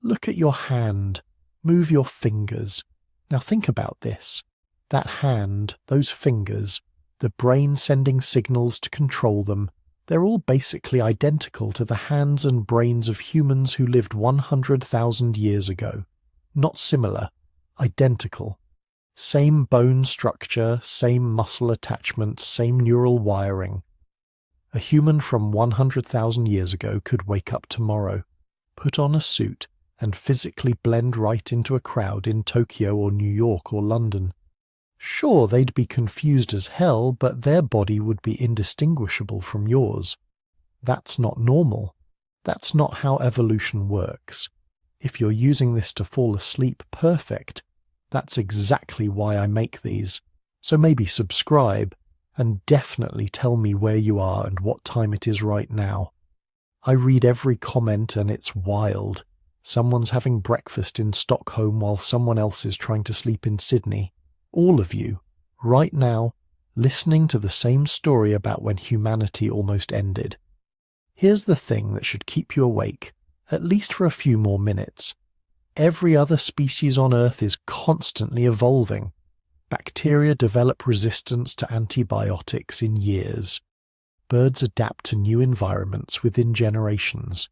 Look at your hand. Move your fingers. Now think about this. That hand, those fingers, the brain sending signals to control them, they're all basically identical to the hands and brains of humans who lived 100,000 years ago. Not similar, identical. Same bone structure, same muscle attachments, same neural wiring. A human from 100,000 years ago could wake up tomorrow, put on a suit, and physically blend right into a crowd in Tokyo or New York or London. Sure, they'd be confused as hell, but their body would be indistinguishable from yours. That's not normal. That's not how evolution works. If you're using this to fall asleep, perfect. That's exactly why I make these. So maybe subscribe, and definitely tell me where you are and what time it is right now. I read every comment and it's wild. Someone's having breakfast in Stockholm while someone else is trying to sleep in Sydney. All of you, right now, listening to the same story about when humanity almost ended. Here's the thing that should keep you awake, at least for a few more minutes. Every other species on Earth is constantly evolving. Bacteria develop resistance to antibiotics in years. Birds adapt to new environments within generations.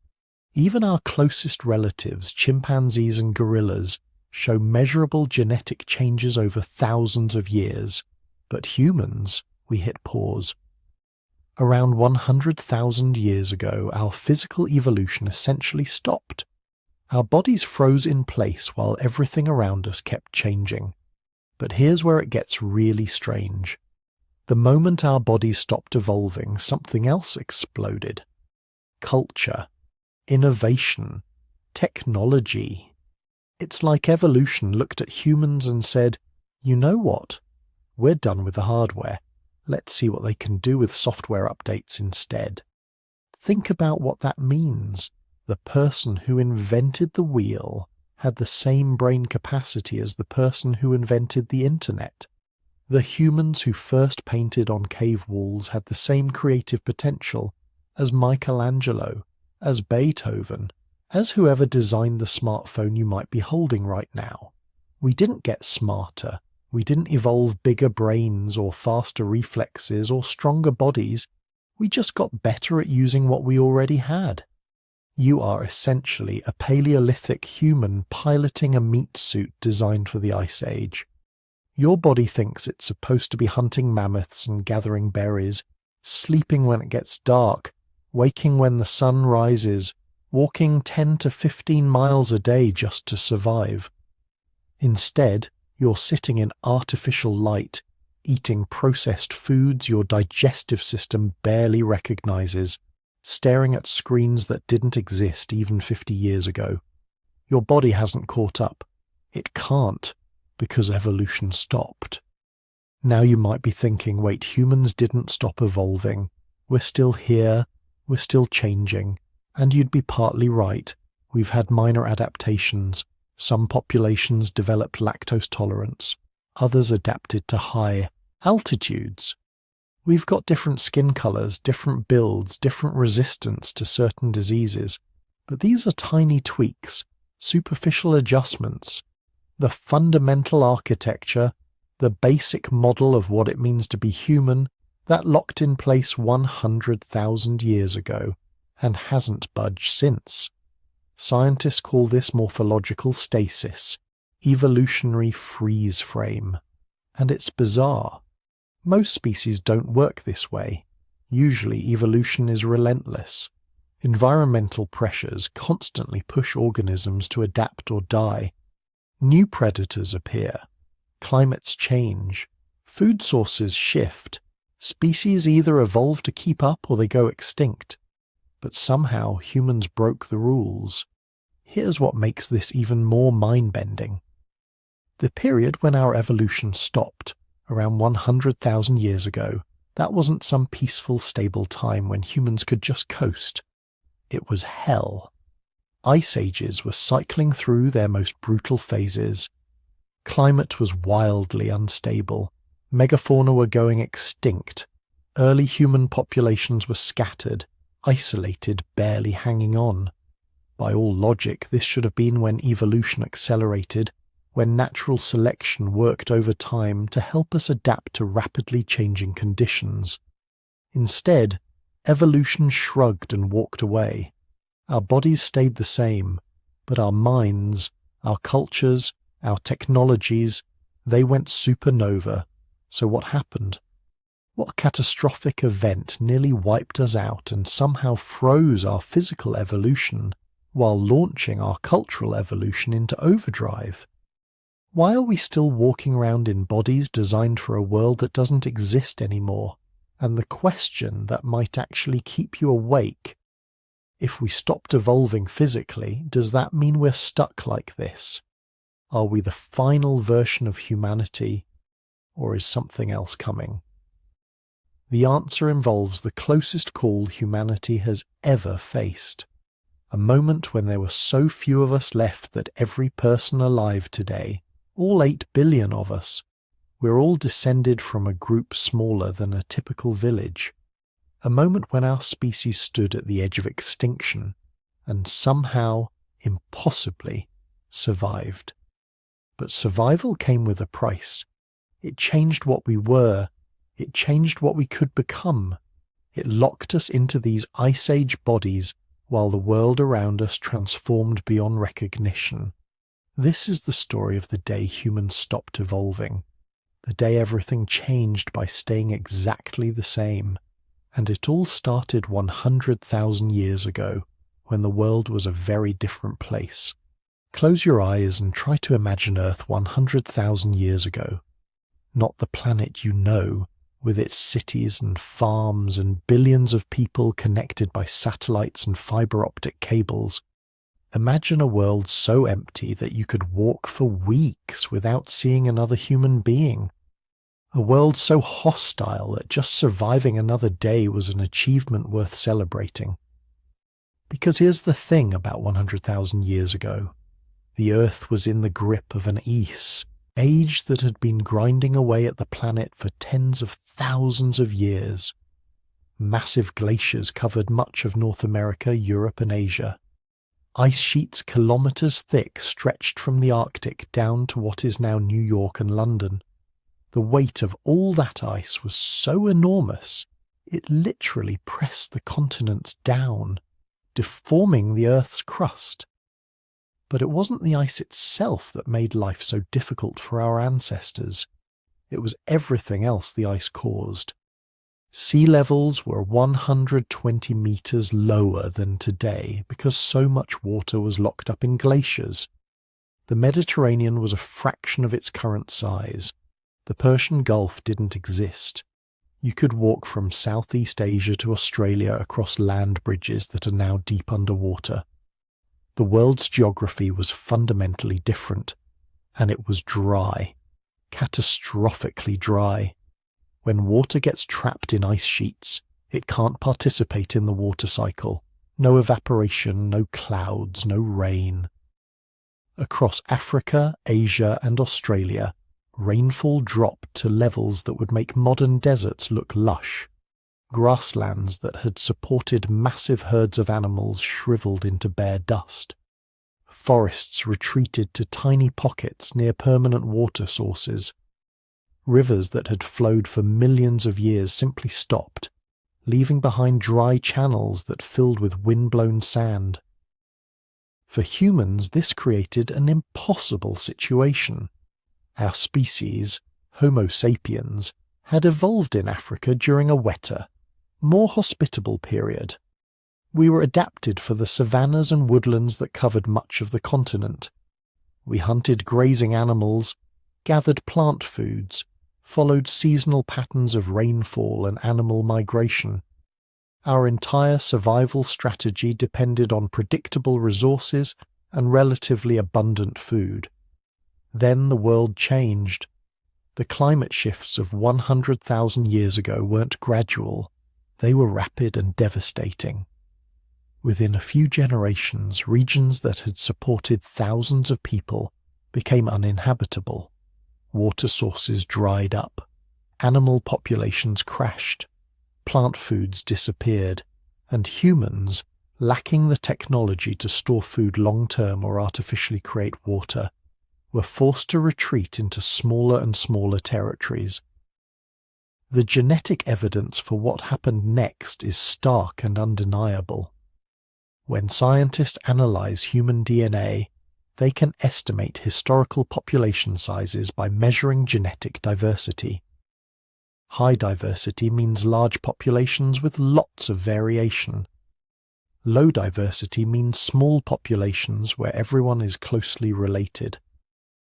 Even our closest relatives, chimpanzees and gorillas, show measurable genetic changes over thousands of years. But humans, we hit pause. Around 100,000 years ago, our physical evolution essentially stopped. Our bodies froze in place while everything around us kept changing. But here's where it gets really strange. The moment our bodies stopped evolving, something else exploded. Culture, innovation, technology. It's like evolution looked at humans and said, you know what? We're done with the hardware. Let's see what they can do with software updates instead. Think about what that means. The person who invented the wheel had the same brain capacity as the person who invented the internet. The humans who first painted on cave walls had the same creative potential as Michelangelo, as Beethoven, as whoever designed the smartphone you might be holding right now. We didn't get smarter. We didn't evolve bigger brains or faster reflexes or stronger bodies. We just got better at using what we already had. You are essentially a Paleolithic human piloting a meat suit designed for the Ice Age. Your body thinks it's supposed to be hunting mammoths and gathering berries, sleeping when it gets dark, waking when the sun rises, walking 10 to 15 miles a day just to survive. Instead, you're sitting in artificial light, eating processed foods your digestive system barely recognizes, staring at screens that didn't exist even 50 years ago. Your body hasn't caught up. It can't, because evolution stopped. Now you might be thinking, wait, humans didn't stop evolving. We're still here, we're still changing. And you'd be partly right. We've had minor adaptations. Some populations developed lactose tolerance. Others adapted to high altitudes. We've got different skin colors, different builds, different resistance to certain diseases. But these are tiny tweaks, superficial adjustments. The fundamental architecture, the basic model of what it means to be human, that locked in place 100,000 years ago and hasn't budged since. Scientists call this morphological stasis, evolutionary freeze frame. And it's bizarre. Most species don't work this way. Usually evolution is relentless. Environmental pressures constantly push organisms to adapt or die. New predators appear. Climates change. Food sources shift. Species either evolve to keep up or they go extinct. But somehow humans broke the rules. Here's what makes this even more mind-bending. The period when our evolution stopped, around 100,000 years ago, that wasn't some peaceful, stable time when humans could just coast. It was hell. Ice ages were cycling through their most brutal phases. Climate was wildly unstable. Megafauna were going extinct. Early human populations were scattered, isolated, barely hanging on. By all logic, this should have been when evolution accelerated, when natural selection worked over time to help us adapt to rapidly changing conditions. Instead, evolution shrugged and walked away. Our bodies stayed the same, but our minds, our cultures, our technologies, they went supernova. So what happened? What catastrophic event nearly wiped us out and somehow froze our physical evolution while launching our cultural evolution into overdrive? Why are we still walking around in bodies designed for a world that doesn't exist anymore? And the question that might actually keep you awake: if we stopped evolving physically, does that mean we're stuck like this? Are we the final version of humanity, or is something else coming? The answer involves the closest call humanity has ever faced. A moment when there were so few of us left that every person alive today, all 8 billion of us, we're all descended from a group smaller than a typical village. A moment when our species stood at the edge of extinction and somehow, impossibly, survived. But survival came with a price. It changed what we were. It changed what we could become. It locked us into these Ice Age bodies while the world around us transformed beyond recognition. This is the story of the day humans stopped evolving, the day everything changed by staying exactly the same. And it all started 100,000 years ago, when the world was a very different place. Close your eyes and try to imagine Earth 100,000 years ago. Not the planet you know, with its cities and farms and billions of people connected by satellites and fiber optic cables. Imagine a world so empty that you could walk for weeks without seeing another human being. A world so hostile that just surviving another day was an achievement worth celebrating. Because here's the thing about 100,000 years ago. The Earth was in the grip of an age that had been grinding away at the planet for tens of thousands of years. Massive glaciers covered much of North America, Europe, and Asia. Ice sheets kilometers thick stretched from the Arctic down to what is now New York and London. The weight of all that ice was so enormous, it literally pressed the continents down, deforming the Earth's crust. But it wasn't the ice itself that made life so difficult for our ancestors. It was everything else the ice caused. Sea levels were 120 meters lower than today because so much water was locked up in glaciers. The Mediterranean was a fraction of its current size. The Persian Gulf didn't exist. You could walk from Southeast Asia to Australia across land bridges that are now deep underwater. The world's geography was fundamentally different, and it was dry, catastrophically dry. When water gets trapped in ice sheets, it can't participate in the water cycle. No evaporation, no clouds, no rain. Across Africa, Asia, and Australia, rainfall dropped to levels that would make modern deserts look lush. Grasslands that had supported massive herds of animals shriveled into bare dust. Forests retreated to tiny pockets near permanent water sources. Rivers that had flowed for millions of years simply stopped, leaving behind dry channels that filled with wind-blown sand. For humans, this created an impossible situation. Our species, Homo sapiens, had evolved in Africa during a wetter, more hospitable period. We were adapted for the savannas and woodlands that covered much of the continent. We hunted grazing animals, gathered plant foods, followed seasonal patterns of rainfall and animal migration. Our entire survival strategy depended on predictable resources and relatively abundant food. Then the world changed. The climate shifts of 100,000 years ago weren't gradual. They were rapid and devastating. Within a few generations, regions that had supported thousands of people became uninhabitable. Water sources dried up. Animal populations crashed. Plant foods disappeared. And humans, lacking the technology to store food long-term or artificially create water, were forced to retreat into smaller and smaller territories. The genetic evidence for what happened next is stark and undeniable. When scientists analyze human DNA, they can estimate historical population sizes by measuring genetic diversity. High diversity means large populations with lots of variation. Low diversity means small populations where everyone is closely related.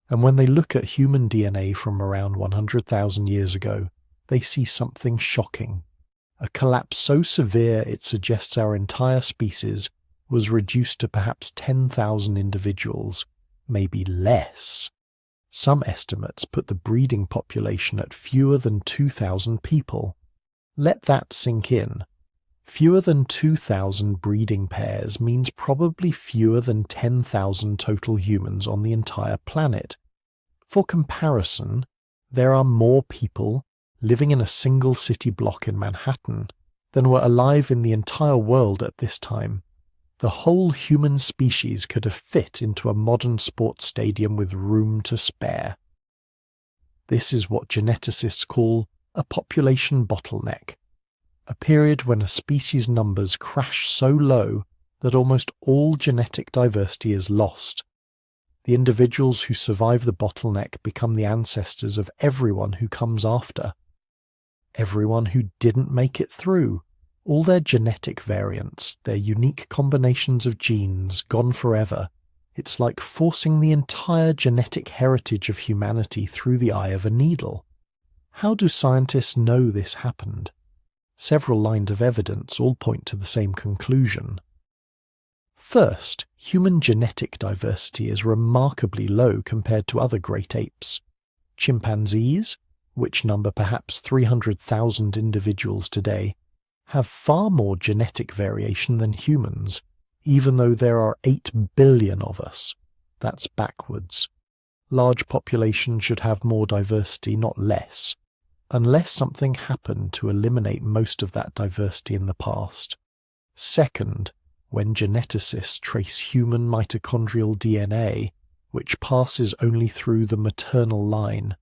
And when they look at human DNA from around 100,000 years ago, they see something shocking. A collapse so severe it suggests our entire species was reduced to perhaps 10,000 individuals, maybe less. Some estimates put the breeding population at fewer than 2,000 people. Let that sink in. Fewer than 2,000 breeding pairs means probably fewer than 10,000 total humans on the entire planet. For comparison, there are more people living in a single city block in Manhattan than were alive in the entire world at this time. The whole human species could have fit into a modern sports stadium with room to spare. This is what geneticists call a population bottleneck, a period when a species' numbers crash so low that almost all genetic diversity is lost. The individuals who survive the bottleneck become the ancestors of everyone who comes after. Everyone who didn't make it through, all their genetic variants, their unique combinations of genes, gone forever. It's like forcing the entire genetic heritage of humanity through the eye of a needle. How do scientists know this happened? Several lines of evidence all point to the same conclusion. First, human genetic diversity is remarkably low compared to other great apes. Chimpanzees, which number perhaps 300,000 individuals today, have far more genetic variation than humans, even though there are 8 billion of us. That's backwards. Large populations should have more diversity, not less, unless something happened to eliminate most of that diversity in the past. Second, when geneticists trace human mitochondrial DNA, which passes only through the maternal line,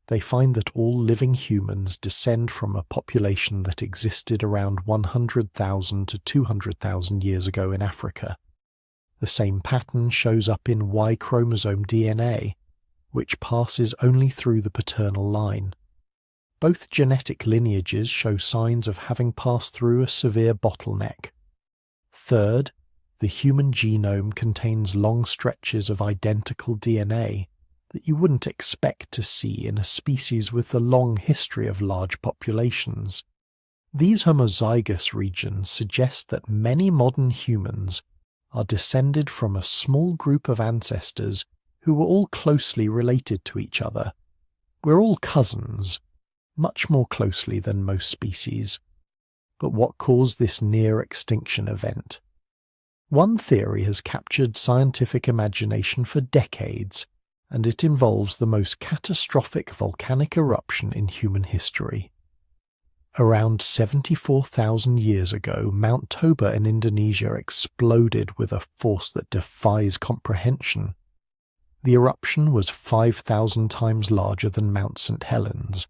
they find that all living humans descend from a population that existed around 100,000 to 200,000 years ago in Africa. The same pattern shows up in Y chromosome DNA, which passes only through the paternal line. Both genetic lineages show signs of having passed through a severe bottleneck. Third, the human genome contains long stretches of identical DNA that you wouldn't expect to see in a species with a long history of large populations. These homozygous regions suggest that many modern humans are descended from a small group of ancestors who were all closely related to each other. We're all cousins, much more closely than most species. But what caused this near-extinction event? One theory has captured scientific imagination for decades, and it involves the most catastrophic volcanic eruption in human history. Around 74,000 years ago, Mount Toba in Indonesia exploded with a force that defies comprehension. The eruption was 5,000 times larger than Mount St. Helens.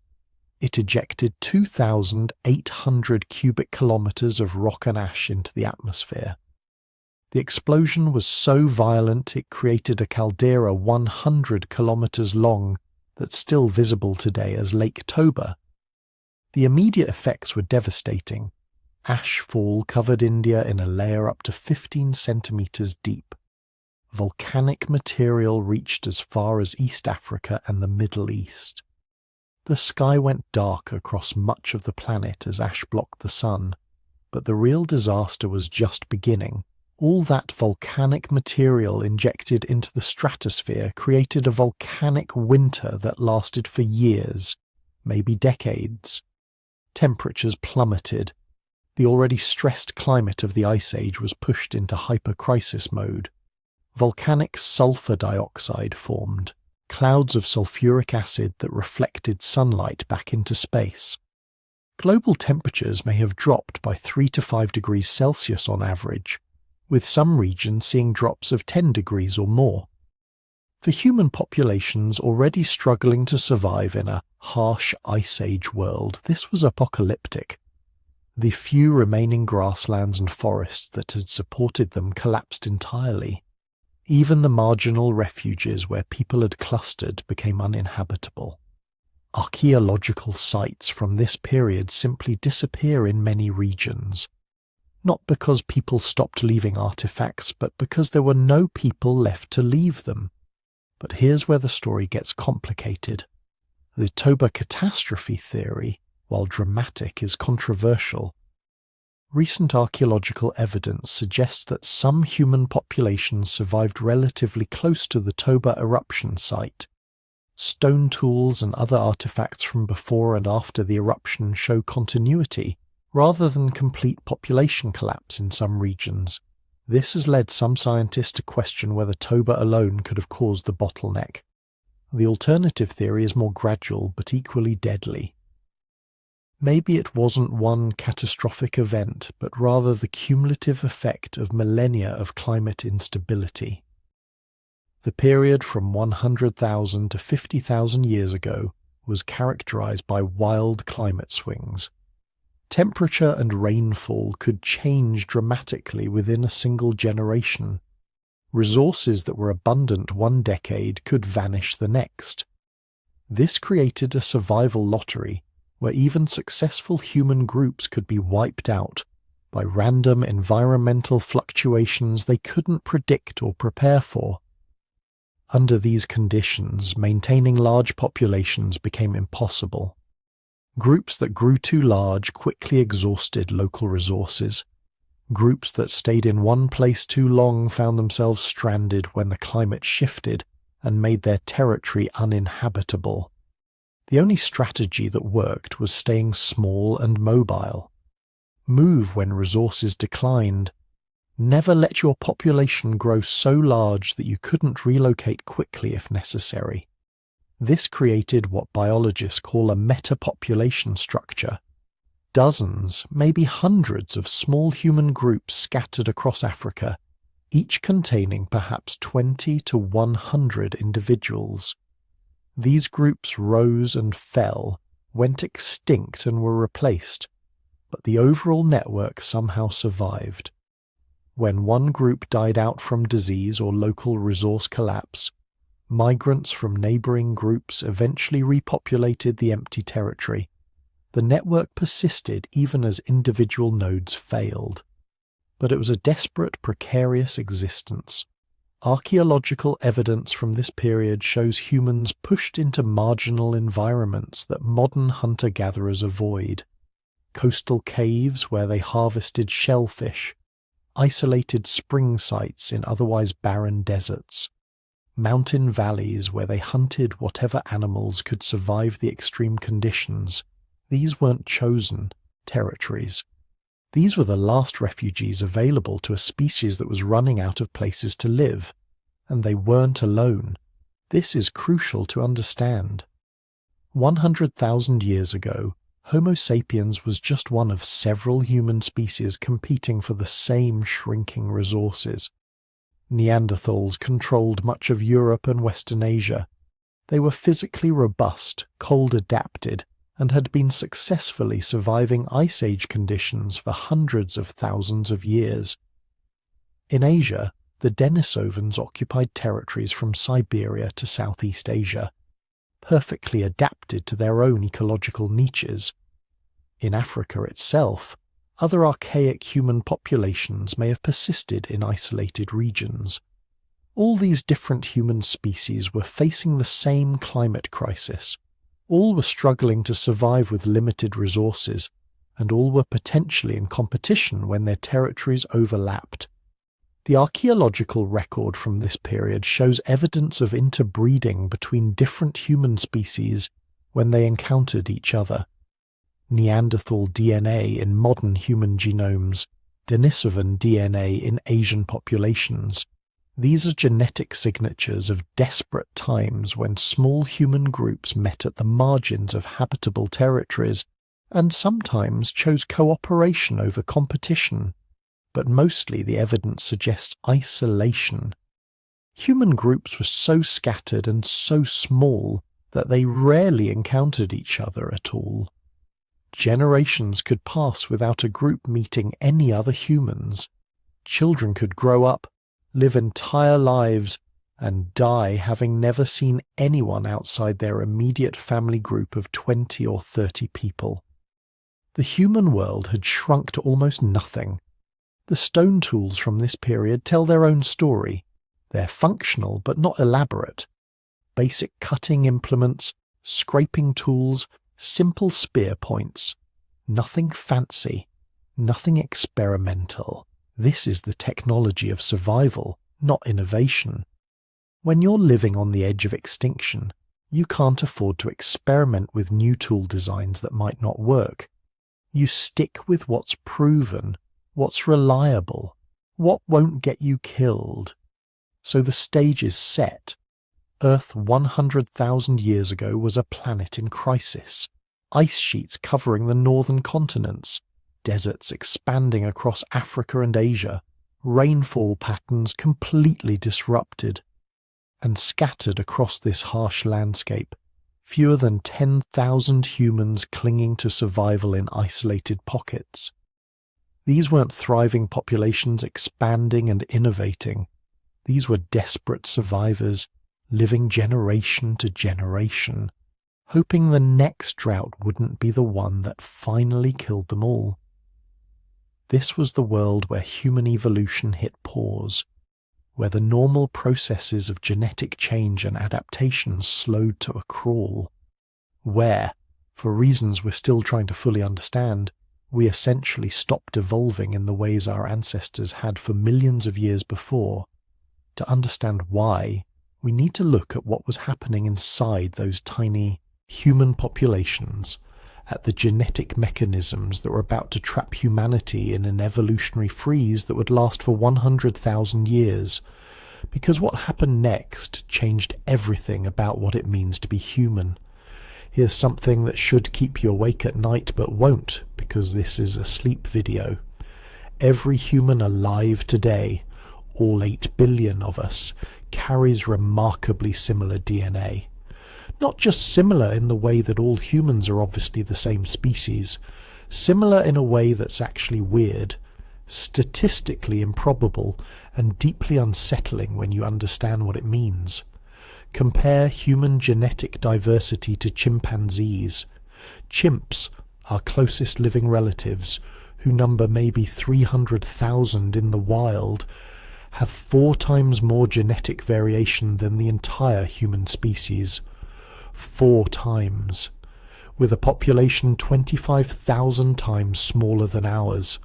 It ejected 2,800 cubic kilometers of rock and ash into the atmosphere. The explosion was so violent it created a caldera 100 kilometers long that's still visible today as Lake Toba. The immediate effects were devastating. Ash fall covered India in a layer up to 15 centimeters deep. Volcanic material reached as far as East Africa and the Middle East. The sky went dark across much of the planet as ash blocked the sun, but the real disaster was just beginning. All that volcanic material injected into the stratosphere created a volcanic winter that lasted for years, maybe decades. Temperatures plummeted. The already stressed climate of the Ice Age was pushed into hyper-crisis mode. Volcanic sulfur dioxide formed, clouds of sulfuric acid that reflected sunlight back into space. Global temperatures may have dropped by 3 to 5 degrees Celsius on average, with some regions seeing drops of 10 degrees or more. For human populations already struggling to survive in a harsh Ice Age world, this was apocalyptic. The few remaining grasslands and forests that had supported them collapsed entirely. Even the marginal refuges where people had clustered became uninhabitable. Archaeological sites from this period simply disappear in many regions. Not because people stopped leaving artifacts, but because there were no people left to leave them. But here's where the story gets complicated. The Toba catastrophe theory, while dramatic, is controversial. Recent archaeological evidence suggests that some human populations survived relatively close to the Toba eruption site. Stone tools and other artifacts from before and after the eruption show continuity, rather than complete population collapse in some regions. This has led some scientists to question whether Toba alone could have caused the bottleneck. The alternative theory is more gradual but equally deadly. Maybe it wasn't one catastrophic event, but rather the cumulative effect of millennia of climate instability. The period from 100,000 to 50,000 years ago was characterized by wild climate swings. Temperature and rainfall could change dramatically within a single generation. Resources that were abundant one decade could vanish the next. This created a survival lottery where even successful human groups could be wiped out by random environmental fluctuations they couldn't predict or prepare for. Under these conditions, maintaining large populations became impossible. Groups that grew too large quickly exhausted local resources. Groups that stayed in one place too long found themselves stranded when the climate shifted and made their territory uninhabitable. The only strategy that worked was staying small and mobile. Move when resources declined. Never let your population grow so large that you couldn't relocate quickly if necessary. This created what biologists call a metapopulation structure. Dozens, maybe hundreds of small human groups scattered across Africa, each containing perhaps 20 to 100 individuals. These groups rose and fell, went extinct and were replaced, but the overall network somehow survived. When one group died out from disease or local resource collapse, migrants from neighboring groups eventually repopulated the empty territory. The network persisted even as individual nodes failed. But it was a desperate, precarious existence. Archaeological evidence from this period shows humans pushed into marginal environments that modern hunter-gatherers avoid. Coastal caves where they harvested shellfish, isolated spring sites in otherwise barren deserts, mountain valleys where they hunted whatever animals could survive the extreme conditions. These weren't chosen territories. These were the last refugees available to a species that was running out of places to live, and they weren't alone. This is crucial to understand. 100,000 years ago, Homo sapiens was just one of several human species competing for the same shrinking resources. Neanderthals controlled much of Europe and Western Asia. They were physically robust, cold-adapted, and had been successfully surviving Ice Age conditions for hundreds of thousands of years. In Asia, the Denisovans occupied territories from Siberia to Southeast Asia, perfectly adapted to their own ecological niches. In Africa itself, other archaic human populations may have persisted in isolated regions. All these different human species were facing the same climate crisis. All were struggling to survive with limited resources, and all were potentially in competition when their territories overlapped. The archaeological record from this period shows evidence of interbreeding between different human species when they encountered each other. Neanderthal DNA in modern human genomes, Denisovan DNA in Asian populations. These are genetic signatures of desperate times when small human groups met at the margins of habitable territories and sometimes chose cooperation over competition. but mostly the evidence suggests isolation. Human groups were so scattered and so small that they rarely encountered each other at all. Generations could pass without a group meeting any other humans. Children could grow up, live entire lives, and die having never seen anyone outside their immediate family group of 20 or 30 people. The human world had shrunk to almost nothing. The stone tools from this period tell their own story. They're functional but not elaborate. Basic cutting implements, scraping tools, simple spear points. Nothing fancy, nothing experimental. This is the technology of survival, not innovation. When you're living on the edge of extinction, you can't afford to experiment with new tool designs that might not work. You stick with what's proven, what's reliable, what won't get you killed. So the stage is set. Earth 100,000 years ago was a planet in crisis. Ice sheets covering the northern continents, deserts expanding across Africa and Asia, rainfall patterns completely disrupted. And scattered across this harsh landscape, fewer than 10,000 humans clinging to survival in isolated pockets. These weren't thriving populations expanding and innovating. These were desperate survivors, living generation to generation, hoping the next drought wouldn't be the one that finally killed them all. This was the world where human evolution hit pause, where the normal processes of genetic change and adaptation slowed to a crawl, where, for reasons we're still trying to fully understand, we essentially stopped evolving in the ways our ancestors had for millions of years before. To understand why, we need to look at what was happening inside those tiny human populations, at the genetic mechanisms that were about to trap humanity in an evolutionary freeze that would last for 100,000 years, because what happened next changed everything about what it means to be human. Here's something that should keep you awake at night but won't, because this is a sleep video. Every human alive today, all 8 billion of us, carries remarkably similar DNA. Not just similar in the way that all humans are obviously the same species, similar in a way that's actually weird, statistically improbable, and deeply unsettling when you understand what it means. Compare human genetic diversity to chimpanzees. Chimps, our closest living relatives, who number maybe 300,000 in the wild, have 4 times more genetic variation than the entire human species. 4 times, with a population 25,000 times smaller than ours.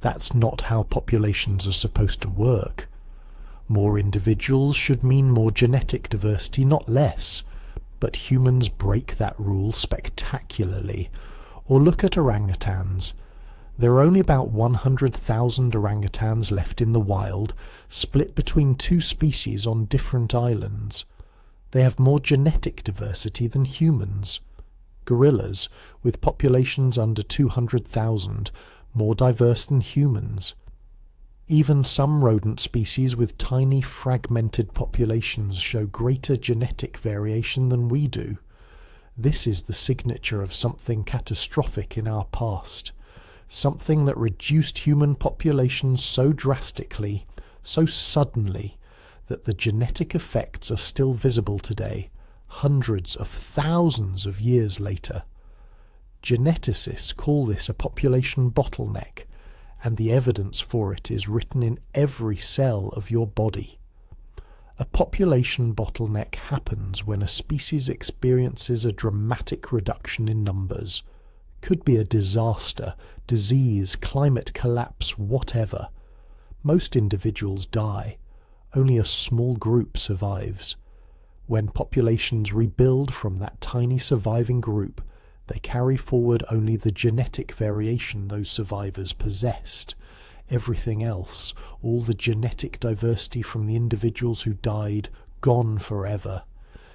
That's not how populations are supposed to work. More individuals should mean more genetic diversity, not less. But humans break that rule spectacularly. Or look at orangutans. There are only about 100,000 orangutans left in the wild, split between 2 species on different islands. They have more genetic diversity than humans. Gorillas, with populations under 200,000, more diverse than humans. Even some rodent species with tiny fragmented populations show greater genetic variation than we do. This is the signature of something catastrophic in our past, something that reduced human populations so drastically, so suddenly, that the genetic effects are still visible today, hundreds of thousands of years later. Geneticists call this a population bottleneck, and the evidence for it is written in every cell of your body. A population bottleneck happens when a species experiences a dramatic reduction in numbers. Could be a disaster, disease, climate collapse, whatever. Most individuals die. Only a small group survives. When populations rebuild from that tiny surviving group, they carry forward only the genetic variation those survivors possessed. Everything else, all the genetic diversity from the individuals who died, gone forever.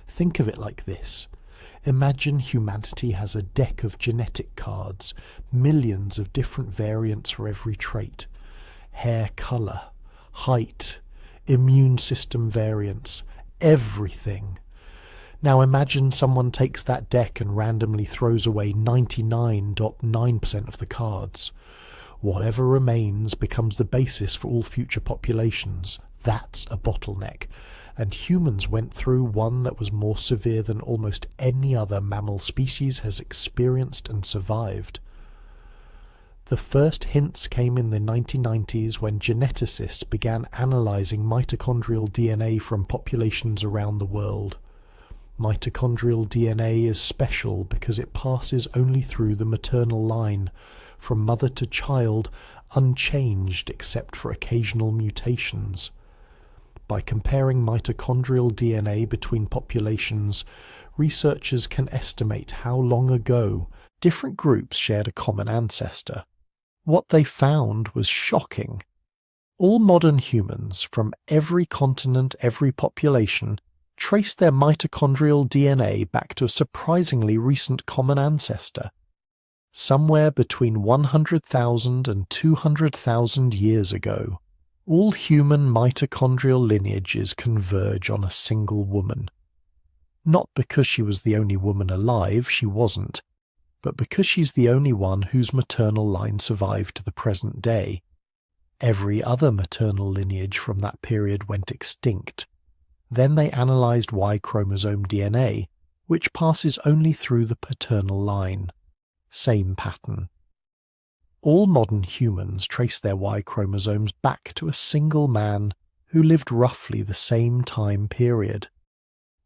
Think of it like this. Imagine humanity has a deck of genetic cards, millions of different variants for every trait. hair colour, height, immune system variants, everything. Now imagine someone takes that deck and randomly throws away 99.9% of the cards. Whatever remains becomes the basis for all future populations. That's a bottleneck. And humans went through one that was more severe than almost any other mammal species has experienced and survived. The first hints came in the 1990s when geneticists began analysing mitochondrial DNA from populations around the world. Mitochondrial DNA is special because it passes only through the maternal line, from mother to child, unchanged except for occasional mutations. By comparing mitochondrial DNA between populations, researchers can estimate how long ago different groups shared a common ancestor. What they found was shocking. All modern humans, from every continent, every population, trace their mitochondrial DNA back to a surprisingly recent common ancestor. Somewhere between 100,000 and 200,000 years ago, all human mitochondrial lineages converge on a single woman. Not because she was the only woman alive, she wasn't, but because she's the only one whose maternal line survived to the present day. Every other maternal lineage from that period went extinct. Then they analysed Y chromosome DNA, which passes only through the paternal line. Same pattern. All modern humans trace their Y chromosomes back to a single man who lived roughly the same time period.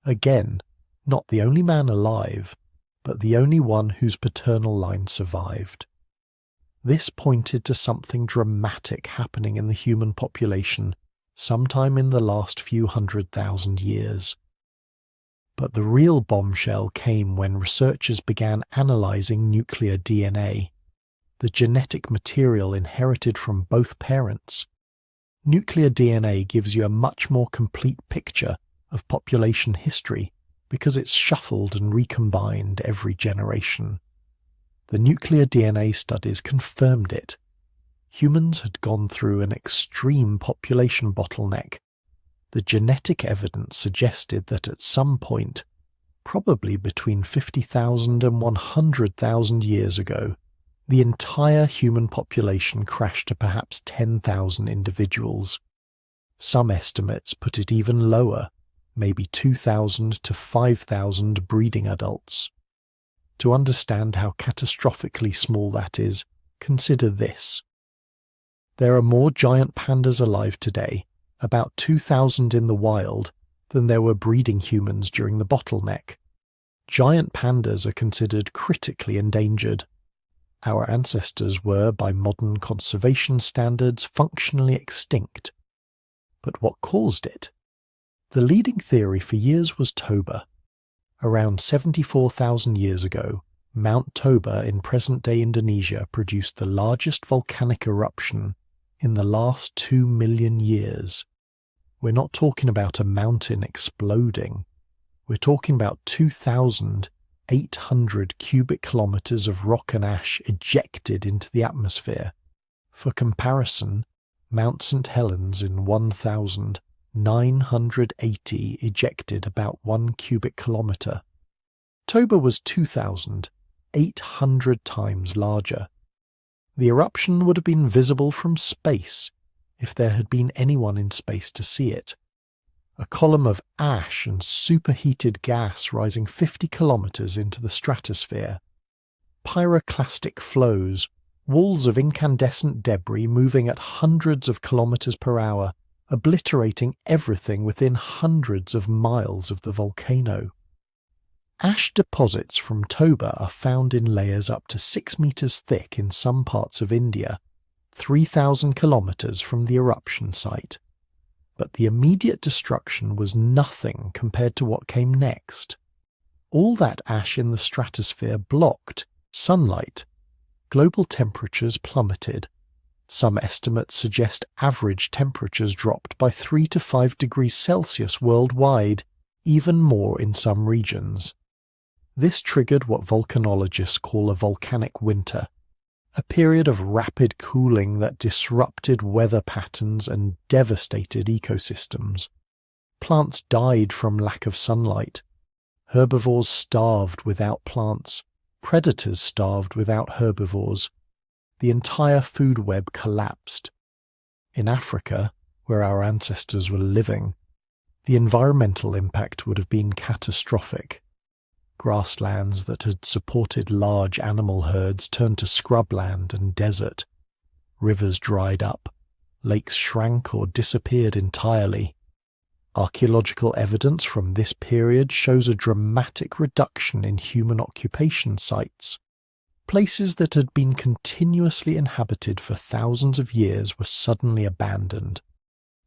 Again, not the only man alive, but the only one whose paternal line survived. This pointed to something dramatic happening in the human population sometime in the last few 100,000 years. But the real bombshell came when researchers began analysing nuclear DNA, the genetic material inherited from both parents. Nuclear DNA gives you a much more complete picture of population history because it's shuffled and recombined every generation. The nuclear DNA studies confirmed it. Humans had gone through an extreme population bottleneck. The genetic evidence suggested that at some point, probably between 50,000 and 100,000 years ago, the entire human population crashed to perhaps 10,000 individuals. Some estimates put it even lower, maybe 2,000 to 5,000 breeding adults. To understand how catastrophically small that is, consider this. There are more giant pandas alive today, about 2,000 in the wild, than there were breeding humans during the bottleneck. Giant pandas are considered critically endangered. Our ancestors were, by modern conservation standards, functionally extinct. But what caused it? The leading theory for years was Toba. Around 74,000 years ago, Mount Toba in present-day Indonesia produced the largest volcanic eruption in the last 2 million years. We're not talking about a mountain exploding. We're talking about 2,800 cubic kilometers of rock and ash ejected into the atmosphere. For comparison, Mount St. Helens in 1,980 ejected about 1 cubic kilometer. Toba was 2,800 times larger. The eruption would have been visible from space if there had been anyone in space to see it. A column of ash and superheated gas rising 50 kilometers into the stratosphere. Pyroclastic flows, walls of incandescent debris moving at hundreds of kilometers per hour, obliterating everything within hundreds of miles of the volcano. Ash deposits from Toba are found in layers up to 6 meters thick in some parts of India, 3,000 kilometers from the eruption site. But the immediate destruction was nothing compared to what came next. All that ash in the stratosphere blocked sunlight. Global temperatures plummeted. Some estimates suggest average temperatures dropped by 3 to 5 degrees Celsius worldwide, even more in some regions. This triggered what volcanologists call a volcanic winter. a period of rapid cooling that disrupted weather patterns and devastated ecosystems. Plants died from lack of sunlight. Herbivores starved without plants. Predators starved without herbivores. The entire food web collapsed. In Africa, where our ancestors were living, the environmental impact would have been catastrophic. Grasslands that had supported large animal herds turned to scrubland and desert. Rivers dried up. Lakes shrank or disappeared entirely. Archaeological evidence from this period shows a dramatic reduction in human occupation sites. Places that had been continuously inhabited for thousands of years were suddenly abandoned.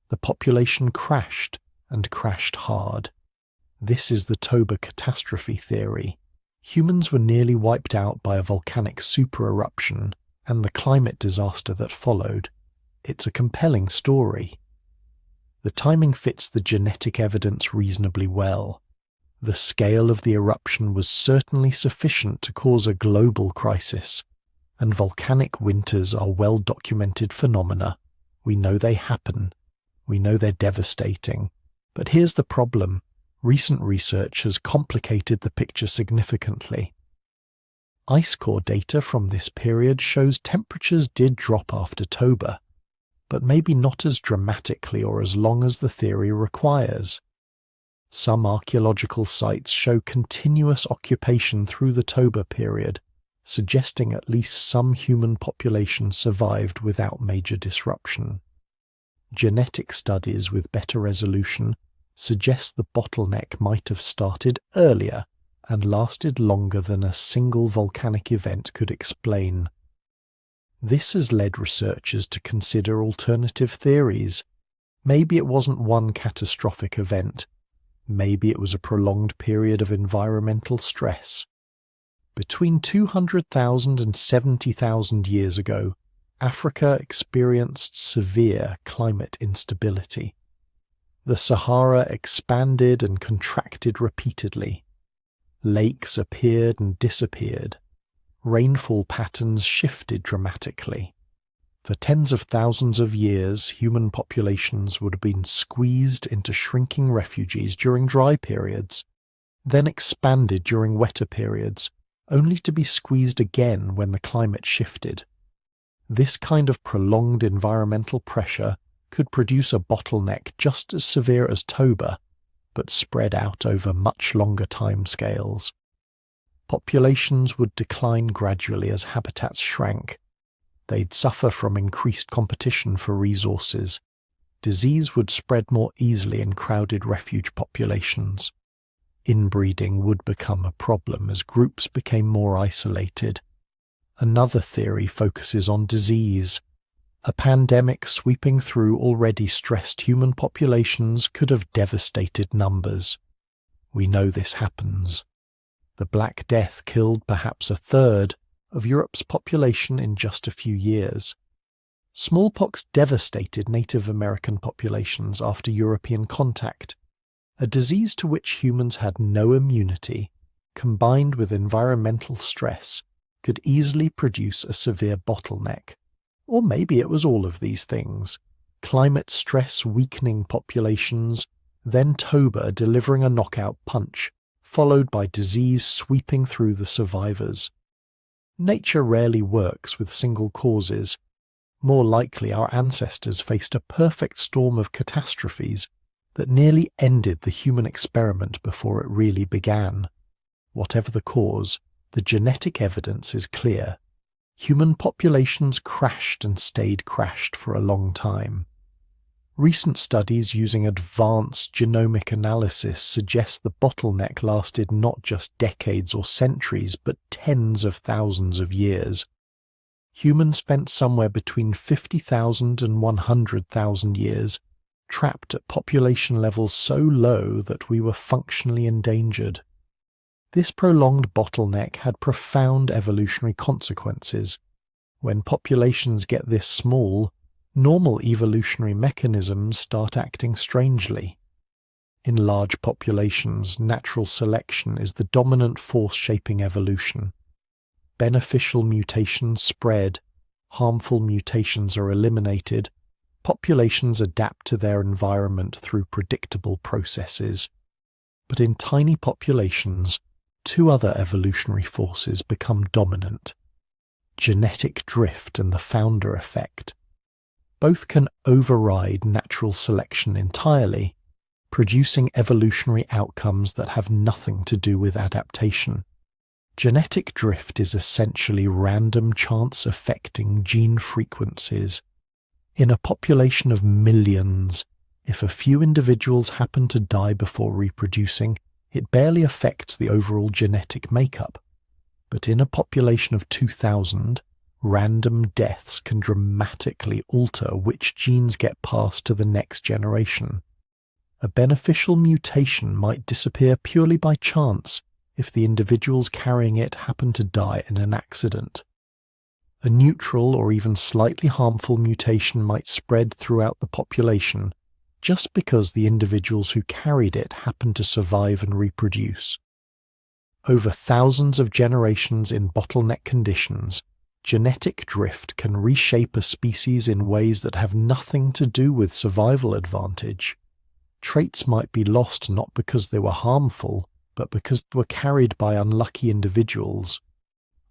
The population crashed, and crashed hard. This is the Toba catastrophe theory. Humans were nearly wiped out by a volcanic supereruption and the climate disaster that followed. It's a compelling story. The timing fits the genetic evidence reasonably well. The scale of the eruption was certainly sufficient to cause a global crisis, and volcanic winters are well-documented phenomena. We know they happen. We know they're devastating. But here's the problem. Recent research has complicated the picture significantly. Ice core data from this period shows temperatures did drop after Toba, but maybe not as dramatically or as long as the theory requires. Some archaeological sites show continuous occupation through the Toba period, suggesting at least some human population survived without major disruption. Genetic studies with better resolution suggest the bottleneck might have started earlier and lasted longer than a single volcanic event could explain. This has led researchers to consider alternative theories. Maybe it wasn't one catastrophic event. Maybe it was a prolonged period of environmental stress. Between 200,000 and 70,000 years ago, Africa experienced severe climate instability. The Sahara expanded and contracted repeatedly. Lakes appeared and disappeared. Rainfall patterns shifted dramatically. For tens of thousands of years, human populations would have been squeezed into shrinking refugees during dry periods, then expanded during wetter periods, only to be squeezed again when the climate shifted. This kind of prolonged environmental pressure could produce a bottleneck just as severe as Toba, but spread out over much longer timescales. Populations would decline gradually as habitats shrank. They'd suffer from increased competition for resources. Disease would spread more easily in crowded refuge populations. Inbreeding would become a problem as groups became more isolated. Another theory focuses on disease. A pandemic sweeping through already stressed human populations could have devastated numbers. We know this happens. The Black Death killed perhaps a third of Europe's population in just a few years. Smallpox devastated Native American populations after European contact. A disease to which humans had no immunity, combined with environmental stress, could easily produce a severe bottleneck. Or maybe it was all of these things. Climate stress weakening populations, then Toba delivering a knockout punch, followed by disease sweeping through the survivors. Nature rarely works with single causes. More likely our ancestors faced a perfect storm of catastrophes that nearly ended the human experiment before it really began. Whatever the cause, the genetic evidence is clear. Human populations crashed and stayed crashed for a long time. Recent studies using advanced genomic analysis suggest the bottleneck lasted not just decades or centuries, but tens of thousands of years. Humans spent somewhere between 50,000 and 100,000 years, trapped at population levels so low that we were functionally endangered. This prolonged bottleneck had profound evolutionary consequences. When populations get this small, normal evolutionary mechanisms start acting strangely. In large populations, natural selection is the dominant force shaping evolution. beneficial mutations spread, harmful mutations are eliminated, populations adapt to their environment through predictable processes. But in tiny populations, two other evolutionary forces become dominant: genetic drift and the founder effect. Both can override natural selection entirely, producing evolutionary outcomes that have nothing to do with adaptation. Genetic drift is essentially random chance affecting gene frequencies. In a population of millions, if a few individuals happen to die before reproducing, it barely affects the overall genetic makeup. But in a population of 2,000, random deaths can dramatically alter which genes get passed to the next generation. A beneficial mutation might disappear purely by chance if the individuals carrying it happen to die in an accident. A neutral or even slightly harmful mutation might spread throughout the population just because the individuals who carried it happened to survive and reproduce. Over thousands of generations in bottleneck conditions, genetic drift can reshape a species in ways that have nothing to do with survival advantage. Traits might be lost not because they were harmful, but because they were carried by unlucky individuals.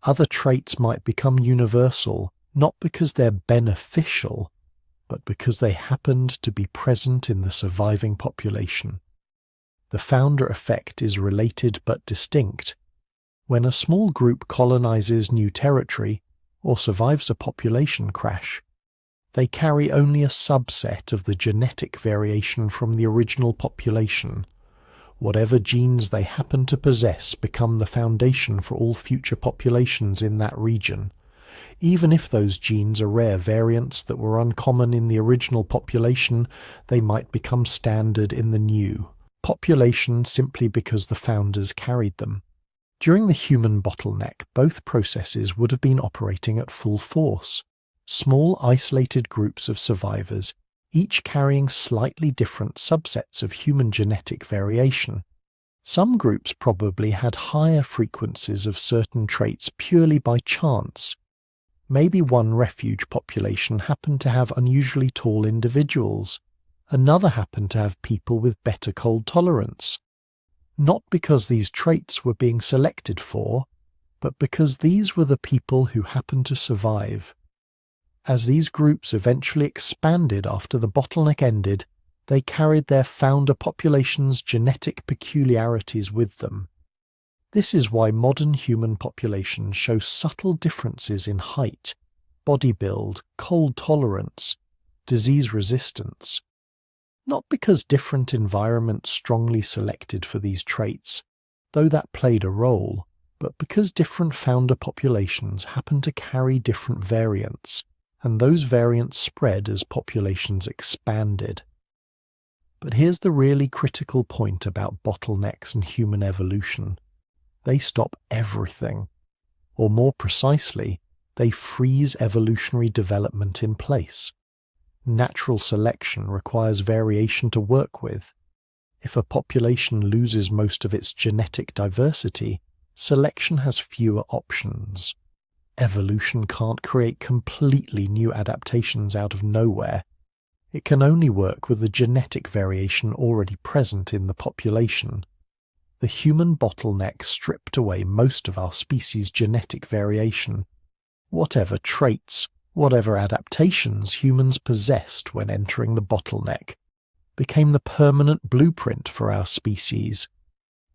Other traits might become universal, not because they're beneficial, but because they happened to be present in the surviving population. The founder effect is related but distinct. When a small group colonizes new territory or survives a population crash, they carry only a subset of the genetic variation from the original population. Whatever genes they happen to possess become the foundation for all future populations in that region, even if those genes are rare variants that were uncommon in the original population. They might become standard in the new population simply because the founders carried them. During the human bottleneck, both processes would have been operating at full force. Small isolated groups of survivors, each carrying slightly different subsets of human genetic variation. Some groups probably had higher frequencies of certain traits purely by chance. Maybe one refuge population happened to have unusually tall individuals. Another happened to have people with better cold tolerance. Not because these traits were being selected for, but because these were the people who happened to survive. As these groups eventually expanded after the bottleneck ended, they carried their founder population's genetic peculiarities with them. This is why modern human populations show subtle differences in height, body build, cold tolerance, disease resistance. Not because different environments strongly selected for these traits, though that played a role, but because different founder populations happen to carry different variants, and those variants spread as populations expanded. But here's the really critical point about bottlenecks and human evolution. They stop everything. Or more precisely, they freeze evolutionary development in place. Natural selection requires variation to work with. If a population loses most of its genetic diversity, selection has fewer options. Evolution can't create completely new adaptations out of nowhere. It can only work with the genetic variation already present in the population. The human bottleneck stripped away most of our species' genetic variation. Whatever traits, whatever adaptations humans possessed when entering the bottleneck, became the permanent blueprint for our species.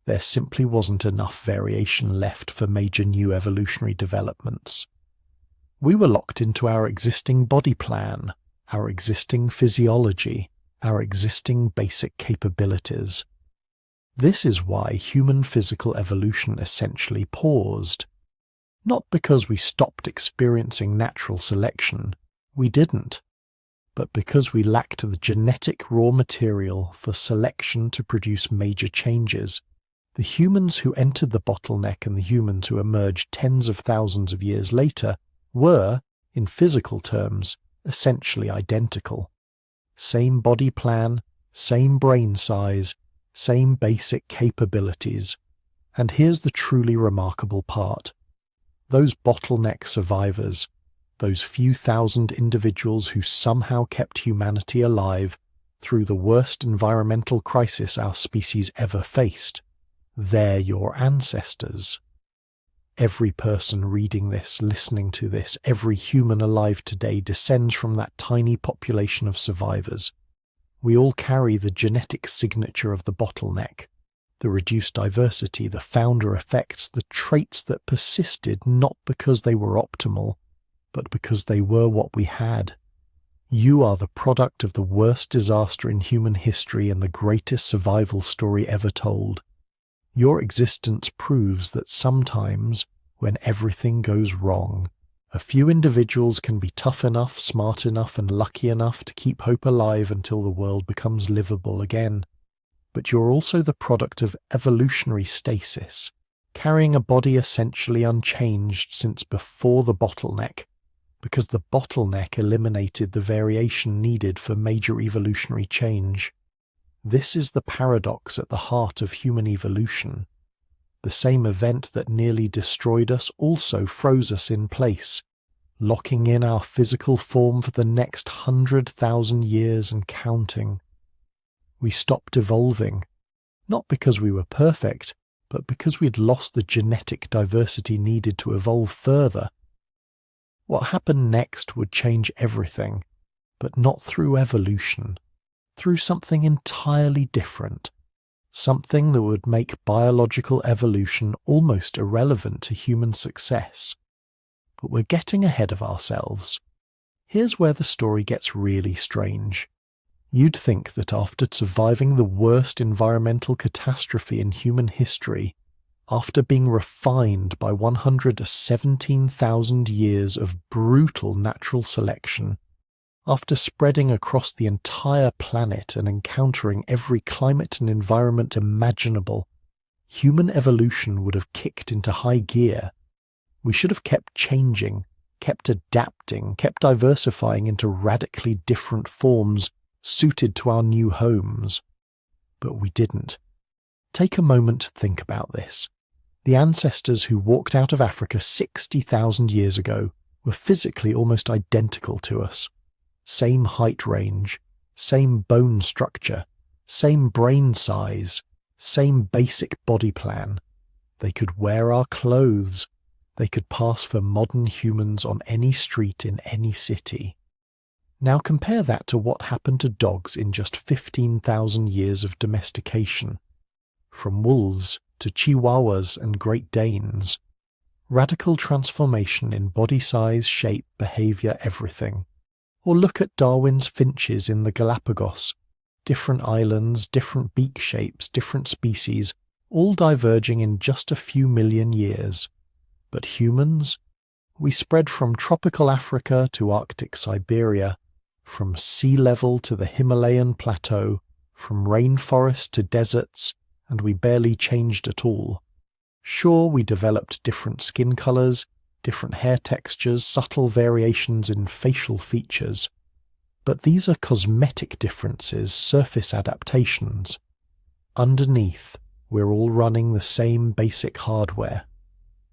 There simply wasn't enough variation left for major new evolutionary developments. We were locked into our existing body plan, our existing physiology, our existing basic capabilities. This is why human physical evolution essentially paused. Not because we stopped experiencing natural selection, we didn't, but because we lacked the genetic raw material for selection to produce major changes. The humans who entered the bottleneck and the humans who emerged tens of thousands of years later were, in physical terms, essentially identical. Same body plan, same brain size, same basic capabilities. And here's the truly remarkable part. Those bottleneck survivors, those few thousand individuals who somehow kept humanity alive through the worst environmental crisis our species ever faced, they're your ancestors. Every person reading this, listening to this, every human alive today descends from that tiny population of survivors. We all carry the genetic signature of the bottleneck, the reduced diversity, the founder effects, the traits that persisted not because they were optimal, but because they were what we had. You are the product of the worst disaster in human history and the greatest survival story ever told. Your existence proves that sometimes, when everything goes wrong, a few individuals can be tough enough, smart enough, and lucky enough to keep hope alive until the world becomes livable again. But you're also the product of evolutionary stasis, carrying a body essentially unchanged since before the bottleneck, because the bottleneck eliminated the variation needed for major evolutionary change. This is the paradox at the heart of human evolution. The same event that nearly destroyed us also froze us in place, locking in our physical form for the next 100,000 years and counting. We stopped evolving, not because we were perfect, but because we'd lost the genetic diversity needed to evolve further. What happened next would change everything, but not through evolution, through something entirely different, something that would make biological evolution almost irrelevant to human success. But we're getting ahead of ourselves. Here's where the story gets really strange. You'd think that after surviving the worst environmental catastrophe in human history, after being refined by 117,000 years of brutal natural selection, after spreading across the entire planet and encountering every climate and environment imaginable, human evolution would have kicked into high gear. We should have kept changing, kept adapting, kept diversifying into radically different forms suited to our new homes. But we didn't. Take a moment to think about this. The ancestors who walked out of Africa 60,000 years ago were physically almost identical to us. Same height range, same bone structure, same brain size, same basic body plan. They could wear our clothes. They could pass for modern humans on any street in any city. Now compare that to what happened to dogs in just 15,000 years of domestication. From wolves to Chihuahuas and Great Danes. Radical transformation in body size, shape, behavior, everything. Or look at Darwin's finches in the Galapagos. Different islands, different beak shapes, different species, all diverging in just a few million years. But humans? We spread from tropical Africa to Arctic Siberia, from sea level to the Himalayan plateau, from rainforest to deserts, and we barely changed at all. Sure, we developed different skin colors, different hair textures, subtle variations in facial features. But these are cosmetic differences, surface adaptations. Underneath, we're all running the same basic hardware.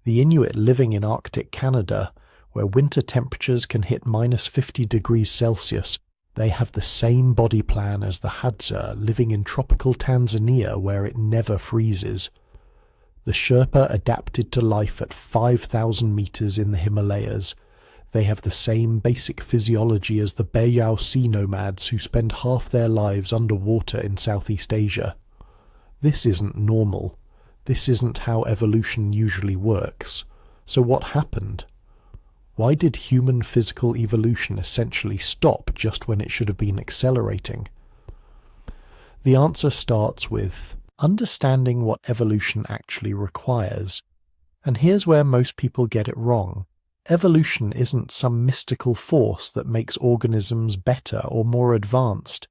The Inuit living in Arctic Canada, where winter temperatures can hit -50 degrees Celsius, they have the same body plan as the Hadza living in tropical Tanzania where it never freezes. The Sherpa adapted to life at 5,000 meters in the Himalayas. They have the same basic physiology as the Bayou sea nomads who spend half their lives underwater in Southeast Asia. This isn't normal. This isn't how evolution usually works. So what happened? Why did human physical evolution essentially stop just when it should have been accelerating? The answer starts with understanding what evolution actually requires. And here's where most people get it wrong. Evolution isn't some mystical force that makes organisms better or more advanced.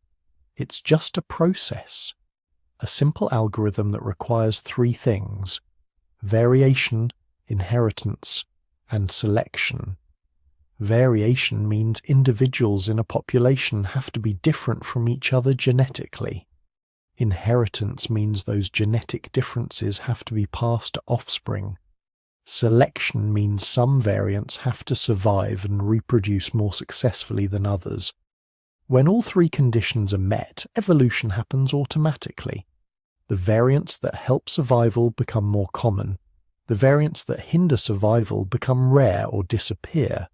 It's just a process. A simple algorithm that requires three things: variation, inheritance, and selection. Variation means individuals in a population have to be different from each other genetically. Inheritance means those genetic differences have to be passed to offspring. Selection means some variants have to survive and reproduce more successfully than others. When all three conditions are met, evolution happens automatically. The variants that help survival become more common. The variants that hinder survival become rare or disappear.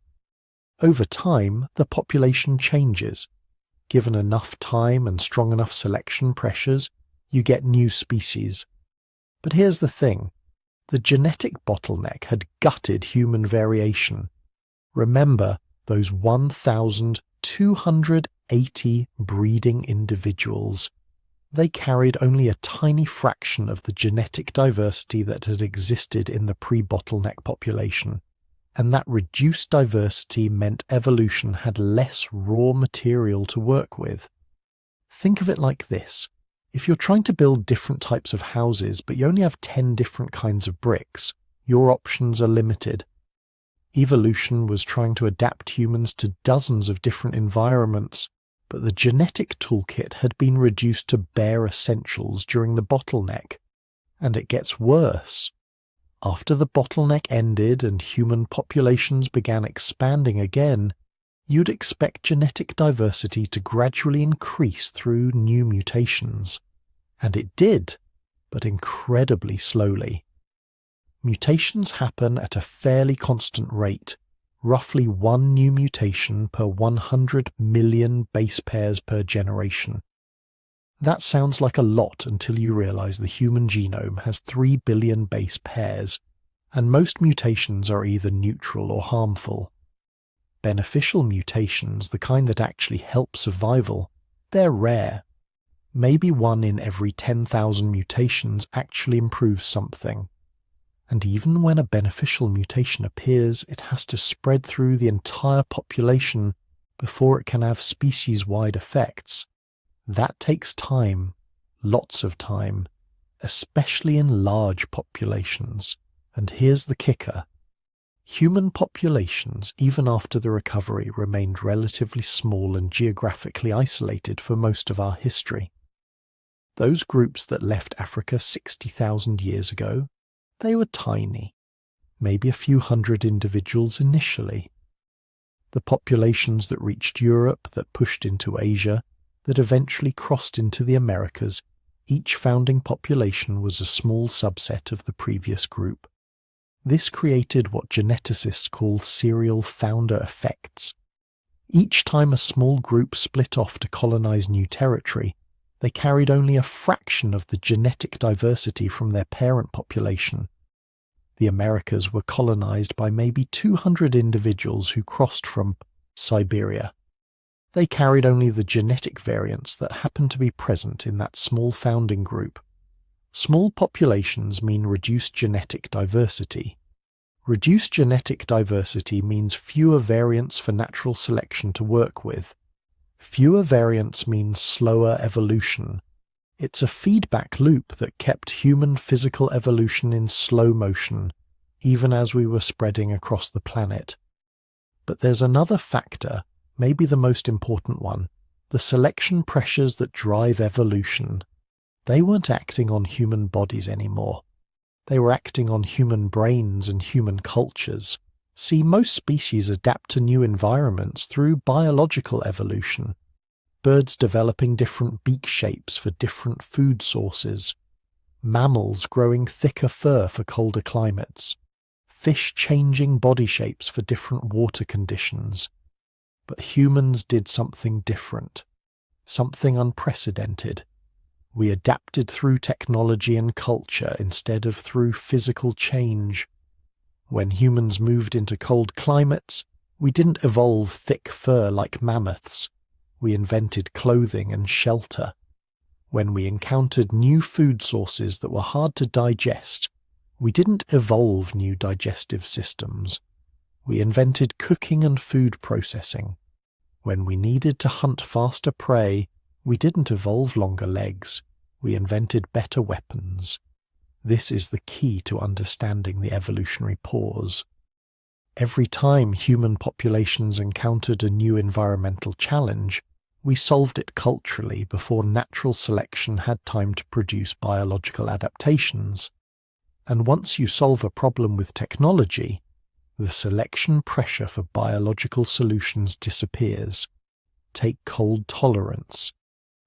Over time, the population changes. Given enough time and strong enough selection pressures, you get new species. But here's the thing. The genetic bottleneck had gutted human variation. Remember those 1,280 breeding individuals. They carried only a tiny fraction of the genetic diversity that had existed in the pre-bottleneck population, and that reduced diversity meant evolution had less raw material to work with. Think of it like this. If you're trying to build different types of houses but you only have 10 different kinds of bricks, your options are limited. Evolution was trying to adapt humans to dozens of different environments, but the genetic toolkit had been reduced to bare essentials during the bottleneck. And it gets worse. After the bottleneck ended and human populations began expanding again, you'd expect genetic diversity to gradually increase through new mutations. And it did, but incredibly slowly. Mutations happen at a fairly constant rate, roughly one new mutation per 100 million base pairs per generation. That sounds like a lot until you realize the human genome has 3 billion base pairs, and most mutations are either neutral or harmful. Beneficial mutations, the kind that actually help survival, they're rare. Maybe one in every 10,000 mutations actually improves something. And even when a beneficial mutation appears, it has to spread through the entire population before it can have species-wide effects. That takes time, lots of time, especially in large populations. And here's the kicker. Human populations, even after the recovery, remained relatively small and geographically isolated for most of our history. Those groups that left Africa 60,000 years ago, they were tiny, maybe a few hundred individuals initially. The populations that reached Europe, that pushed into Asia, that eventually crossed into the Americas, each founding population was a small subset of the previous group. This created what geneticists call serial founder effects. Each time a small group split off to colonize new territory, they carried only a fraction of the genetic diversity from their parent population. The Americas were colonized by maybe 200 individuals who crossed from Siberia. They carried only the genetic variants that happened to be present in that small founding group. Small populations mean reduced genetic diversity. Reduced genetic diversity means fewer variants for natural selection to work with. Fewer variants means slower evolution. It's a feedback loop that kept human physical evolution in slow motion, even as we were spreading across the planet. But there's another factor, maybe the most important one, the selection pressures that drive evolution. They weren't acting on human bodies anymore. They were acting on human brains and human cultures. See, most species adapt to new environments through biological evolution. Birds developing different beak shapes for different food sources. Mammals growing thicker fur for colder climates. Fish changing body shapes for different water conditions. But humans did something different. Something unprecedented. We adapted through technology and culture instead of through physical change. When humans moved into cold climates, we didn't evolve thick fur like mammoths. We invented clothing and shelter. When we encountered new food sources that were hard to digest, we didn't evolve new digestive systems. We invented cooking and food processing. When we needed to hunt faster prey, we didn't evolve longer legs. We invented better weapons. This is the key to understanding the evolutionary pause. Every time human populations encountered a new environmental challenge, we solved it culturally before natural selection had time to produce biological adaptations. And once you solve a problem with technology, the selection pressure for biological solutions disappears. Take cold tolerance.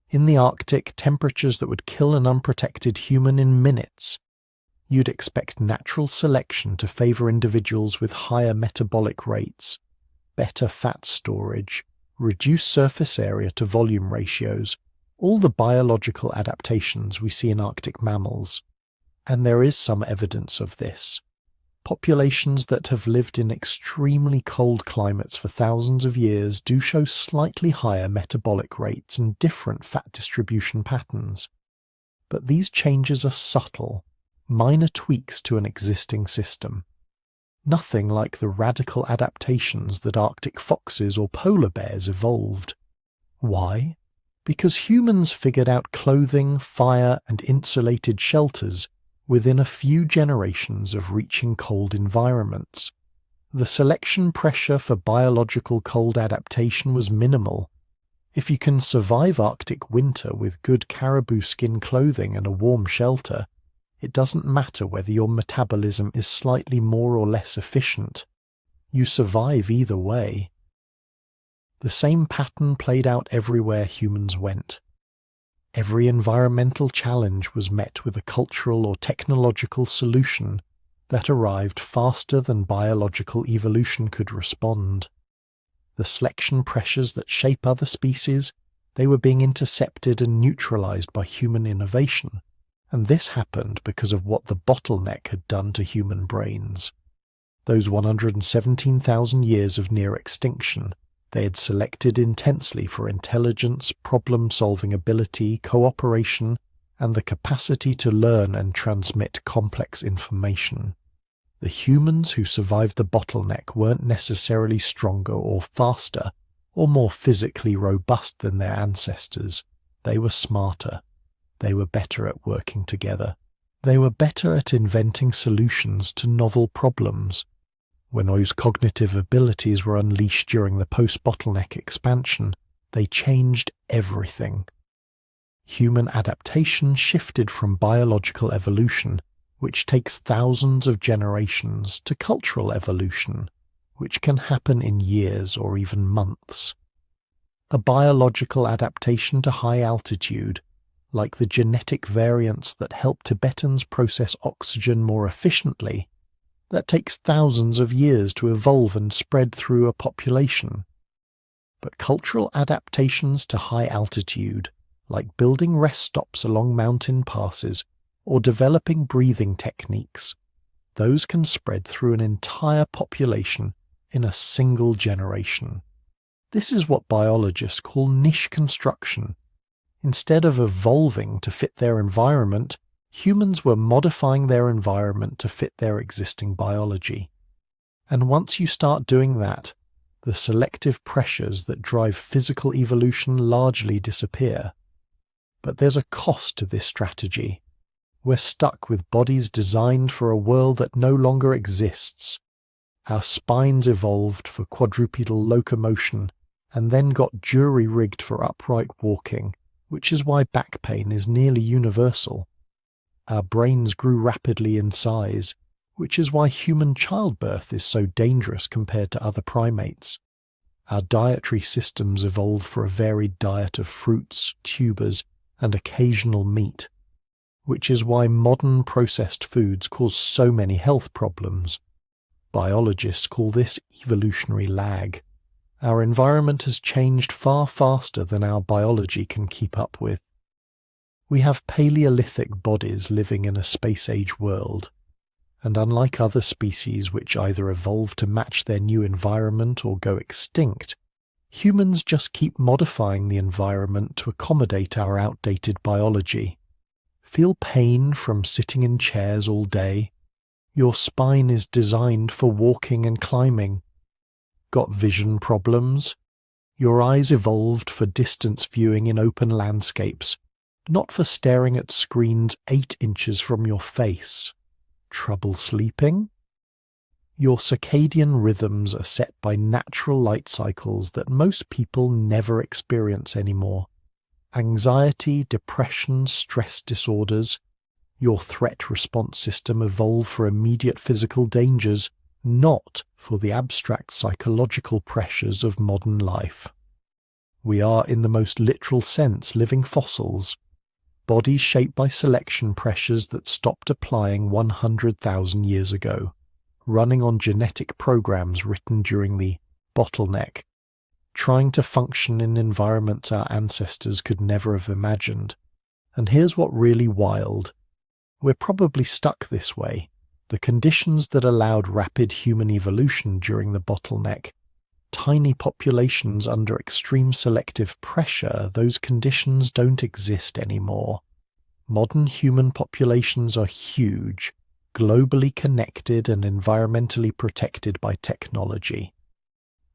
In the Arctic, temperatures that would kill an unprotected human in minutes. You'd expect natural selection to favor individuals with higher metabolic rates, better fat storage, reduced surface area to volume ratios, all the biological adaptations we see in Arctic mammals. And there is some evidence of this. Populations that have lived in extremely cold climates for thousands of years do show slightly higher metabolic rates and different fat distribution patterns. But these changes are subtle, minor tweaks to an existing system. Nothing like the radical adaptations that Arctic foxes or polar bears evolved. Why? Because humans figured out clothing, fire, and insulated shelters within a few generations of reaching cold environments. The selection pressure for biological cold adaptation was minimal. If you can survive Arctic winter with good caribou skin clothing and a warm shelter, it doesn't matter whether your metabolism is slightly more or less efficient. You survive either way. The same pattern played out everywhere humans went. Every environmental challenge was met with a cultural or technological solution that arrived faster than biological evolution could respond. The selection pressures that shape other species, they were being intercepted and neutralized by human innovation, and this happened because of what the bottleneck had done to human brains. Those 117,000 years of near extinction, they had selected intensely for intelligence, problem-solving ability, cooperation, and the capacity to learn and transmit complex information. The humans who survived the bottleneck weren't necessarily stronger or faster, or more physically robust than their ancestors. They were smarter. They were better at working together. They were better at inventing solutions to novel problems. When those cognitive abilities were unleashed during the post-bottleneck expansion, they changed everything. Human adaptation shifted from biological evolution, which takes thousands of generations, to cultural evolution, which can happen in years or even months. A biological adaptation to high altitude, like the genetic variants that help Tibetans process oxygen more efficiently, that takes thousands of years to evolve and spread through a population. But cultural adaptations to high altitude, like building rest stops along mountain passes or developing breathing techniques, those can spread through an entire population in a single generation. This is what biologists call niche construction. Instead of evolving to fit their environment, humans were modifying their environment to fit their existing biology. And once you start doing that, the selective pressures that drive physical evolution largely disappear. But there's a cost to this strategy. We're stuck with bodies designed for a world that no longer exists. Our spines evolved for quadrupedal locomotion and then got jury-rigged for upright walking, which is why back pain is nearly universal. Our brains grew rapidly in size, which is why human childbirth is so dangerous compared to other primates. Our dietary systems evolved for a varied diet of fruits, tubers, and occasional meat, which is why modern processed foods cause so many health problems. Biologists call this evolutionary lag. Our environment has changed far faster than our biology can keep up with. We have Paleolithic bodies living in a space-age world, and unlike other species which either evolve to match their new environment or go extinct, humans just keep modifying the environment to accommodate our outdated biology. Feel pain from sitting in chairs all day? Your spine is designed for walking and climbing. Got vision problems? Your eyes evolved for distance viewing in open landscapes, not for staring at screens 8 inches from your face. Trouble sleeping? Your circadian rhythms are set by natural light cycles that most people never experience anymore. Anxiety, depression, stress disorders, Your threat response system evolved for immediate physical dangers, not for the abstract psychological pressures of modern life. We are, in the most literal sense, living fossils, bodies shaped by selection pressures that stopped applying 100,000 years ago, running on genetic programs written during the Bottleneck, trying to function in environments our ancestors could never have imagined. And here's what really wild. We're probably stuck this way. The conditions that allowed rapid human evolution during the Bottleneck, tiny populations under extreme selective pressure, those conditions don't exist anymore. Modern human populations are huge, globally connected and environmentally protected by technology.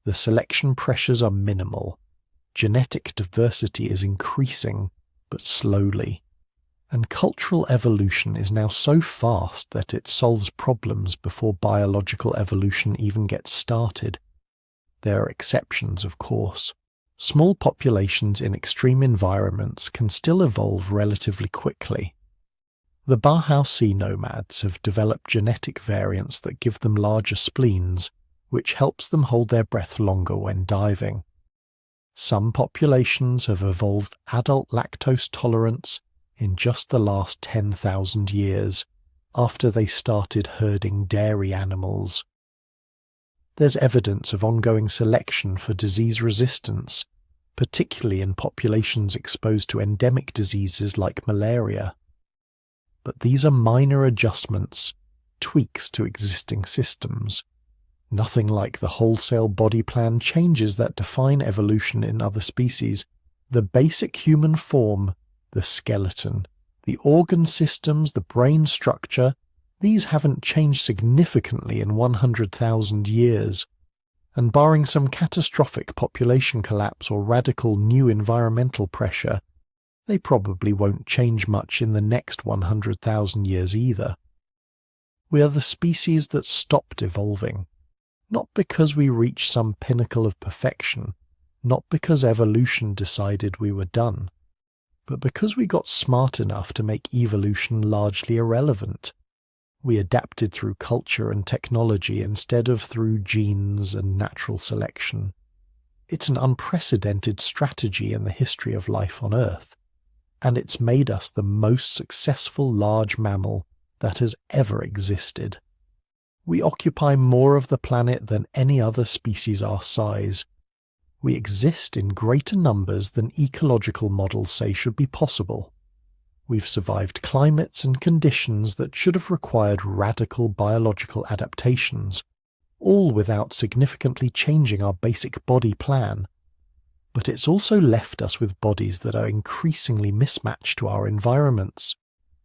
The selection pressures are minimal. Genetic diversity is increasing, but slowly. And cultural evolution is now so fast that it solves problems before biological evolution even gets started. There are exceptions, of course. Small populations in extreme environments can still evolve relatively quickly. The Bauhaus sea nomads have developed genetic variants that give them larger spleens, which helps them hold their breath longer when diving. Some populations have evolved adult lactose tolerance in just the last 10,000 years, after they started herding dairy animals. There's evidence of ongoing selection for disease resistance, particularly in populations exposed to endemic diseases like malaria. But these are minor adjustments, tweaks to existing systems. Nothing like the wholesale body plan changes that define evolution in other species. The basic human form, the skeleton, the organ systems, the brain structure, these haven't changed significantly in 100,000 years, and barring some catastrophic population collapse or radical new environmental pressure, they probably won't change much in the next 100,000 years either. We are the species that stopped evolving, not because we reached some pinnacle of perfection, not because evolution decided we were done, but because we got smart enough to make evolution largely irrelevant. We adapted through culture and technology instead of through genes and natural selection. It's an unprecedented strategy in the history of life on Earth, and it's made us the most successful large mammal that has ever existed. We occupy more of the planet than any other species our size. We exist in greater numbers than ecological models say should be possible. We've survived climates and conditions that should have required radical biological adaptations, all without significantly changing our basic body plan. But it's also left us with bodies that are increasingly mismatched to our environments.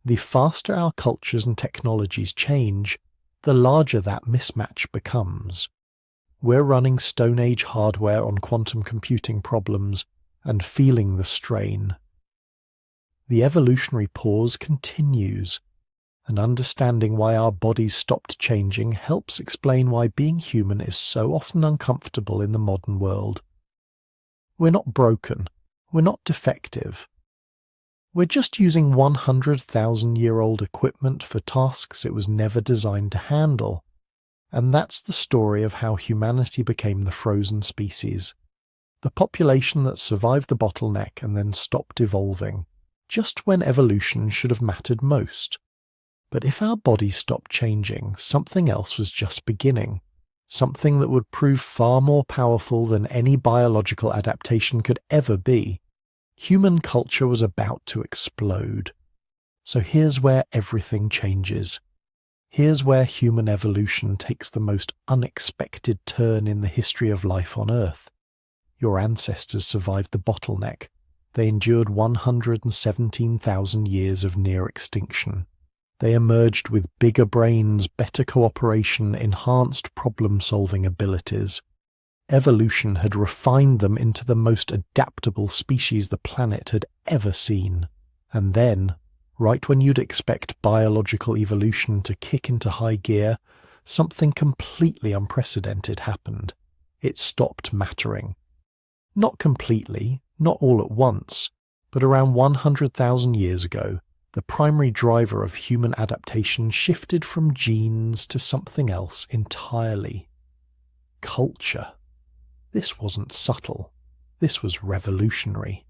The faster our cultures and technologies change, the larger that mismatch becomes. We're running Stone Age hardware on quantum computing problems and feeling the strain. The evolutionary pause continues, and understanding why our bodies stopped changing helps explain why being human is so often uncomfortable in the modern world. We're not broken, we're not defective. We're just using 100,000-year-old equipment for tasks it was never designed to handle. And that's the story of how humanity became the frozen species, the population that survived the bottleneck and then stopped evolving, just when evolution should have mattered most. But if our bodies stopped changing, something else was just beginning, something that would prove far more powerful than any biological adaptation could ever be. Human culture was about to explode. So here's where everything changes. Here's where human evolution takes the most unexpected turn in the history of life on Earth. Your ancestors survived the bottleneck. They endured 117,000 years of near extinction. They emerged with bigger brains, better cooperation, enhanced problem-solving abilities. Evolution had refined them into the most adaptable species the planet had ever seen. And then, right when you'd expect biological evolution to kick into high gear, something completely unprecedented happened. It stopped mattering. Not completely, not all at once, but around 100,000 years ago, the primary driver of human adaptation shifted from genes to something else entirely. Culture. This wasn't subtle. This was revolutionary.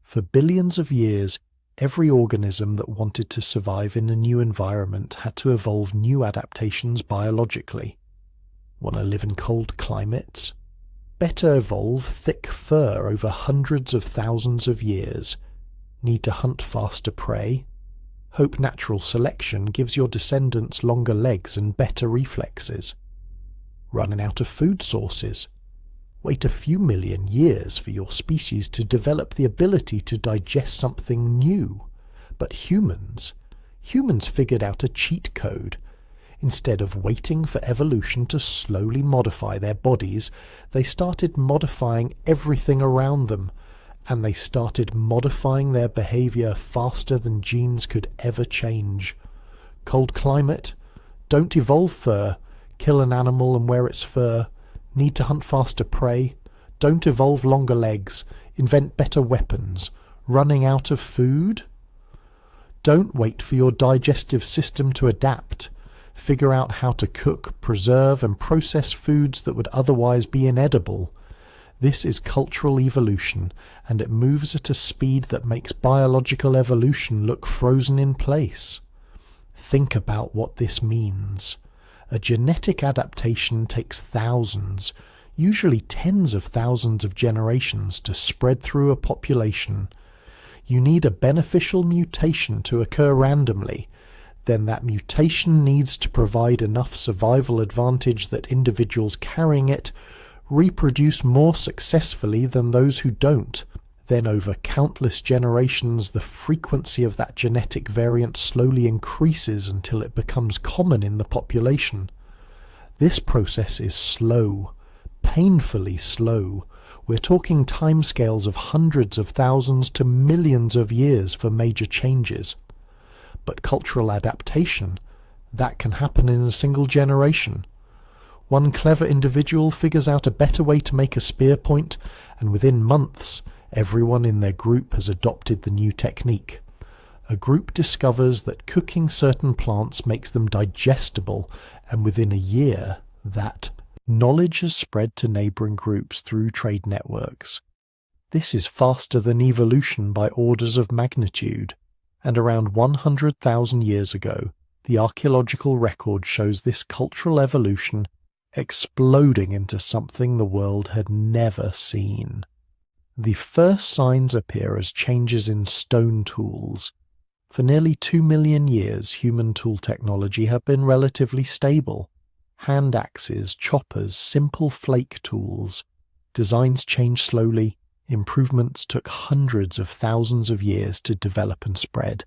For billions of years, every organism that wanted to survive in a new environment had to evolve new adaptations biologically. Want to live in cold climates? Better evolve thick fur over hundreds of thousands of years. Need to hunt faster prey? Hope natural selection gives your descendants longer legs and better reflexes. Running out of food sources? Wait a few million years for your species to develop the ability to digest something new. But humans figured out a cheat code. Instead of waiting for evolution to slowly modify their bodies, they started modifying everything around them, and they started modifying their behavior faster than genes could ever change. Cold climate? Don't evolve fur. Kill an animal and wear its fur. Need to hunt faster prey. Don't evolve longer legs. Invent better weapons. Running out of food? Don't wait for your digestive system to adapt. Figure out how to cook, preserve, and process foods that would otherwise be inedible. This is cultural evolution, and it moves at a speed that makes biological evolution look frozen in place. Think about what this means. A genetic adaptation takes thousands, usually tens of thousands of generations to spread through a population. You need a beneficial mutation to occur randomly. Then that mutation needs to provide enough survival advantage that individuals carrying it reproduce more successfully than those who don't. Then over countless generations, the frequency of that genetic variant slowly increases until it becomes common in the population. This process is slow, painfully slow. We're talking timescales of hundreds of thousands to millions of years for major changes. But cultural adaptation, that can happen in a single generation. One clever individual figures out a better way to make a spear point, and within months, everyone in their group has adopted the new technique. A group discovers that cooking certain plants makes them digestible, and within a year, that knowledge has spread to neighbouring groups through trade networks. This is faster than evolution by orders of magnitude, and around 100,000 years ago, the archaeological record shows this cultural evolution exploding into something the world had never seen. The first signs appear as changes in stone tools. For nearly 2 million years, human tool technology had been relatively stable. Hand axes, choppers, simple flake tools. Designs changed slowly. Improvements took hundreds of thousands of years to develop and spread.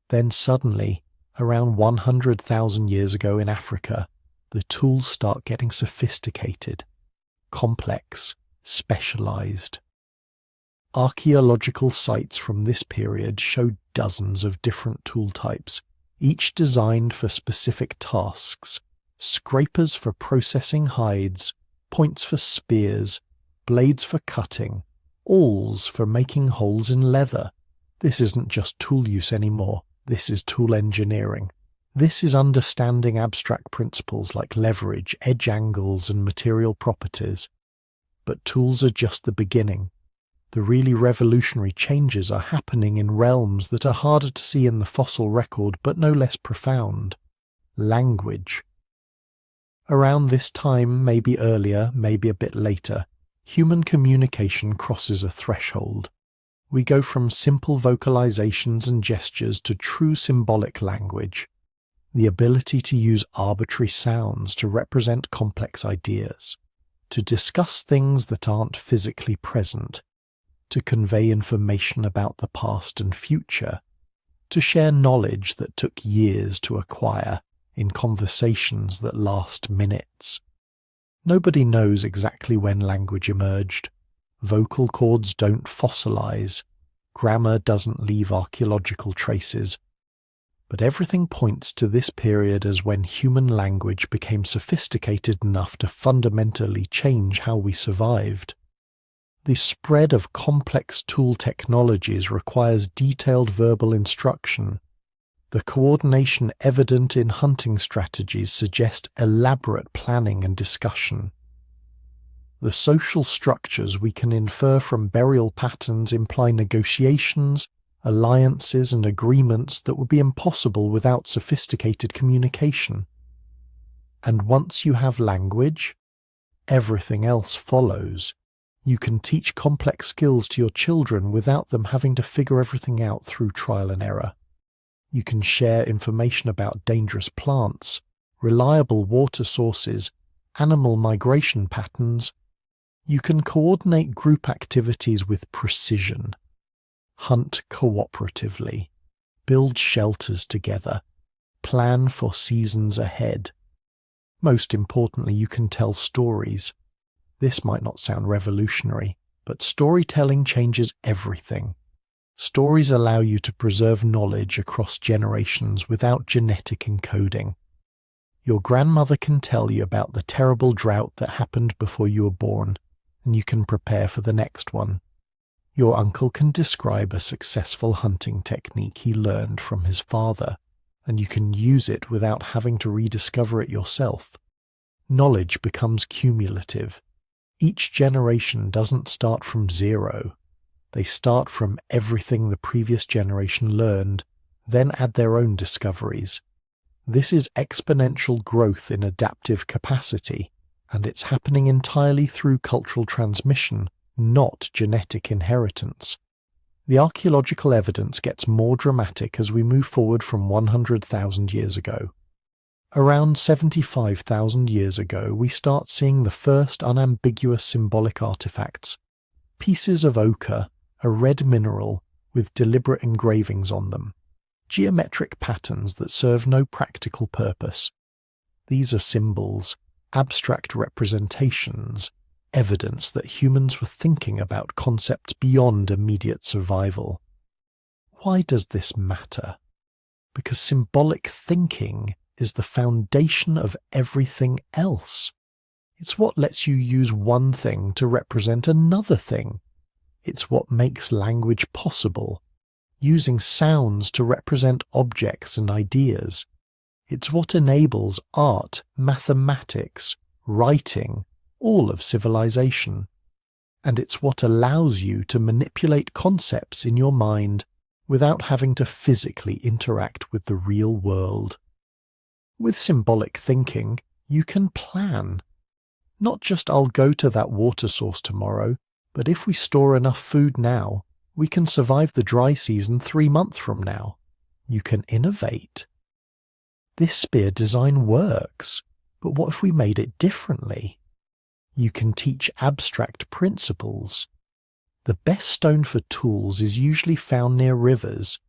Then suddenly, around 100,000 years ago in Africa, the tools start getting sophisticated, complex, specialized. Archaeological sites from this period show dozens of different tool types, each designed for specific tasks. Scrapers for processing hides, points for spears, blades for cutting, awls for making holes in leather. This isn't just tool use anymore, this is tool engineering. This is understanding abstract principles like leverage, edge angles, and material properties. But tools are just the beginning. The really revolutionary changes are happening in realms that are harder to see in the fossil record but no less profound. Language. Around this time, maybe earlier, maybe a bit later, human communication crosses a threshold. We go from simple vocalizations and gestures to true symbolic language. The ability to use arbitrary sounds to represent complex ideas, to discuss things that aren't physically present, to convey information about the past and future, to share knowledge that took years to acquire in conversations that last minutes. Nobody knows exactly when language emerged. Vocal cords don't fossilize. Grammar doesn't leave archaeological traces. But everything points to this period as when human language became sophisticated enough to fundamentally change how we survived. The spread of complex tool technologies requires detailed verbal instruction, The coordination evident in hunting strategies suggests elaborate planning and discussion. The social structures we can infer from burial patterns imply negotiations, alliances, and agreements that would be impossible without sophisticated communication. And once you have language, everything else follows. You can teach complex skills to your children without them having to figure everything out through trial and error. You can share information about dangerous plants, reliable water sources, animal migration patterns. You can coordinate group activities with precision, hunt cooperatively, build shelters together, plan for seasons ahead. Most importantly, you can tell stories. This might not sound revolutionary, but storytelling changes everything. Stories allow you to preserve knowledge across generations without genetic encoding. Your grandmother can tell you about the terrible drought that happened before you were born, and you can prepare for the next one. Your uncle can describe a successful hunting technique he learned from his father, and you can use it without having to rediscover it yourself. Knowledge becomes cumulative. Each generation doesn't start from zero. They start from everything the previous generation learned, then add their own discoveries. This is exponential growth in adaptive capacity, and it's happening entirely through cultural transmission, not genetic inheritance. The archaeological evidence gets more dramatic as we move forward from 100,000 years ago. Around 75,000 years ago, we start seeing the first unambiguous symbolic artifacts. Pieces of ochre, a red mineral with deliberate engravings on them. Geometric patterns that serve no practical purpose. These are symbols, abstract representations, evidence that humans were thinking about concepts beyond immediate survival. Why does this matter? Because symbolic thinking is the foundation of everything else. It's what lets you use one thing to represent another thing. It's what makes language possible, using sounds to represent objects and ideas. It's what enables art, mathematics, writing, all of civilization. And it's what allows you to manipulate concepts in your mind without having to physically interact with the real world. With symbolic thinking, you can plan. Not just I'll go to that water source tomorrow, but if we store enough food now, we can survive the dry season 3 months from now. You can innovate. This spear design works, but what if we made it differently? You can teach abstract principles. The best stone for tools is usually found near rivers.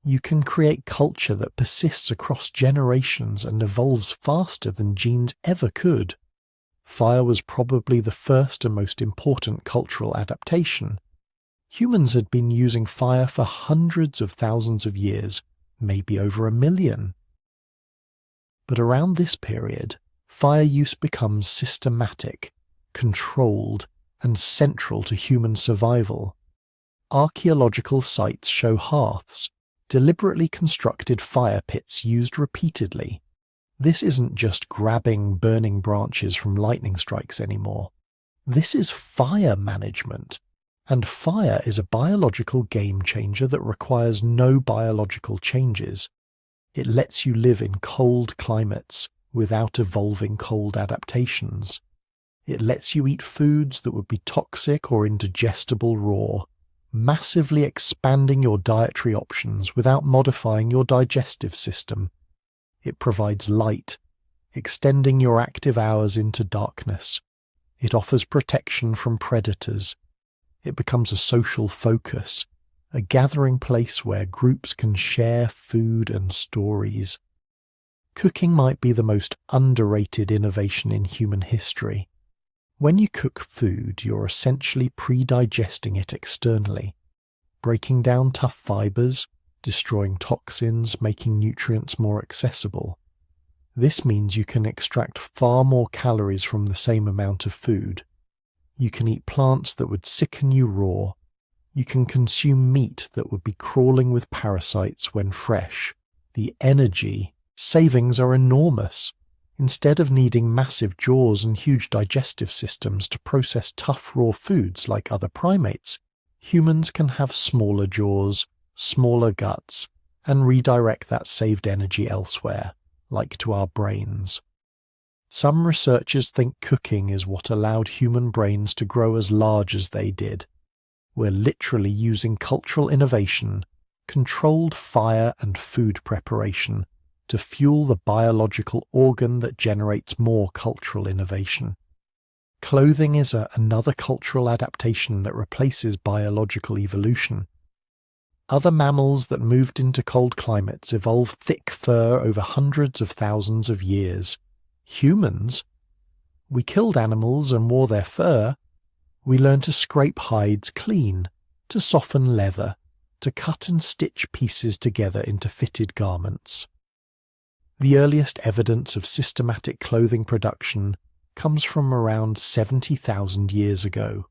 You can create culture that persists across generations and evolves faster than genes ever could. Fire was probably the first and most important cultural adaptation. Humans had been using fire for hundreds of thousands of years, maybe over 1 million. But around this period, fire use becomes systematic, controlled, and central to human survival. Archaeological sites show hearths, deliberately constructed fire pits used repeatedly. This isn't just grabbing burning branches from lightning strikes anymore. This is fire management. And fire is a biological game changer that requires no biological changes. It lets you live in cold climates without evolving cold adaptations. It lets you eat foods that would be toxic or indigestible raw, massively expanding your dietary options without modifying your digestive system. It provides light, extending your active hours into darkness. It offers protection from predators. It becomes a social focus, a gathering place where groups can share food and stories. Cooking might be the most underrated innovation in human history. When you cook food, you're essentially pre-digesting it externally, breaking down tough fibers, destroying toxins, making nutrients more accessible. This means you can extract far more calories from the same amount of food. You can eat plants that would sicken you raw. You can consume meat that would be crawling with parasites when fresh. The energy savings are enormous. Instead of needing massive jaws and huge digestive systems to process tough raw foods like other primates, humans can have smaller jaws, smaller guts, and redirect that saved energy elsewhere, like to our brains. Some researchers think cooking is what allowed human brains to grow as large as they did. We're literally using cultural innovation, controlled fire and food preparation, to fuel the biological organ that generates more cultural innovation. Clothing is another cultural adaptation that replaces biological evolution. Other mammals that moved into cold climates evolved thick fur over hundreds of thousands of years. Humans? We killed animals and wore their fur. We learned to scrape hides clean, to soften leather, to cut and stitch pieces together into fitted garments. The earliest evidence of systematic clothing production comes from around 70,000 years ago.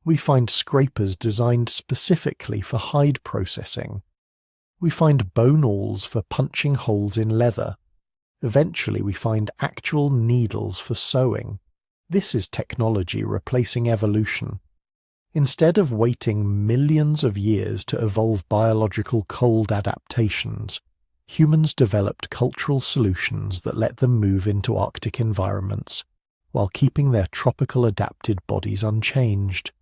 We find scrapers designed specifically for hide processing. We find bone awls for punching holes in leather. Eventually we find actual needles for sewing. This is technology replacing evolution. Instead of waiting millions of years to evolve biological cold adaptations, humans developed cultural solutions that let them move into Arctic environments while keeping their tropical adapted bodies unchanged.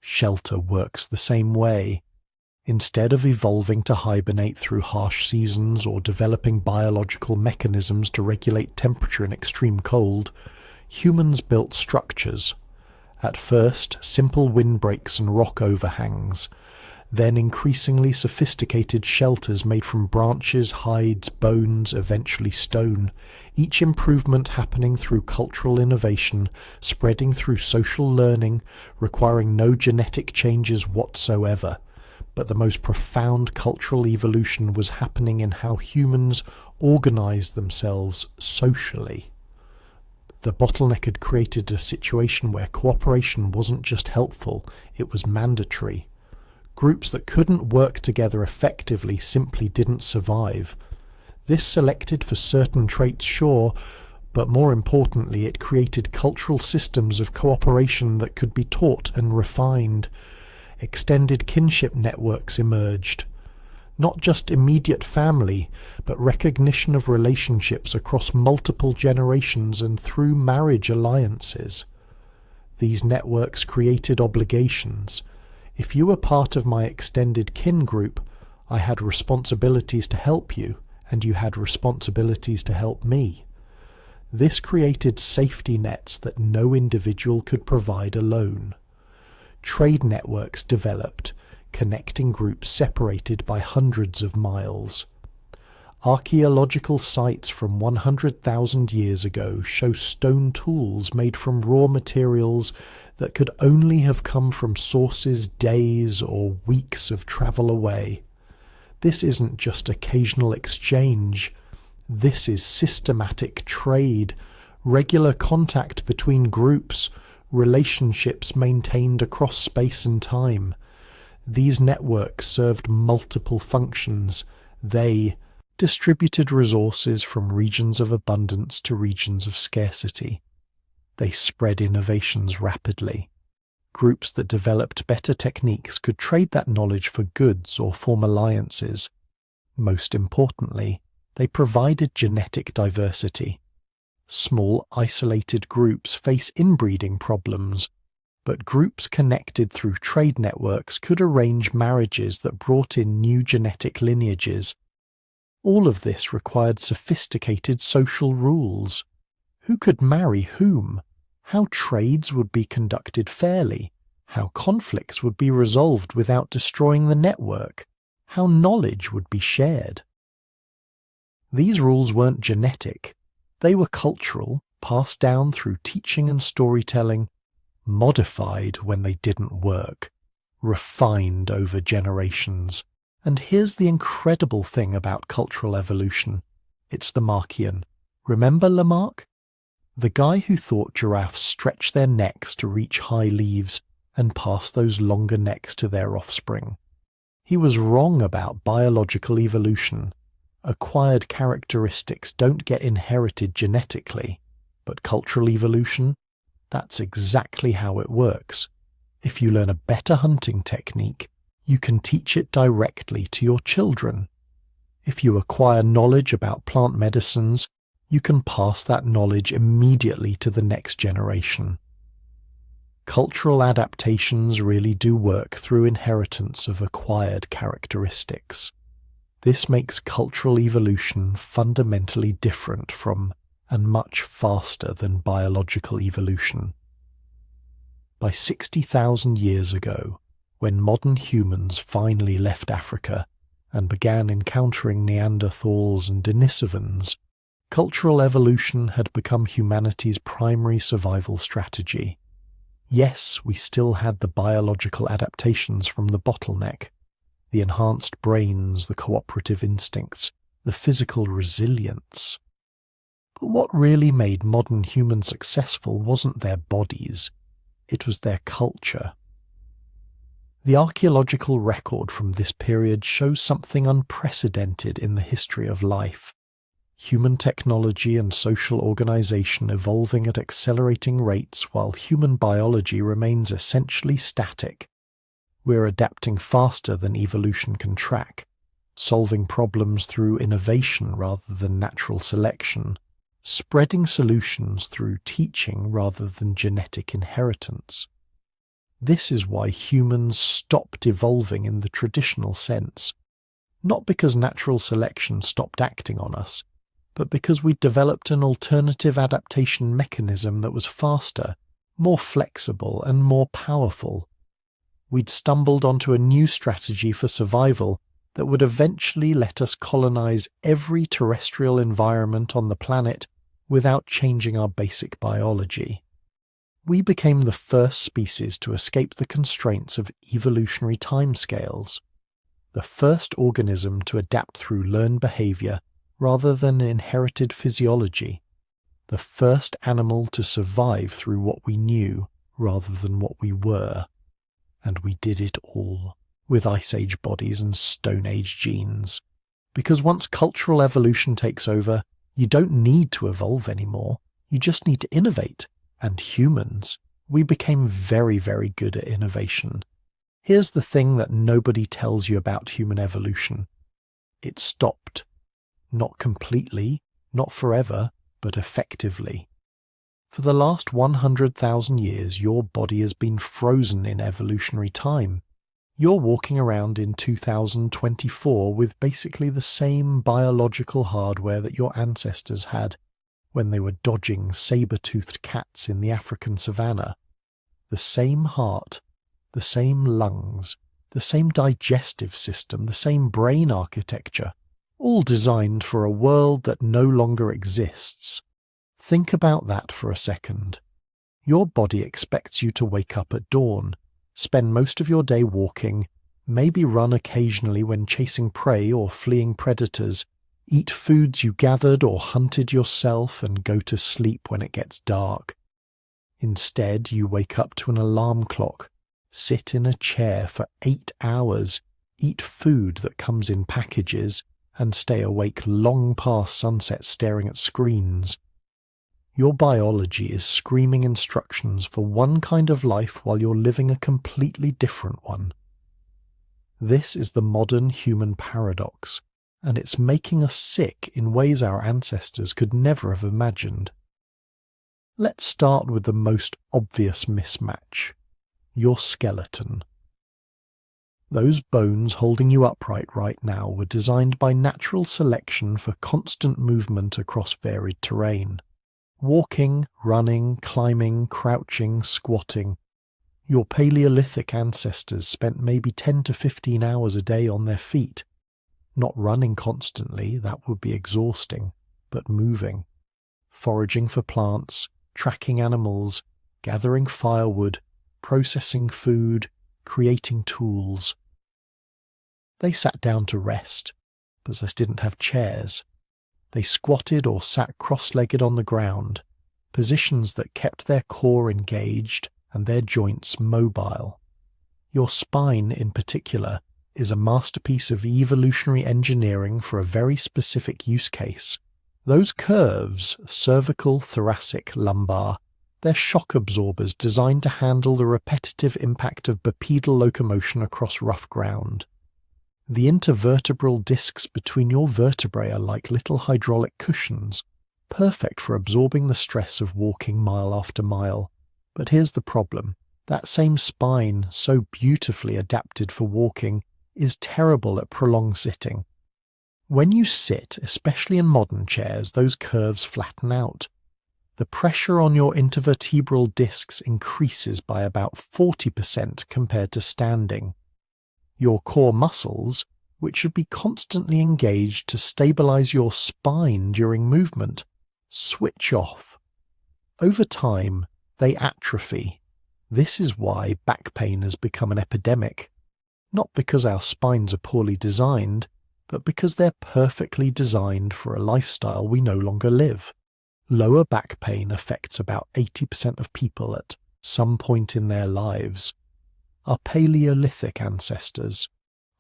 Shelter works the same way. Instead of evolving to hibernate through harsh seasons or developing biological mechanisms to regulate temperature in extreme cold, humans built structures. At first, simple windbreaks and rock overhangs, then increasingly sophisticated shelters made from branches, hides, bones, eventually stone, each improvement happening through cultural innovation, spreading through social learning, requiring no genetic changes whatsoever. But the most profound cultural evolution was happening in how humans organized themselves socially. The bottleneck had created a situation where cooperation wasn't just helpful, it was mandatory. Groups that couldn't work together effectively simply didn't survive. This selected for certain traits, sure, but more importantly it created cultural systems of cooperation that could be taught and refined. Extended kinship networks emerged. Not just immediate family, but recognition of relationships across multiple generations and through marriage alliances. These networks created obligations. If you were part of my extended kin group, I had responsibilities to help you, and you had responsibilities to help me. This created safety nets that no individual could provide alone. Trade networks developed, connecting groups separated by hundreds of miles. Archaeological sites from 100,000 years ago show stone tools made from raw materials that could only have come from sources days or weeks of travel away. This isn't just occasional exchange. This is systematic trade, regular contact between groups, relationships maintained across space and time. These networks served multiple functions. They distributed resources from regions of abundance to regions of scarcity. They spread innovations rapidly. Groups that developed better techniques could trade that knowledge for goods or form alliances. Most importantly, they provided genetic diversity. Small, isolated groups face inbreeding problems, but groups connected through trade networks could arrange marriages that brought in new genetic lineages. All of this required sophisticated social rules. Who could marry whom? How trades would be conducted fairly? How conflicts would be resolved without destroying the network? How knowledge would be shared? These rules weren't genetic. They were cultural, passed down through teaching and storytelling, modified when they didn't work, refined over generations. And here's the incredible thing about cultural evolution. It's Lamarckian. Remember Lamarck? The guy who thought giraffes stretch their necks to reach high leaves and pass those longer necks to their offspring. He was wrong about biological evolution. Acquired characteristics don't get inherited genetically, but cultural evolution, that's exactly how it works. If you learn a better hunting technique, you can teach it directly to your children. If you acquire knowledge about plant medicines, you can pass that knowledge immediately to the next generation. Cultural adaptations really do work through inheritance of acquired characteristics. This makes cultural evolution fundamentally different from and much faster than biological evolution. By 60,000 years ago, when modern humans finally left Africa and began encountering Neanderthals and Denisovans, cultural evolution had become humanity's primary survival strategy. Yes, we still had the biological adaptations from the bottleneck, the enhanced brains, the cooperative instincts, the physical resilience. But what really made modern humans successful wasn't their bodies, it was their culture. The archaeological record from this period shows something unprecedented in the history of life. Human technology and social organization evolving at accelerating rates while human biology remains essentially static. We're adapting faster than evolution can track, solving problems through innovation rather than natural selection, spreading solutions through teaching rather than genetic inheritance. This is why humans stopped evolving in the traditional sense, not because natural selection stopped acting on us, but because we developed an alternative adaptation mechanism that was faster, more flexible, and more powerful. We'd stumbled onto a new strategy for survival that would eventually let us colonize every terrestrial environment on the planet without changing our basic biology. We became the first species to escape the constraints of evolutionary timescales, the first organism to adapt through learned behavior rather than inherited physiology, the first animal to survive through what we knew rather than what we were. And we did it all, with Ice Age bodies and Stone Age genes. Because once cultural evolution takes over, you don't need to evolve anymore, you just need to innovate. And humans, we became very, very good at innovation. Here's the thing that nobody tells you about human evolution. It stopped. Not completely, not forever, but effectively. For the last 100,000 years, your body has been frozen in evolutionary time. You're walking around in 2024 with basically the same biological hardware that your ancestors had when they were dodging saber-toothed cats in the African savannah. The same heart, the same lungs, the same digestive system, the same brain architecture, all designed for a world that no longer exists. Think about that for a second. Your body expects you to wake up at dawn, spend most of your day walking, maybe run occasionally when chasing prey or fleeing predators, eat foods you gathered or hunted yourself, and go to sleep when it gets dark. Instead, you wake up to an alarm clock, sit in a chair for 8 hours, eat food that comes in packages, and stay awake long past sunset staring at screens. Your biology is screaming instructions for one kind of life while you're living a completely different one. This is the modern human paradox, and it's making us sick in ways our ancestors could never have imagined. Let's start with the most obvious mismatch: your skeleton. Those bones holding you upright right now were designed by natural selection for constant movement across varied terrain. Walking, running, climbing, crouching, squatting. Your Paleolithic ancestors spent maybe 10 to 15 hours a day on their feet. Not running constantly, that would be exhausting, but moving. Foraging for plants, tracking animals, gathering firewood, processing food, creating tools. They sat down to rest, but they didn't have chairs. They squatted or sat cross-legged on the ground, positions that kept their core engaged and their joints mobile. Your spine, in particular, is a masterpiece of evolutionary engineering for a very specific use case. Those curves, cervical, thoracic, lumbar, they're shock absorbers designed to handle the repetitive impact of bipedal locomotion across rough ground. The intervertebral discs between your vertebrae are like little hydraulic cushions, perfect for absorbing the stress of walking mile after mile. But here's the problem. That same spine, so beautifully adapted for walking, is terrible at prolonged sitting. When you sit, especially in modern chairs, those curves flatten out. The pressure on your intervertebral discs increases by about 40% compared to standing. Your core muscles, which should be constantly engaged to stabilize your spine during movement, switch off. Over time, they atrophy. This is why back pain has become an epidemic. Not because our spines are poorly designed, but because they're perfectly designed for a lifestyle we no longer live. Lower back pain affects about 80% of people at some point in their lives. Our Paleolithic ancestors.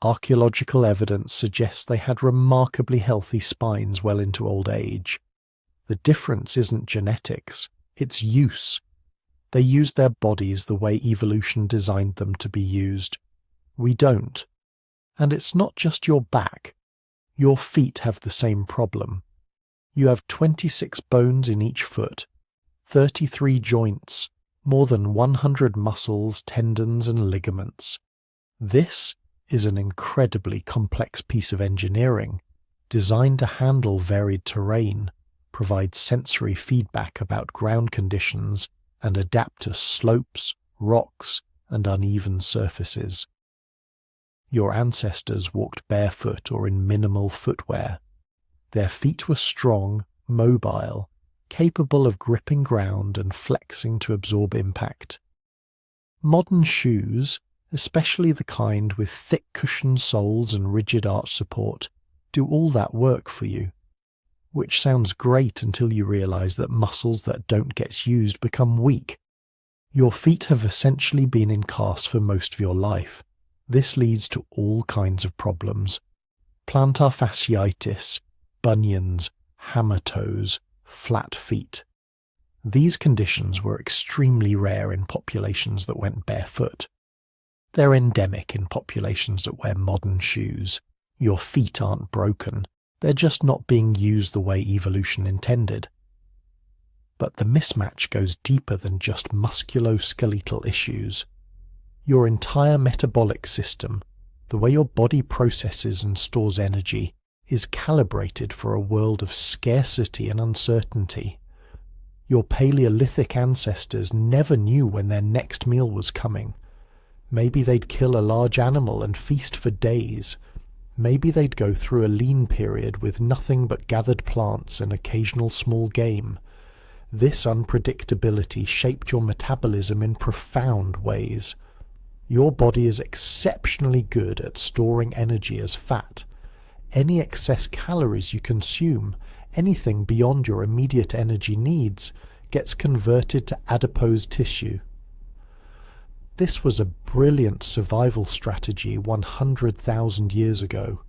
Archaeological evidence suggests they had remarkably healthy spines well into old age. The difference isn't genetics, it's use. They used their bodies the way evolution designed them to be used. We don't. And it's not just your back. Your feet have the same problem. You have 26 bones in each foot, 33 joints, more than 100 muscles, tendons, and ligaments. This is an incredibly complex piece of engineering, designed to handle varied terrain, provide sensory feedback about ground conditions, and adapt to slopes, rocks, and uneven surfaces. Your ancestors walked barefoot or in minimal footwear. Their feet were strong, mobile, capable of gripping ground and flexing to absorb impact. Modern shoes, especially the kind with thick cushioned soles and rigid arch support, do all that work for you. Which sounds great until you realize that muscles that don't get used become weak. Your feet have essentially been in cast for most of your life. This leads to all kinds of problems. Plantar fasciitis, bunions, hammer toes, flat feet. These conditions were extremely rare in populations that went barefoot. They're endemic in populations that wear modern shoes. Your feet aren't broken, they're just not being used the way evolution intended. But the mismatch goes deeper than just musculoskeletal issues. Your entire metabolic system, the way your body processes and stores energy, is calibrated for a world of scarcity and uncertainty. Your Paleolithic ancestors never knew when their next meal was coming. Maybe they'd kill a large animal and feast for days. Maybe they'd go through a lean period with nothing but gathered plants and occasional small game. This unpredictability shaped your metabolism in profound ways. Your body is exceptionally good at storing energy as fat. Any excess calories you consume, anything beyond your immediate energy needs, gets converted to adipose tissue. This was a brilliant survival strategy 100,000 years ago.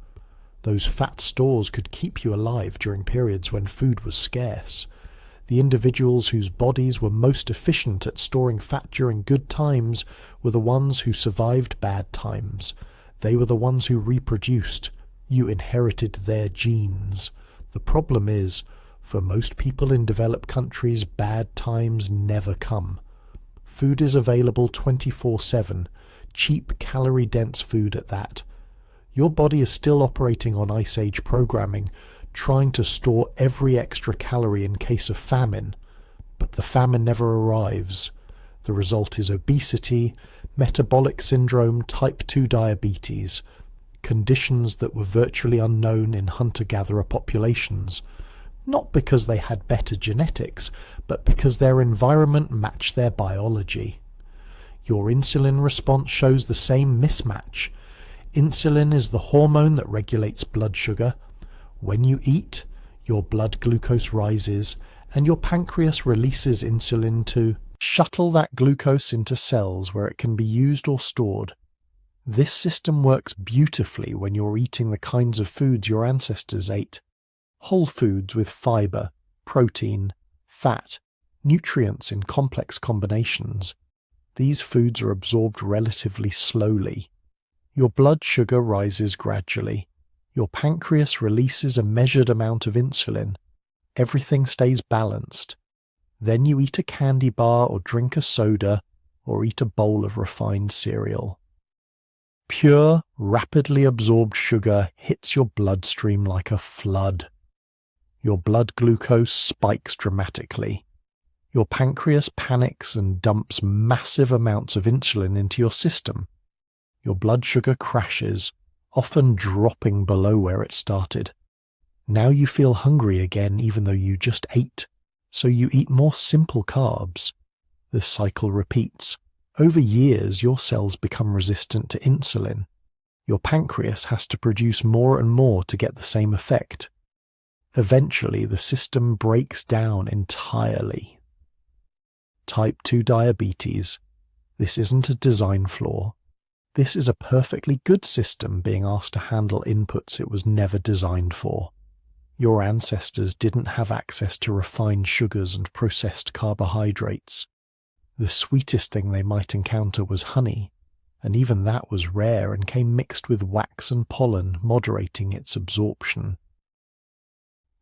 Those fat stores could keep you alive during periods when food was scarce. The individuals whose bodies were most efficient at storing fat during good times were the ones who survived bad times. They were the ones who reproduced. You inherited their genes. The problem is, for most people in developed countries, bad times never come. Food is available 24/7, cheap, calorie-dense food at that. Your body is still operating on Ice Age programming, trying to store every extra calorie in case of famine, but the famine never arrives. The result is obesity, metabolic syndrome, type 2 diabetes, conditions that were virtually unknown in hunter-gatherer populations, not because they had better genetics, but because their environment matched their biology. Your insulin response shows the same mismatch. Insulin is the hormone that regulates blood sugar. When you eat, your blood glucose rises, and your pancreas releases insulin to shuttle that glucose into cells where it can be used or stored. This system works beautifully when you're eating the kinds of foods your ancestors ate. Whole foods with fiber, protein, fat, nutrients in complex combinations. These foods are absorbed relatively slowly. Your blood sugar rises gradually. Your pancreas releases a measured amount of insulin. Everything stays balanced. Then you eat a candy bar or drink a soda or eat a bowl of refined cereal. Pure, rapidly absorbed sugar hits your bloodstream like a flood. Your blood glucose spikes dramatically. Your pancreas panics and dumps massive amounts of insulin into your system. Your blood sugar crashes, often dropping below where it started. Now you feel hungry again even though you just ate, so you eat more simple carbs. The cycle repeats. Over years, your cells become resistant to insulin. Your pancreas has to produce more and more to get the same effect. Eventually, the system breaks down entirely. Type 2 diabetes. This isn't a design flaw. This is a perfectly good system being asked to handle inputs it was never designed for. Your ancestors didn't have access to refined sugars and processed carbohydrates. The sweetest thing they might encounter was honey, and even that was rare and came mixed with wax and pollen, moderating its absorption.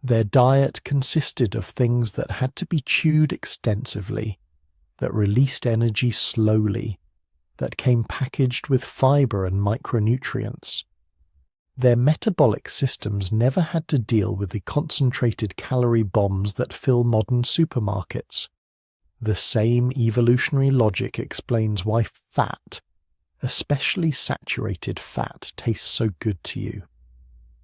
Their diet consisted of things that had to be chewed extensively, that released energy slowly, that came packaged with fiber and micronutrients. Their metabolic systems never had to deal with the concentrated calorie bombs that fill modern supermarkets. The same evolutionary logic explains why fat, especially saturated fat, tastes so good to you.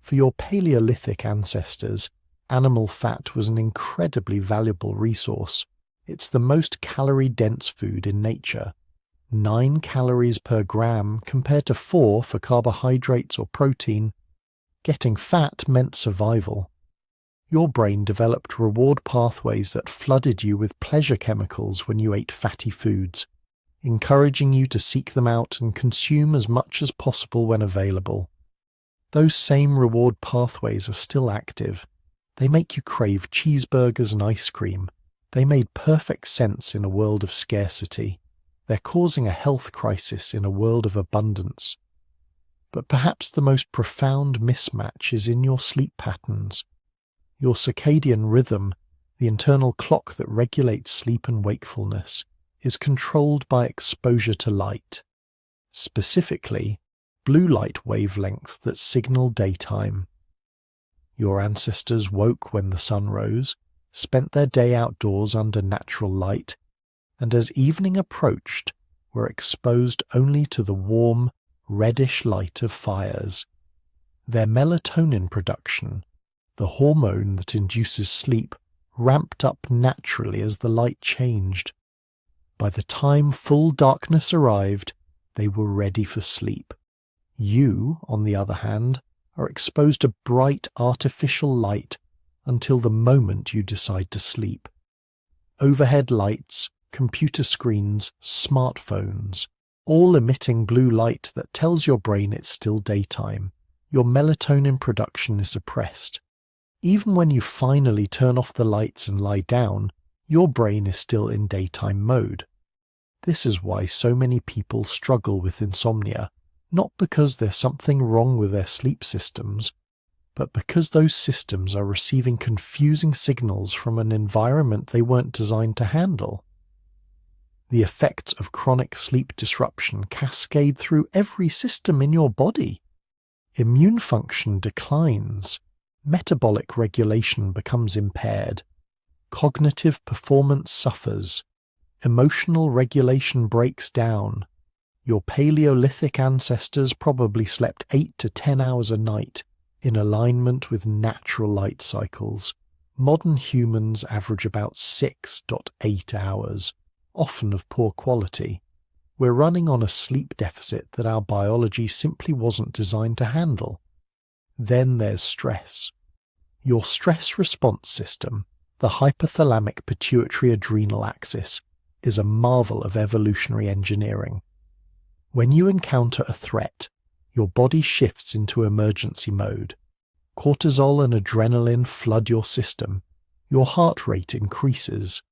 For your Paleolithic ancestors, animal fat was an incredibly valuable resource. It's the most calorie-dense food in nature. 9 calories per gram compared to 4 for carbohydrates or protein. Getting fat meant survival. Your brain developed reward pathways that flooded you with pleasure chemicals when you ate fatty foods, encouraging you to seek them out and consume as much as possible when available. Those same reward pathways are still active. They make you crave cheeseburgers and ice cream. They made perfect sense in a world of scarcity. They're causing a health crisis in a world of abundance. But perhaps the most profound mismatch is in your sleep patterns. Your circadian rhythm, the internal clock that regulates sleep and wakefulness, is controlled by exposure to light. Specifically, blue light wavelengths that signal daytime. Your ancestors woke when the sun rose, spent their day outdoors under natural light, and as evening approached, were exposed only to the warm, reddish light of fires. Their melatonin production, the hormone that induces sleep, ramped up naturally as the light changed. By the time full darkness arrived, they were ready for sleep. You, on the other hand, are exposed to bright artificial light until the moment you decide to sleep. Overhead lights, computer screens, smartphones, all emitting blue light that tells your brain it's still daytime. Your melatonin production is suppressed. Even when you finally turn off the lights and lie down, your brain is still in daytime mode. This is why so many people struggle with insomnia, not because there's something wrong with their sleep systems, but because those systems are receiving confusing signals from an environment they weren't designed to handle. The effects of chronic sleep disruption cascade through every system in your body. Immune function declines, metabolic regulation becomes impaired, cognitive performance suffers, emotional regulation breaks down. Your Paleolithic ancestors probably slept 8 to 10 hours a night, in alignment with natural light cycles. Modern humans average about 6.8 hours, often of poor quality. We're running on a sleep deficit that our biology simply wasn't designed to handle. Then there's stress. Your stress response system, the hypothalamic pituitary adrenal axis, is a marvel of evolutionary engineering. When you encounter a threat, your body shifts into emergency mode. Cortisol and adrenaline flood your system. Your heart rate increases.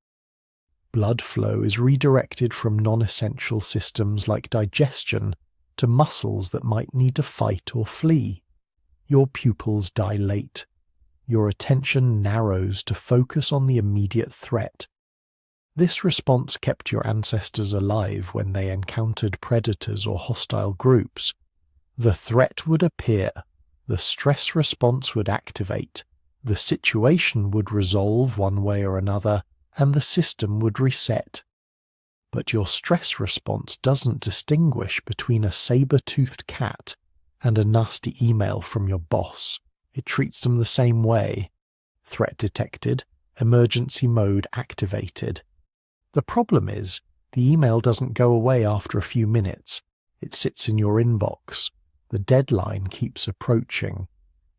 Blood flow is redirected from non-essential systems like digestion to muscles that might need to fight or flee. Your pupils dilate. Your attention narrows to focus on the immediate threat. This response kept your ancestors alive when they encountered predators or hostile groups. The threat would appear, the stress response would activate, the situation would resolve one way or another, and the system would reset. But your stress response doesn't distinguish between a saber-toothed cat and a nasty email from your boss. It treats them the same way. Threat detected, emergency mode activated. The problem is, the email doesn't go away after a few minutes. It sits in your inbox. The deadline keeps approaching.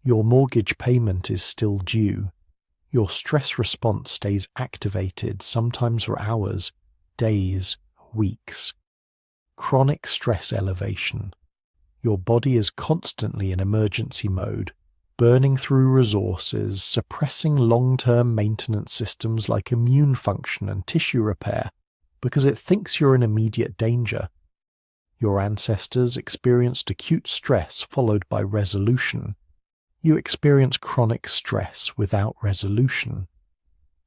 Your mortgage payment is still due. Your stress response stays activated, sometimes for hours, days, weeks. Chronic stress elevation. Your body is constantly in emergency mode, burning through resources, suppressing long-term maintenance systems like immune function and tissue repair, because it thinks you're in immediate danger. Your ancestors experienced acute stress followed by resolution. You experience chronic stress without resolution.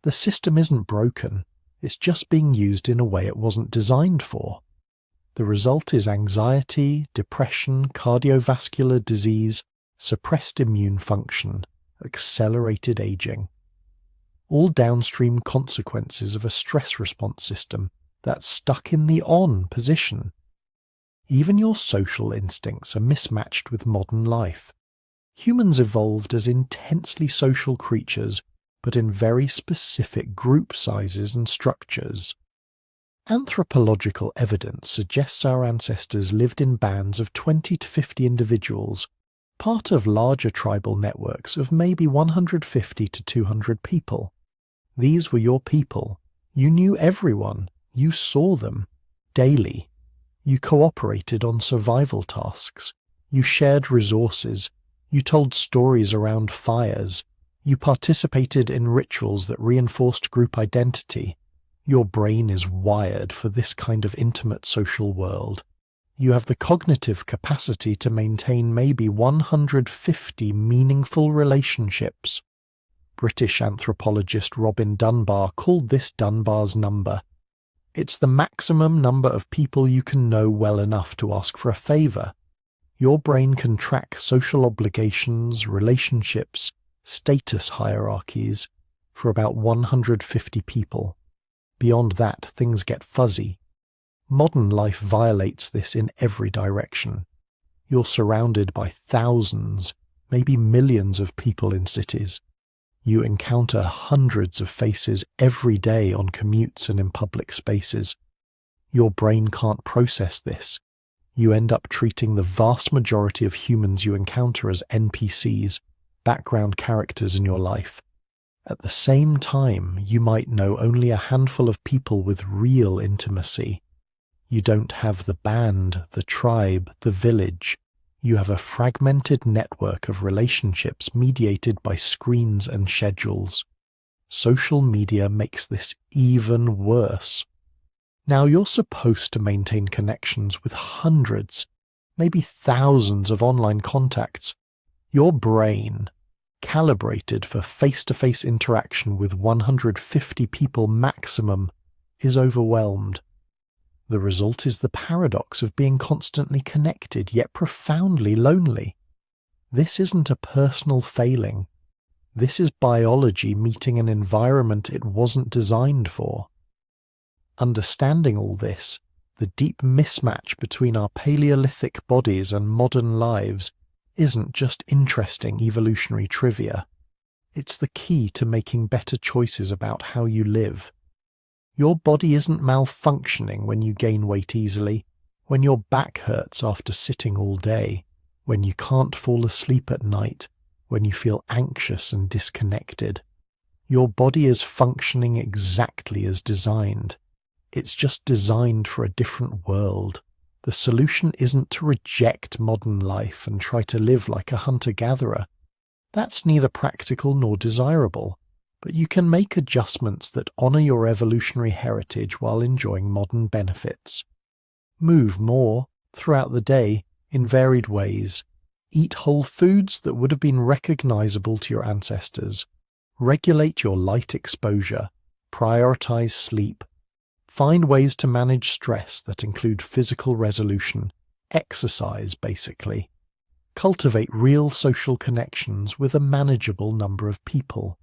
The system isn't broken, it's just being used in a way it wasn't designed for. The result is anxiety, depression, cardiovascular disease, suppressed immune function, accelerated aging. All downstream consequences of a stress response system that's stuck in the on position. Even your social instincts are mismatched with modern life. Humans evolved as intensely social creatures, but in very specific group sizes and structures. Anthropological evidence suggests our ancestors lived in bands of 20 to 50 individuals, part of larger tribal networks of maybe 150 to 200 people. These were your people. You knew everyone. You saw them daily. You cooperated on survival tasks. You shared resources. You told stories around fires. You participated in rituals that reinforced group identity. Your brain is wired for this kind of intimate social world. You have the cognitive capacity to maintain maybe 150 meaningful relationships. British anthropologist Robin Dunbar called this Dunbar's number. It's the maximum number of people you can know well enough to ask for a favour. Your brain can track social obligations, relationships, status hierarchies for about 150 people. Beyond that, things get fuzzy. Modern life violates this in every direction. You're surrounded by thousands, maybe millions of people in cities. You encounter hundreds of faces every day on commutes and in public spaces. Your brain can't process this. You end up treating the vast majority of humans you encounter as NPCs, background characters in your life. At the same time, you might know only a handful of people with real intimacy. You don't have the band, the tribe, the village. You have a fragmented network of relationships mediated by screens and schedules. Social media makes this even worse. Now you're supposed to maintain connections with hundreds, maybe thousands of online contacts. Your brain, calibrated for face-to-face interaction with 150 people maximum, is overwhelmed. The result is the paradox of being constantly connected yet profoundly lonely. This isn't a personal failing. This is biology meeting an environment it wasn't designed for. Understanding all this, the deep mismatch between our Paleolithic bodies and modern lives, isn't just interesting evolutionary trivia. It's the key to making better choices about how you live. Your body isn't malfunctioning when you gain weight easily, when your back hurts after sitting all day, when you can't fall asleep at night, when you feel anxious and disconnected. Your body is functioning exactly as designed. It's just designed for a different world. The solution isn't to reject modern life and try to live like a hunter-gatherer. That's neither practical nor desirable, but you can make adjustments that honor your evolutionary heritage while enjoying modern benefits. Move more, throughout the day, in varied ways. Eat whole foods that would have been recognizable to your ancestors. Regulate your light exposure. Prioritize sleep. Find ways to manage stress that include physical resolution. Exercise, basically. Cultivate real social connections with a manageable number of people.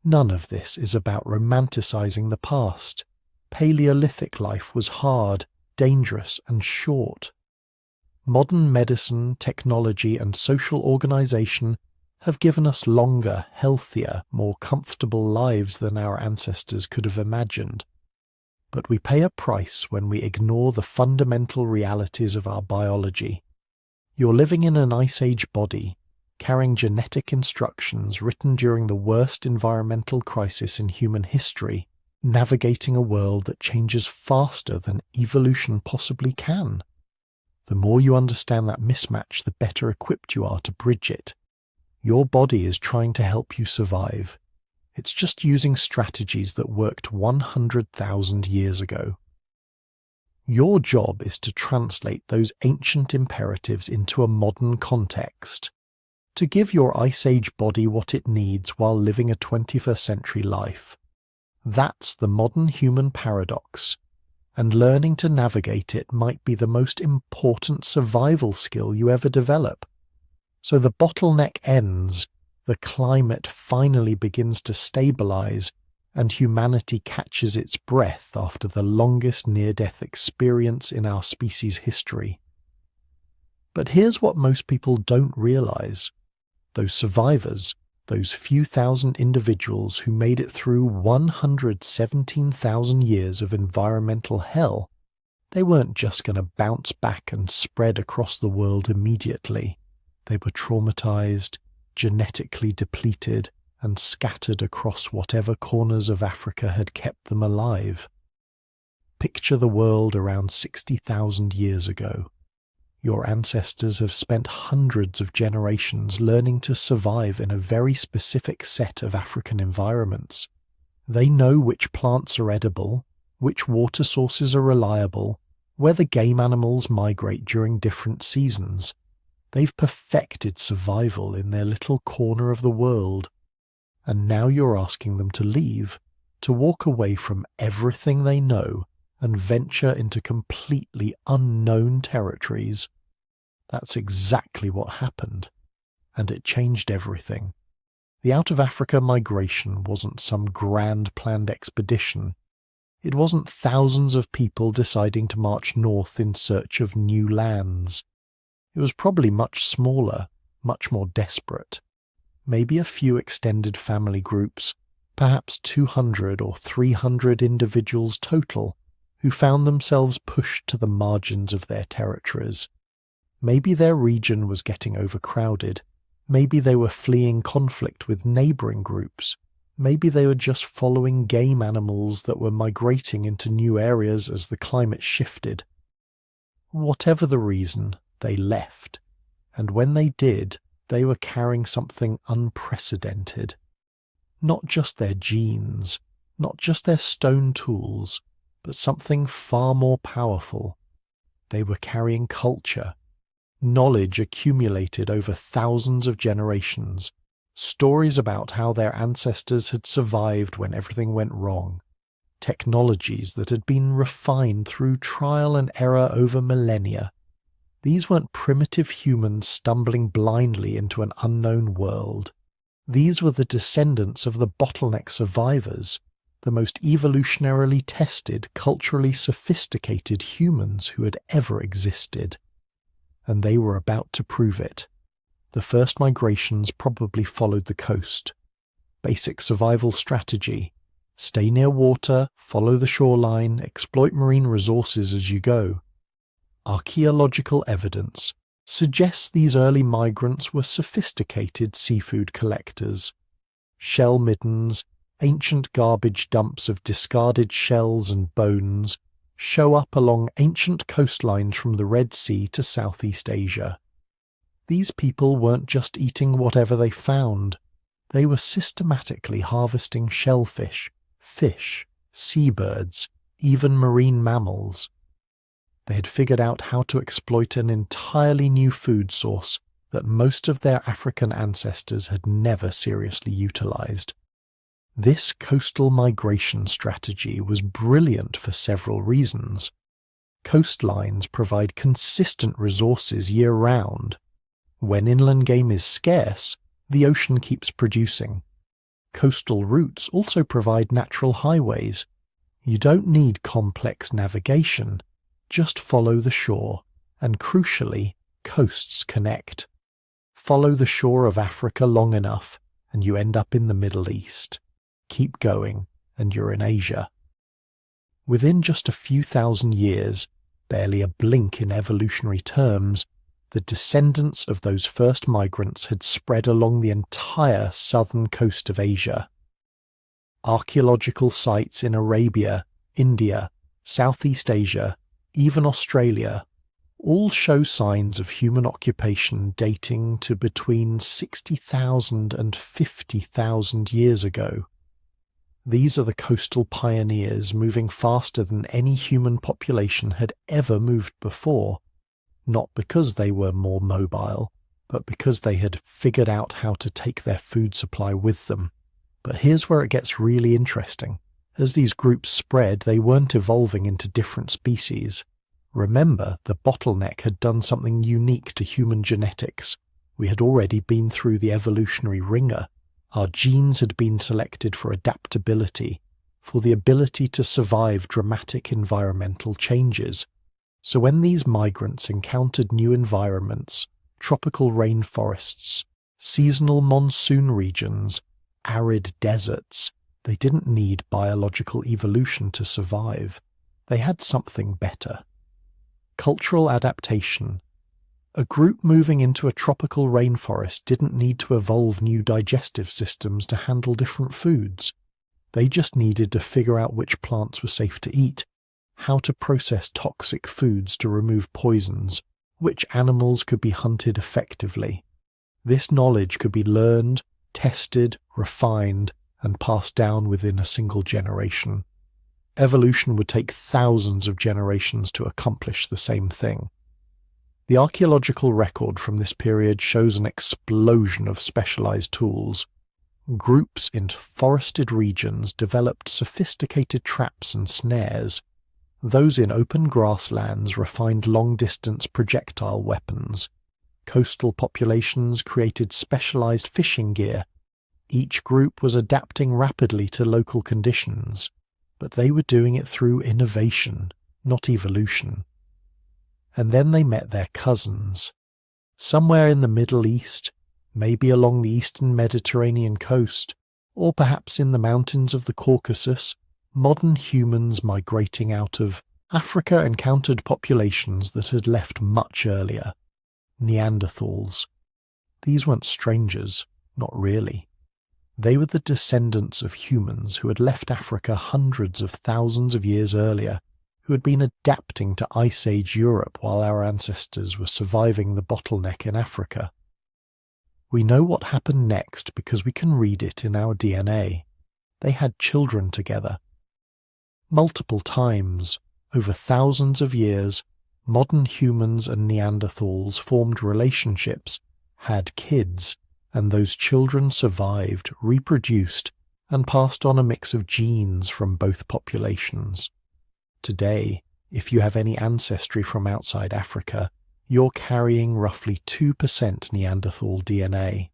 None of this is about romanticizing the past. Paleolithic life was hard, dangerous, and short. Modern medicine, technology, and social organization have given us longer, healthier, more comfortable lives than our ancestors could have imagined. But we pay a price when we ignore the fundamental realities of our biology. You're living in an Ice Age body, carrying genetic instructions written during the worst environmental crisis in human history, navigating a world that changes faster than evolution possibly can. The more you understand that mismatch, the better equipped you are to bridge it. Your body is trying to help you survive. It's just using strategies that worked 100,000 years ago. Your job is to translate those ancient imperatives into a modern context, to give your Ice Age body what it needs while living a 21st century life. That's the modern human paradox, and learning to navigate it might be the most important survival skill you ever develop. So the bottleneck ends, the climate finally begins to stabilize, and humanity catches its breath after the longest near-death experience in our species' history. But here's what most people don't realize. Those survivors, those few thousand individuals who made it through 117,000 years of environmental hell, they weren't just going to bounce back and spread across the world immediately. They were traumatized, genetically depleted, and scattered across whatever corners of Africa had kept them alive. Picture the world around 60,000 years ago. Your ancestors have spent hundreds of generations learning to survive in a very specific set of African environments. They know which plants are edible, which water sources are reliable, whether game animals migrate during different seasons. They've perfected survival in their little corner of the world. And now you're asking them to leave, to walk away from everything they know and venture into completely unknown territories. That's exactly what happened, and it changed everything. The Out of Africa migration wasn't some grand planned expedition. It wasn't thousands of people deciding to march north in search of new lands. It was probably much smaller, much more desperate. Maybe a few extended family groups, perhaps 200 or 300 individuals total, who found themselves pushed to the margins of their territories. Maybe their region was getting overcrowded. Maybe they were fleeing conflict with neighboring groups. Maybe they were just following game animals that were migrating into new areas as the climate shifted. Whatever the reason, they left. And when they did, they were carrying something unprecedented. Not just their genes, not just their stone tools, but something far more powerful. They were carrying culture, knowledge accumulated over thousands of generations, stories about how their ancestors had survived when everything went wrong, technologies that had been refined through trial and error over millennia. These weren't primitive humans stumbling blindly into an unknown world. These were the descendants of the Bottleneck survivors, the most evolutionarily tested, culturally sophisticated humans who had ever existed. And they were about to prove it. The first migrations probably followed the coast. Basic survival strategy: stay near water, follow the shoreline, exploit marine resources as you go. Archaeological evidence suggests these early migrants were sophisticated seafood collectors. Shell middens, ancient garbage dumps of discarded shells and bones, show up along ancient coastlines from the Red Sea to Southeast Asia. These people weren't just eating whatever they found. They were systematically harvesting shellfish, fish, seabirds, even marine mammals. They had figured out how to exploit an entirely new food source that most of their African ancestors had never seriously utilized. This coastal migration strategy was brilliant for several reasons. Coastlines provide consistent resources year-round. When inland game is scarce, the ocean keeps producing. Coastal routes also provide natural highways. You don't need complex navigation. Just follow the shore, and crucially, coasts connect. Follow the shore of Africa long enough, and you end up in the Middle East. Keep going, and you're in Asia. Within just a few thousand years, barely a blink in evolutionary terms, the descendants of those first migrants had spread along the entire southern coast of Asia. Archaeological sites in Arabia, India, Southeast Asia, even Australia, all show signs of human occupation dating to between 60,000 and 50,000 years ago. These are the coastal pioneers moving faster than any human population had ever moved before, not because they were more mobile, but because they had figured out how to take their food supply with them. But here's where it gets really interesting. As these groups spread, they weren't evolving into different species. Remember, the bottleneck had done something unique to human genetics. We had already been through the evolutionary ringer. Our genes had been selected for adaptability, for the ability to survive dramatic environmental changes. So when these migrants encountered new environments, tropical rainforests, seasonal monsoon regions, arid deserts, they didn't need biological evolution to survive. They had something better. Cultural adaptation. A group moving into a tropical rainforest didn't need to evolve new digestive systems to handle different foods. They just needed to figure out which plants were safe to eat, how to process toxic foods to remove poisons, which animals could be hunted effectively. This knowledge could be learned, tested, refined, and passed down within a single generation. Evolution would take thousands of generations to accomplish the same thing. The archaeological record from this period shows an explosion of specialized tools. Groups in forested regions developed sophisticated traps and snares. Those in open grasslands refined long-distance projectile weapons. Coastal populations created specialized fishing gear. Each group was adapting rapidly to local conditions, but they were doing it through innovation, not evolution. And then they met their cousins. Somewhere in the Middle East, maybe along the eastern Mediterranean coast, or perhaps in the mountains of the Caucasus, modern humans migrating out of Africa encountered populations that had left much earlier. Neanderthals. These weren't strangers, not really. They were the descendants of humans who had left Africa hundreds of thousands of years earlier, who had been adapting to Ice Age Europe while our ancestors were surviving the bottleneck in Africa. We know what happened next because we can read it in our DNA. They had children together. Multiple times, over thousands of years, modern humans and Neanderthals formed relationships, had kids, and those children survived, reproduced, and passed on a mix of genes from both populations. Today, if you have any ancestry from outside Africa, you're carrying roughly 2% Neanderthal DNA.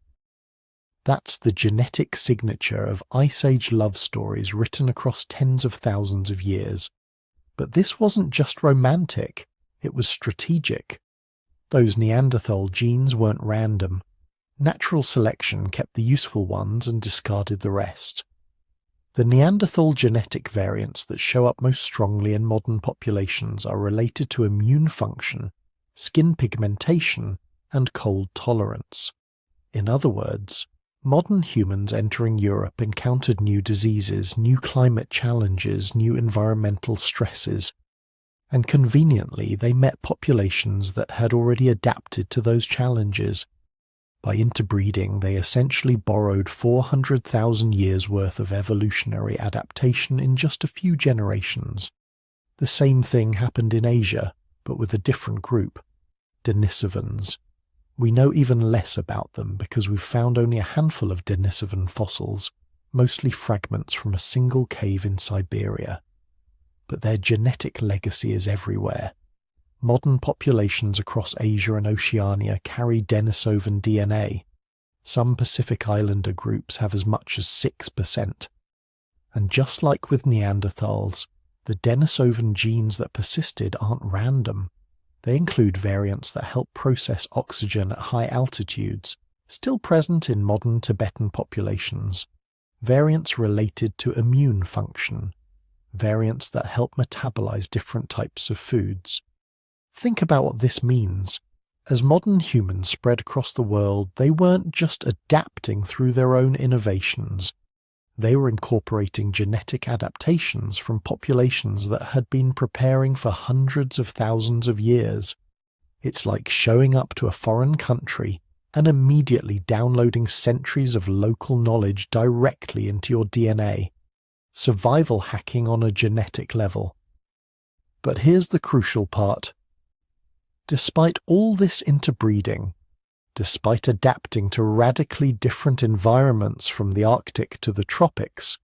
That's the genetic signature of Ice Age love stories written across tens of thousands of years. But this wasn't just romantic, it was strategic. Those Neanderthal genes weren't random. Natural selection kept the useful ones and discarded the rest. The Neanderthal genetic variants that show up most strongly in modern populations are related to immune function, skin pigmentation, and cold tolerance. In other words, modern humans entering Europe encountered new diseases, new climate challenges, new environmental stresses. And conveniently, they met populations that had already adapted to those challenges. By interbreeding, they essentially borrowed 400,000 years' worth of evolutionary adaptation in just a few generations. The same thing happened in Asia, but with a different group, Denisovans. We know even less about them because we've found only a handful of Denisovan fossils, mostly fragments from a single cave in Siberia. But their genetic legacy is everywhere. Modern populations across Asia and Oceania carry Denisovan DNA. Some Pacific Islander groups have as much as 6%. And just like with Neanderthals, the Denisovan genes that persisted aren't random. They include variants that help process oxygen at high altitudes, still present in modern Tibetan populations. Variants related to immune function. Variants that help metabolize different types of foods. Think about what this means. As modern humans spread across the world, they weren't just adapting through their own innovations. They were incorporating genetic adaptations from populations that had been preparing for hundreds of thousands of years. It's like showing up to a foreign country and immediately downloading centuries of local knowledge directly into your DNA. Survival hacking on a genetic level. But here's the crucial part. Despite all this interbreeding, despite adapting to radically different environments from the Arctic to the tropics,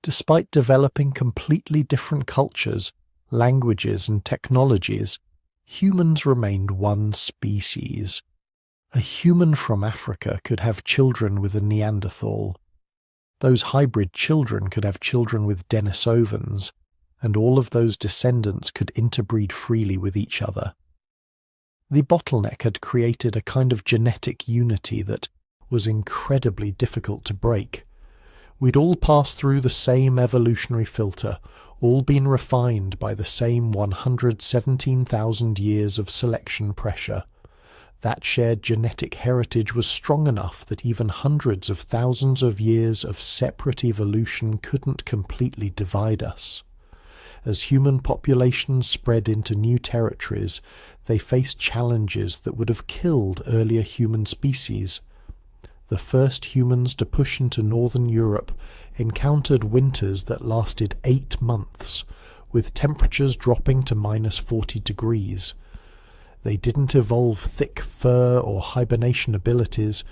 despite developing completely different cultures, languages and technologies, humans remained one species. A human from Africa could have children with a Neanderthal. Those hybrid children could have children with Denisovans, and all of those descendants could interbreed freely with each other. The bottleneck had created a kind of genetic unity that was incredibly difficult to break. We'd all passed through the same evolutionary filter, all been refined by the same 117,000 years of selection pressure. That shared genetic heritage was strong enough that even hundreds of thousands of years of separate evolution couldn't completely divide us. As human populations spread into new territories, they faced challenges that would have killed earlier human species. The first humans to push into northern Europe encountered winters that lasted 8 months, with temperatures dropping to -40 degrees. They didn't evolve thick fur or hibernation abilities.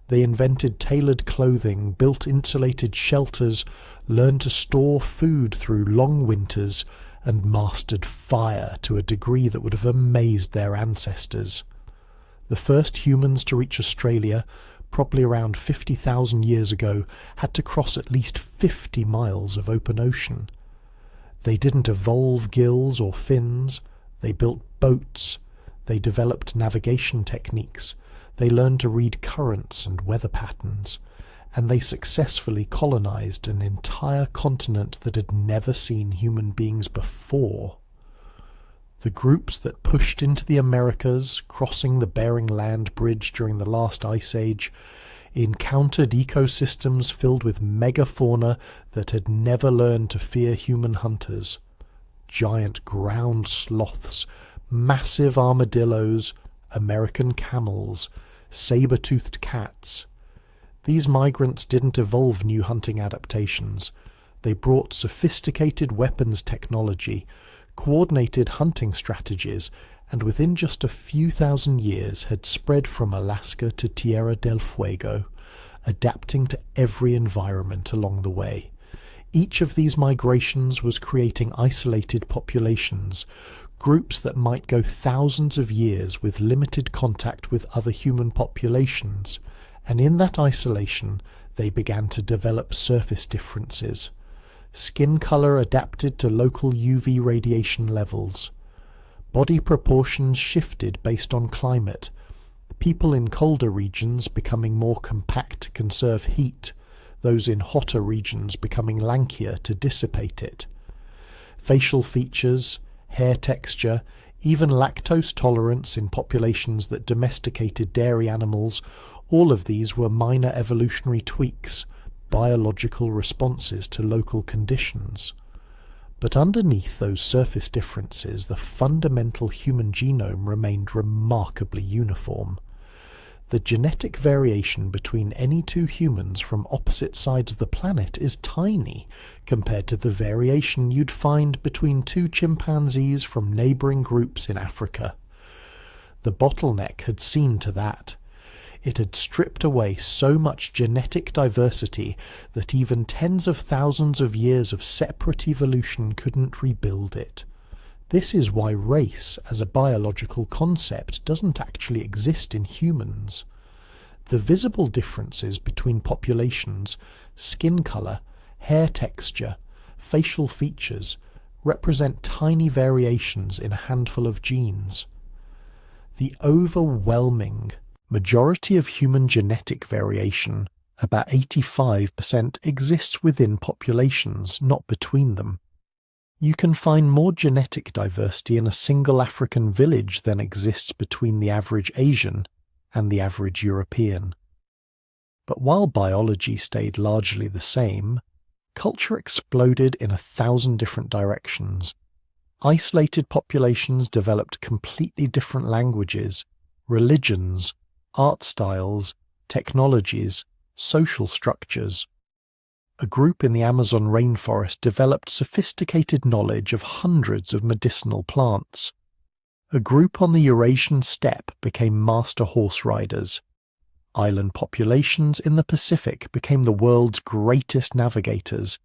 They invented tailored clothing, built insulated shelters, learned to store food through long winters, and mastered fire to a degree that would have amazed their ancestors. The first humans to reach Australia, probably around 50,000 years ago, had to cross at least 50 miles of open ocean. They didn't evolve gills or fins. They built boats. They developed navigation techniques. They learned to read currents and weather patterns, and they successfully colonized an entire continent that had never seen human beings before. The groups that pushed into the Americas, crossing the Bering Land Bridge during the last ice age, encountered ecosystems filled with megafauna that had never learned to fear human hunters. Giant ground sloths, massive armadillos, American camels, saber-toothed cats. These migrants didn't evolve new hunting adaptations. They brought sophisticated weapons technology, coordinated hunting strategies, and within just a few thousand years had spread from Alaska to Tierra del Fuego, adapting to every environment along the way. Each of these migrations was creating isolated populations, groups that might go thousands of years with limited contact with other human populations, and in that isolation they began to develop surface differences. Skin color adapted to local UV radiation levels. Body proportions shifted based on climate, people in colder regions becoming more compact to conserve heat, those in hotter regions becoming lankier to dissipate it. Facial features, hair texture, even lactose tolerance in populations that domesticated dairy animals, all of these were minor evolutionary tweaks, biological responses to local conditions. But underneath those surface differences, the fundamental human genome remained remarkably uniform. The genetic variation between any two humans from opposite sides of the planet is tiny compared to the variation you'd find between two chimpanzees from neighbouring groups in Africa. The bottleneck had seen to that. It had stripped away so much genetic diversity that even tens of thousands of years of separate evolution couldn't rebuild it. This is why race, as a biological concept, doesn't actually exist in humans. The visible differences between populations, skin colour, hair texture, facial features, represent tiny variations in a handful of genes. The overwhelming majority of human genetic variation, about 85%, exists within populations, not between them. You can find more genetic diversity in a single African village than exists between the average Asian and the average European. But while biology stayed largely the same, culture exploded in 1,000 different directions. Isolated populations developed completely different languages, religions, art styles, technologies, social structures. A group in the Amazon rainforest developed sophisticated knowledge of hundreds of medicinal plants. A group on the Eurasian steppe became master horse riders. Island populations in the Pacific became the world's greatest navigators,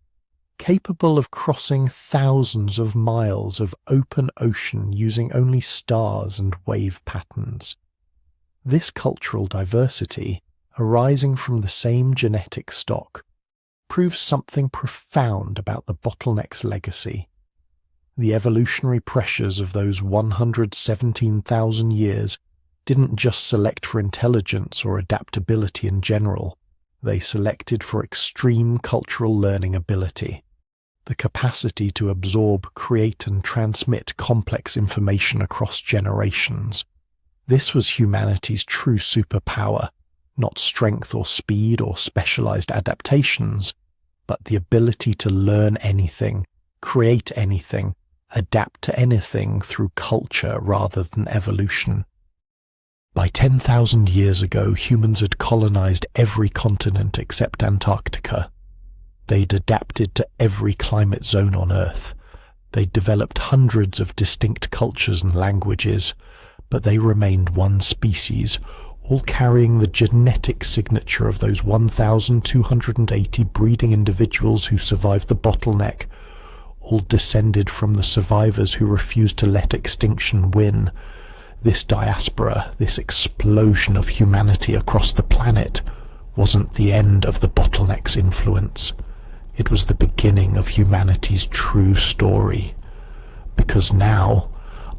capable of crossing thousands of miles of open ocean using only stars and wave patterns. This cultural diversity, arising from the same genetic stock, proves something profound about the bottleneck's legacy. The evolutionary pressures of those 117,000 years didn't just select for intelligence or adaptability in general, they selected for extreme cultural learning ability, the capacity to absorb, create and transmit complex information across generations. This was humanity's true superpower, not strength or speed or specialized adaptations, but the ability to learn anything, create anything, adapt to anything through culture rather than evolution. By 10,000 years ago, humans had colonized every continent except Antarctica. They'd adapted to every climate zone on Earth. They'd developed hundreds of distinct cultures and languages, but they remained one species, all carrying the genetic signature of those 1,280 breeding individuals who survived the bottleneck, all descended from the survivors who refused to let extinction win. This diaspora, this explosion of humanity across the planet, wasn't the end of the bottleneck's influence. It was the beginning of humanity's true story. Because now,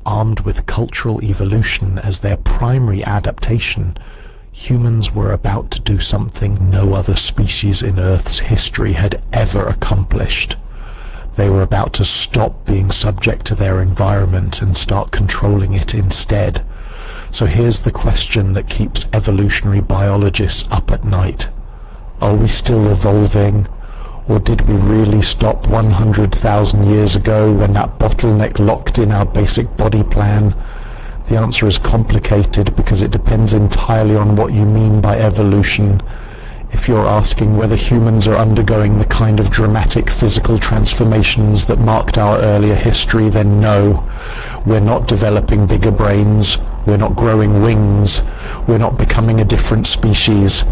armed with cultural evolution as their primary adaptation, humans were about to do something no other species in Earth's history had ever accomplished. They were about to stop being subject to their environment and start controlling it instead. So here's the question that keeps evolutionary biologists up at night. Are we still evolving? Or did we really stop 100,000 years ago when that bottleneck locked in our basic body plan? The answer is complicated because it depends entirely on what you mean by evolution. If you're asking whether humans are undergoing the kind of dramatic physical transformations that marked our earlier history, then no. We're not developing bigger brains, we're not growing wings, we're not becoming a different species.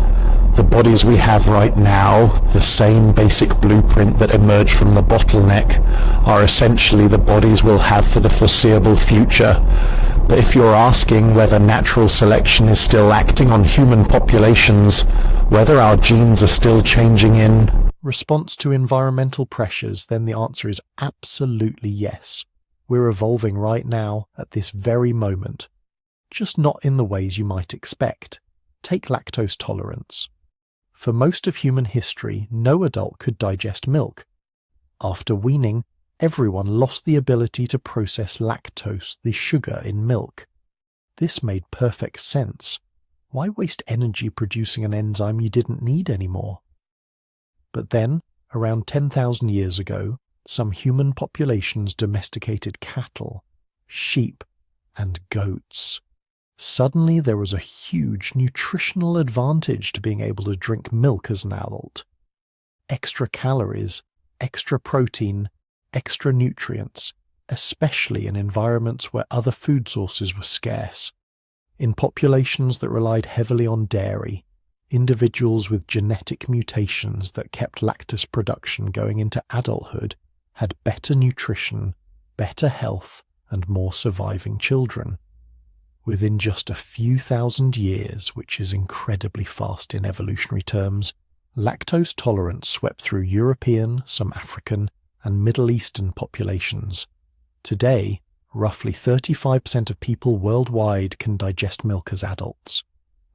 The bodies we have right now, the same basic blueprint that emerged from the bottleneck, are essentially the bodies we'll have for the foreseeable future. But if you're asking whether natural selection is still acting on human populations, whether our genes are still changing in response to environmental pressures, then the answer is absolutely yes. We're evolving right now, at this very moment. Just not in the ways you might expect. Take lactose tolerance. For most of human history, no adult could digest milk. After weaning, everyone lost the ability to process lactose, the sugar in milk. This made perfect sense. Why waste energy producing an enzyme you didn't need anymore? But then, around 10,000 years ago, some human populations domesticated cattle, sheep, and goats. Suddenly there was a huge nutritional advantage to being able to drink milk as an adult. Extra calories, extra protein, extra nutrients, especially in environments where other food sources were scarce. In populations that relied heavily on dairy, individuals with genetic mutations that kept lactose production going into adulthood had better nutrition, better health, and more surviving children. Within just a few thousand years, which is incredibly fast in evolutionary terms, lactose tolerance swept through European, some African, and Middle Eastern populations. Today, roughly 35% of people worldwide can digest milk as adults.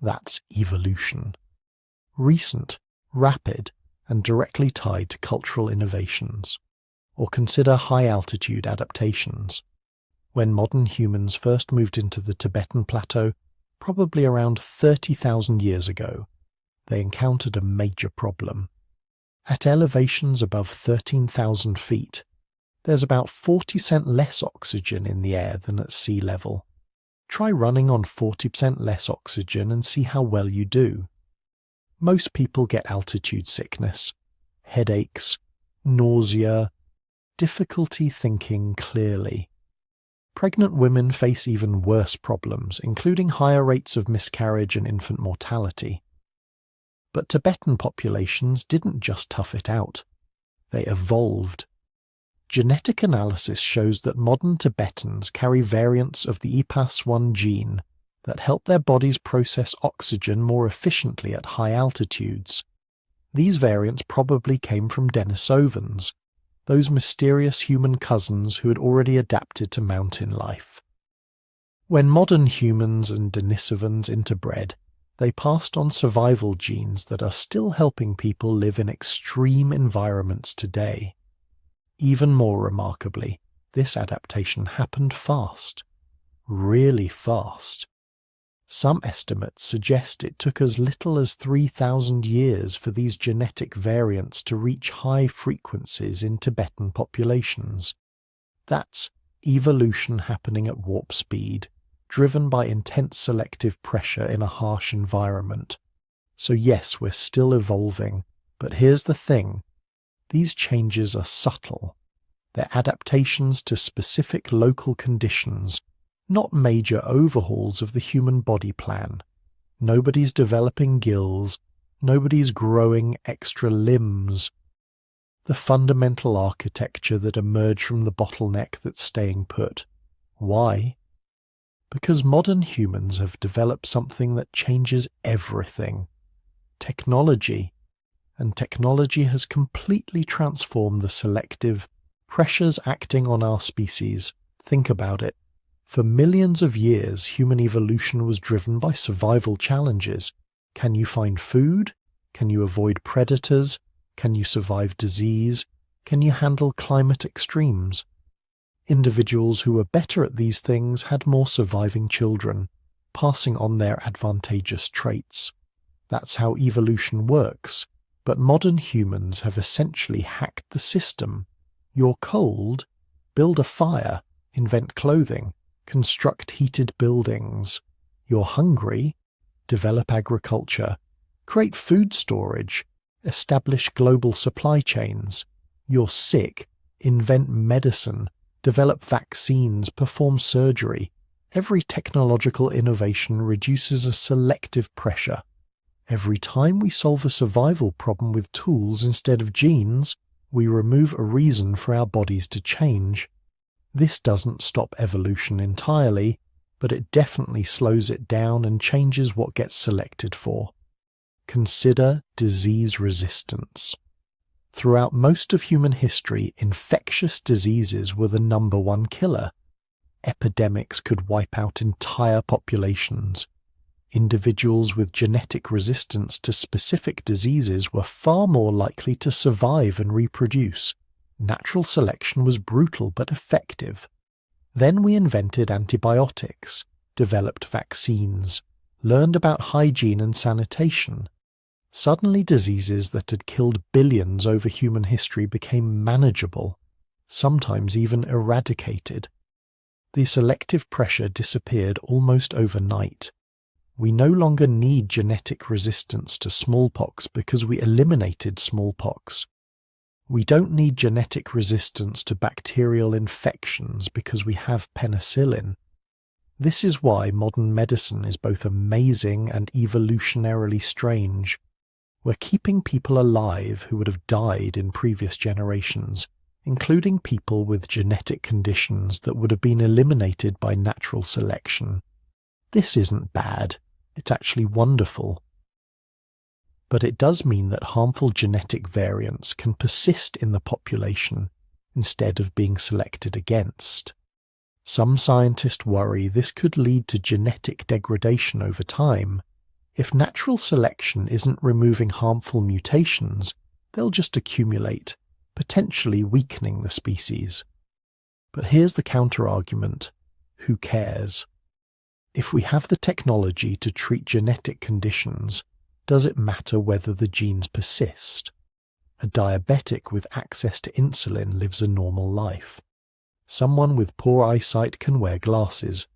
That's evolution. Recent, rapid, and directly tied to cultural innovations. Or consider high-altitude adaptations. When modern humans first moved into the Tibetan Plateau, probably around 30,000 years ago, they encountered a major problem. At elevations above 13,000 feet, there's about 40% less oxygen in the air than at sea level. Try running on 40% less oxygen and see how well you do. Most people get altitude sickness, headaches, nausea, difficulty thinking clearly. Pregnant women face even worse problems, including higher rates of miscarriage and infant mortality. But Tibetan populations didn't just tough it out. They evolved. Genetic analysis shows that modern Tibetans carry variants of the EPAS1 gene that help their bodies process oxygen more efficiently at high altitudes. These variants probably came from Denisovans, those mysterious human cousins who had already adapted to mountain life. When modern humans and Denisovans interbred, they passed on survival genes that are still helping people live in extreme environments today. Even more remarkably, this adaptation happened fast. Really fast. Some estimates suggest it took as little as 3,000 years for these genetic variants to reach high frequencies in Tibetan populations. That's evolution happening at warp speed, driven by intense selective pressure in a harsh environment. So yes, we're still evolving, but here's the thing. These changes are subtle. They're adaptations to specific local conditions, not major overhauls of the human body plan. Nobody's developing gills, nobody's growing extra limbs. The fundamental architecture that emerged from the bottleneck that's staying put. Why? Because modern humans have developed something that changes everything. Technology. And technology has completely transformed the selective pressures acting on our species. Think about it. For millions of years, human evolution was driven by survival challenges. Can you find food? Can you avoid predators? Can you survive disease? Can you handle climate extremes? Individuals who were better at these things had more surviving children, passing on their advantageous traits. That's how evolution works. But modern humans have essentially hacked the system. You're cold? Build a fire, invent clothing, construct heated buildings. You're hungry? Develop agriculture, create food storage, establish global supply chains. You're sick? Invent medicine, develop vaccines, perform surgery. Every technological innovation reduces a selective pressure. Every time we solve a survival problem with tools instead of genes, we remove a reason for our bodies to change. This doesn't stop evolution entirely, but it definitely slows it down and changes what gets selected for. Consider disease resistance. Throughout most of human history, infectious diseases were the #1 killer. Epidemics could wipe out entire populations. Individuals with genetic resistance to specific diseases were far more likely to survive and reproduce. Natural selection was brutal but effective. Then we invented antibiotics, developed vaccines, learned about hygiene and sanitation. Suddenly diseases that had killed billions over human history became manageable. sometimes even eradicated. The selective pressure disappeared almost overnight. We no longer need genetic resistance to smallpox because we eliminated smallpox. We don't need genetic resistance to bacterial infections because we have penicillin. This is why modern medicine is both amazing and evolutionarily strange. We're keeping people alive who would have died in previous generations, including people with genetic conditions that would have been eliminated by natural selection. This isn't bad, it's actually wonderful. But it does mean that harmful genetic variants can persist in the population instead of being selected against. Some scientists worry this could lead to genetic degradation over time. If natural selection isn't removing harmful mutations, they'll just accumulate, potentially weakening the species. But here's the counter-argument: who cares? If we have the technology to treat genetic conditions, does it matter whether the genes persist? A diabetic with access to insulin lives a normal life. Someone with poor eyesight can wear glasses.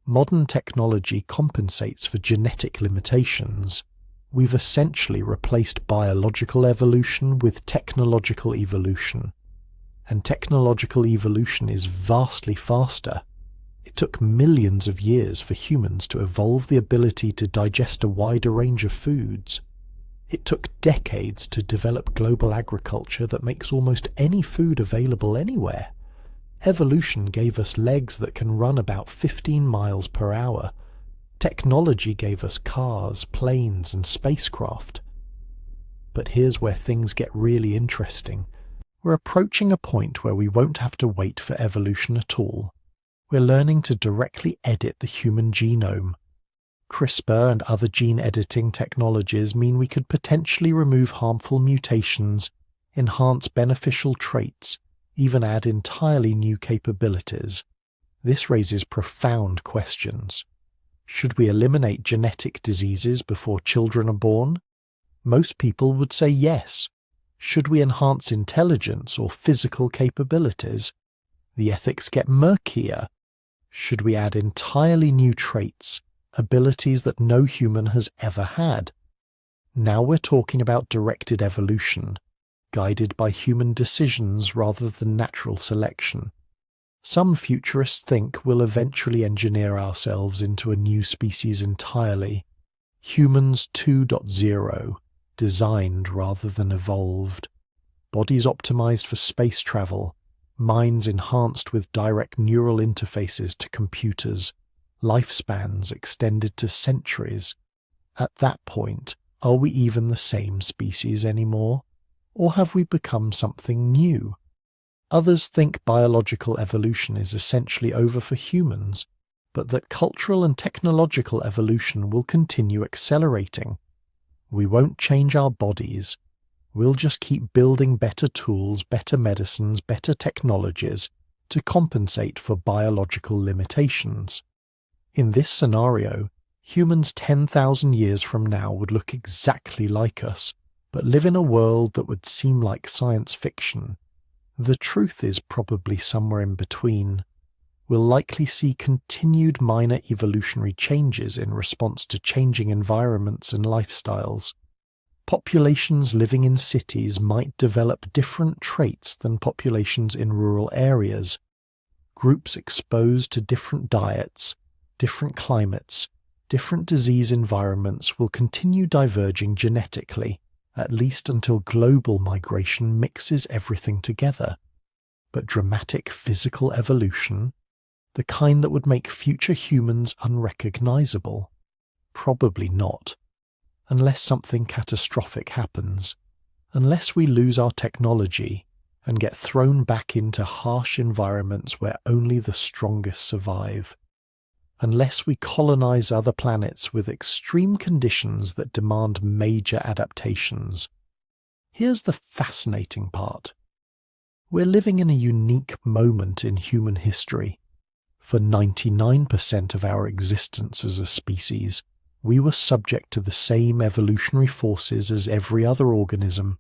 Modern technology compensates for genetic limitations. We've essentially replaced biological evolution with technological evolution. And technological evolution is vastly faster. It took millions of years for humans to evolve the ability to digest a wider range of foods. It took decades to develop global agriculture that makes almost any food available anywhere. Evolution gave us legs that can run about 15 miles per hour. Technology gave us cars, planes, and spacecraft. But here's where things get really interesting. We're approaching a point where we won't have to wait for evolution at all. We're learning to directly edit the human genome. CRISPR and other gene editing technologies mean we could potentially remove harmful mutations, enhance beneficial traits, even add entirely new capabilities. This raises profound questions. Should we eliminate genetic diseases before children are born? Most people would say yes. Should we enhance intelligence or physical capabilities? The ethics get murkier. Should we add entirely new traits, abilities that no human has ever had? Now we're talking about directed evolution, guided by human decisions rather than natural selection. Some futurists think we'll eventually engineer ourselves into a new species entirely. Humans 2.0, designed rather than evolved. Bodies optimized for space travel, minds enhanced with direct neural interfaces to computers, lifespans extended to centuries. At that point, are we even the same species anymore? Or have we become something new? Others think biological evolution is essentially over for humans, but that cultural and technological evolution will continue accelerating. We won't change our bodies. We'll just keep building better tools, better medicines, better technologies to compensate for biological limitations. In this scenario, humans 10,000 years from now would look exactly like us, but live in a world that would seem like science fiction. The truth is probably somewhere in between. We'll likely see continued minor evolutionary changes in response to changing environments and lifestyles. Populations living in cities might develop different traits than populations in rural areas. Groups exposed to different diets, different climates, different disease environments will continue diverging genetically, at least until global migration mixes everything together. But dramatic physical evolution, the kind that would make future humans unrecognizable? Probably not. Unless something catastrophic happens. Unless we lose our technology and get thrown back into harsh environments where only the strongest survive. Unless we colonize other planets with extreme conditions that demand major adaptations. Here's the fascinating part. We're living in a unique moment in human history. For 99% of our existence as a species, we were subject to the same evolutionary forces as every other organism.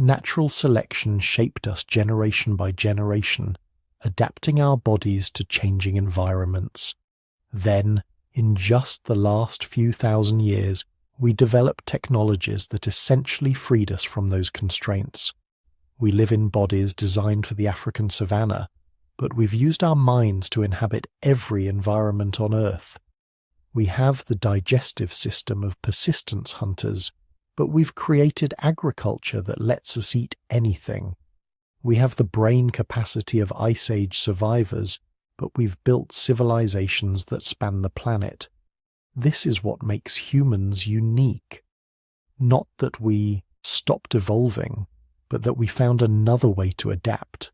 Natural selection shaped us generation by generation, adapting our bodies to changing environments. Then, in just the last few thousand years, we developed technologies that essentially freed us from those constraints. We live in bodies designed for the African savanna, but we've used our minds to inhabit every environment on Earth. We have the digestive system of persistence hunters, but we've created agriculture that lets us eat anything. We have the brain capacity of Ice Age survivors, but we've built civilizations that span the planet. This is what makes humans unique. Not that we stopped evolving, but that we found another way to adapt.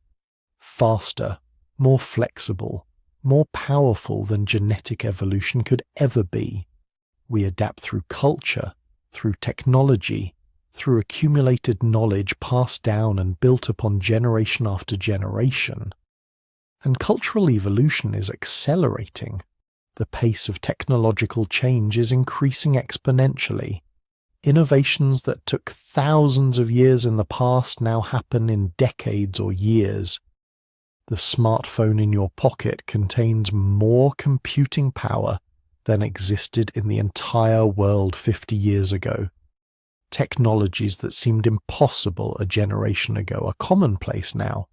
Faster, more flexible, more powerful than genetic evolution could ever be. We adapt through culture, through technology, through accumulated knowledge passed down and built upon generation after generation. And cultural evolution is accelerating. The pace of technological change is increasing exponentially. Innovations that took thousands of years in the past now happen in decades or years. The smartphone in your pocket contains more computing power than existed in the entire world 50 years ago. Technologies that seemed impossible a generation ago are commonplace now.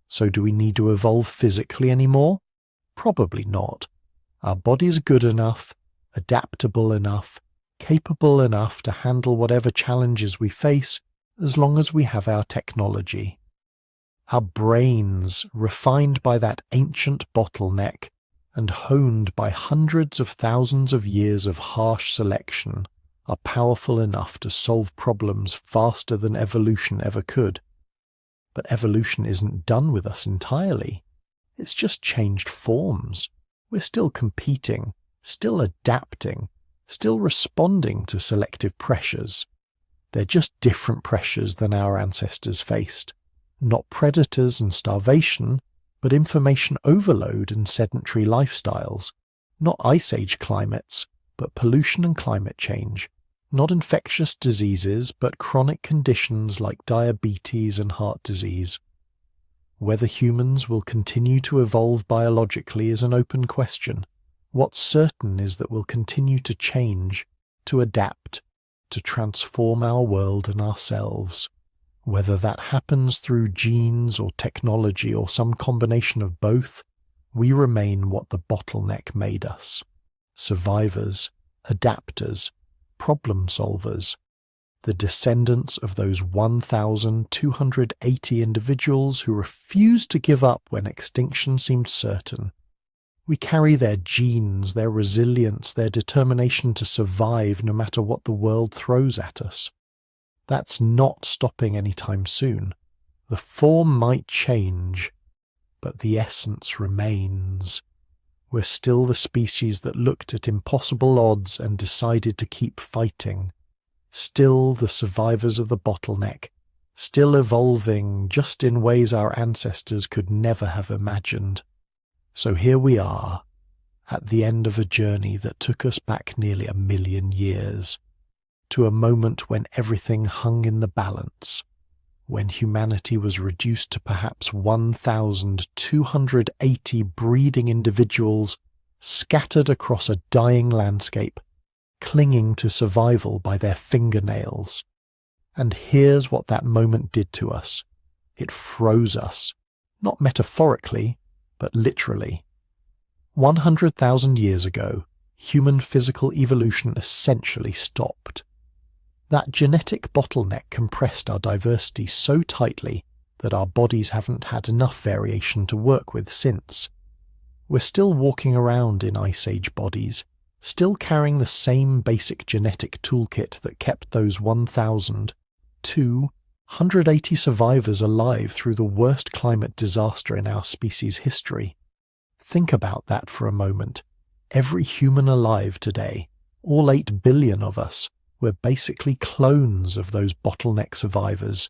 So do we need to evolve physically anymore? Probably not. Our bodies are good enough, adaptable enough, capable enough to handle whatever challenges we face as long as we have our technology. Our brains, refined by that ancient bottleneck and honed by hundreds of thousands of years of harsh selection, are powerful enough to solve problems faster than evolution ever could. But evolution isn't done with us entirely. It's just changed forms. We're still competing, still adapting, still responding to selective pressures. They're just different pressures than our ancestors faced. Not predators and starvation, but information overload and sedentary lifestyles. Not Ice Age climates, but pollution and climate change. Not infectious diseases, but chronic conditions like diabetes and heart disease. Whether humans will continue to evolve biologically is an open question. What's certain is that we'll continue to change, to adapt, to transform our world and ourselves. Whether that happens through genes or technology or some combination of both, we remain what the bottleneck made us. Survivors, adapters, problem solvers, the descendants of those 1,280 individuals who refused to give up when extinction seemed certain. We carry their genes, their resilience, their determination to survive no matter what the world throws at us. That's not stopping anytime soon. The form might change, but the essence remains. We're still the species that looked at impossible odds and decided to keep fighting. Still the survivors of the bottleneck, still evolving just in ways our ancestors could never have imagined. So here we are, at the end of a journey that took us back nearly 1 million years, to a moment when everything hung in the balance, when humanity was reduced to perhaps 1,280 breeding individuals scattered across a dying landscape, clinging to survival by their fingernails. And here's what that moment did to us. It froze us, not metaphorically, but literally. 100,000 years ago, human physical evolution essentially stopped. That genetic bottleneck compressed our diversity so tightly that our bodies haven't had enough variation to work with since. We're still walking around in Ice Age bodies, still carrying the same basic genetic toolkit that kept those 1,280 survivors alive through the worst climate disaster in our species' history. Think about that for a moment. Every human alive today, all 8 billion of us, we're basically clones of those bottleneck survivors.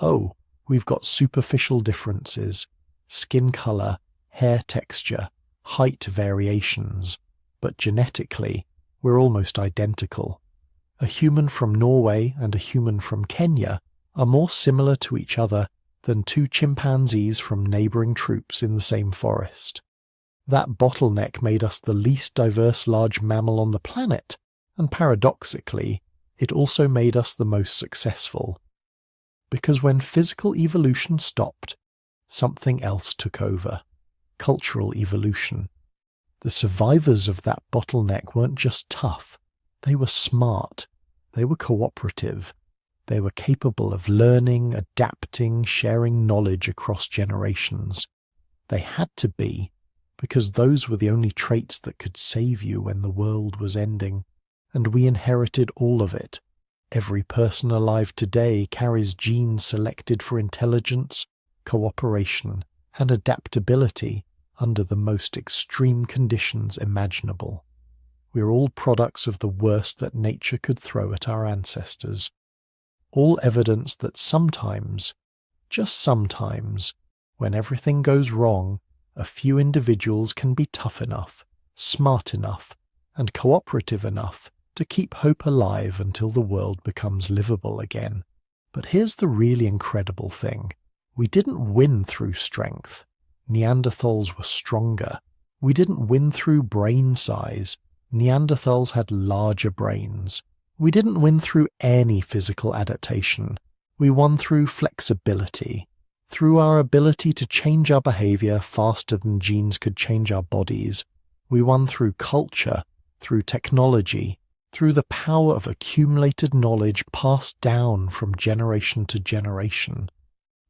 Oh, we've got superficial differences, skin color, hair texture, height variations, but genetically, we're almost identical. A human from Norway and a human from Kenya are more similar to each other than two chimpanzees from neighbouring troops in the same forest. That bottleneck made us the least diverse large mammal on the planet, and paradoxically, it also made us the most successful. Because when physical evolution stopped, something else took over: cultural evolution. The survivors of that bottleneck weren't just tough, they were smart, they were cooperative, they were capable of learning, adapting, sharing knowledge across generations. They had to be, because those were the only traits that could save you when the world was ending, and we inherited all of it. Every person alive today carries genes selected for intelligence, cooperation, and adaptability under the most extreme conditions imaginable. We're all products of the worst that nature could throw at our ancestors. All evidence that sometimes, just sometimes, when everything goes wrong, a few individuals can be tough enough, smart enough, and cooperative enough to keep hope alive until the world becomes livable again. But here's the really incredible thing. We didn't win through strength. Neanderthals were stronger. We didn't win through brain size. Neanderthals had larger brains. We didn't win through any physical adaptation. We won through flexibility, through our ability to change our behavior faster than genes could change our bodies. We won through culture, through technology, through the power of accumulated knowledge passed down from generation to generation.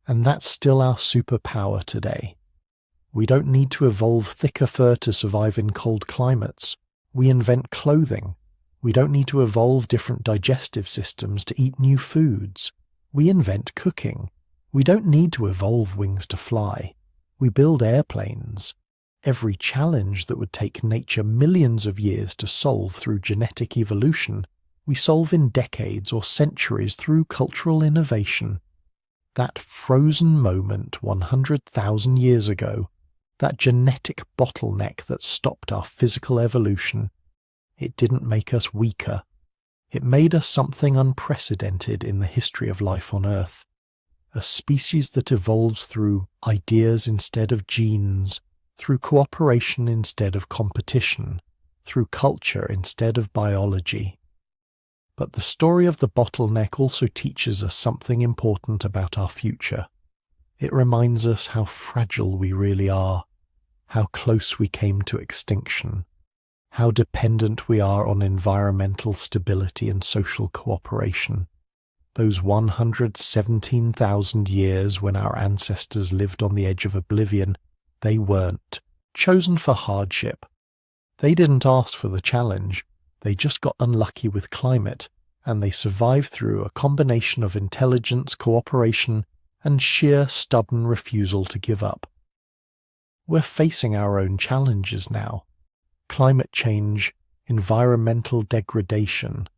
And that's still our superpower today. We don't need to evolve thicker fur to survive in cold climates. We invent clothing. We don't need to evolve different digestive systems to eat new foods. We invent cooking. We don't need to evolve wings to fly. We build airplanes. Every challenge that would take nature millions of years to solve through genetic evolution, we solve in decades or centuries through cultural innovation. That frozen moment 100,000 years ago, that genetic bottleneck that stopped our physical evolution, it didn't make us weaker. It made us something unprecedented in the history of life on Earth. A species that evolves through ideas instead of genes, through cooperation instead of competition, through culture instead of biology. But the story of the bottleneck also teaches us something important about our future. It reminds us how fragile we really are, how close we came to extinction, how dependent we are on environmental stability and social cooperation. Those 117,000 years when our ancestors lived on the edge of oblivion, they weren't chosen for hardship. They didn't ask for the challenge. They just got unlucky with climate, and they survived through a combination of intelligence, cooperation, and sheer stubborn refusal to give up. We're facing our own challenges now. Climate change, environmental degradation,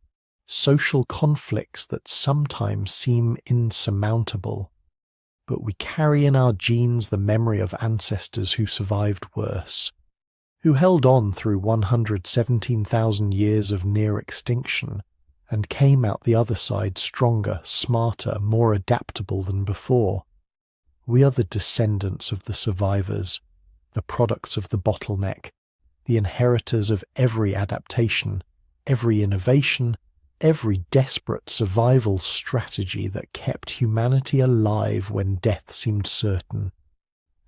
social conflicts that sometimes seem insurmountable. But we carry in our genes the memory of ancestors who survived worse, who held on through 117,000 years of near extinction and came out the other side stronger, smarter, more adaptable than before. We are the descendants of the survivors, the products of the bottleneck, the inheritors of every adaptation, every innovation, every desperate survival strategy that kept humanity alive when death seemed certain.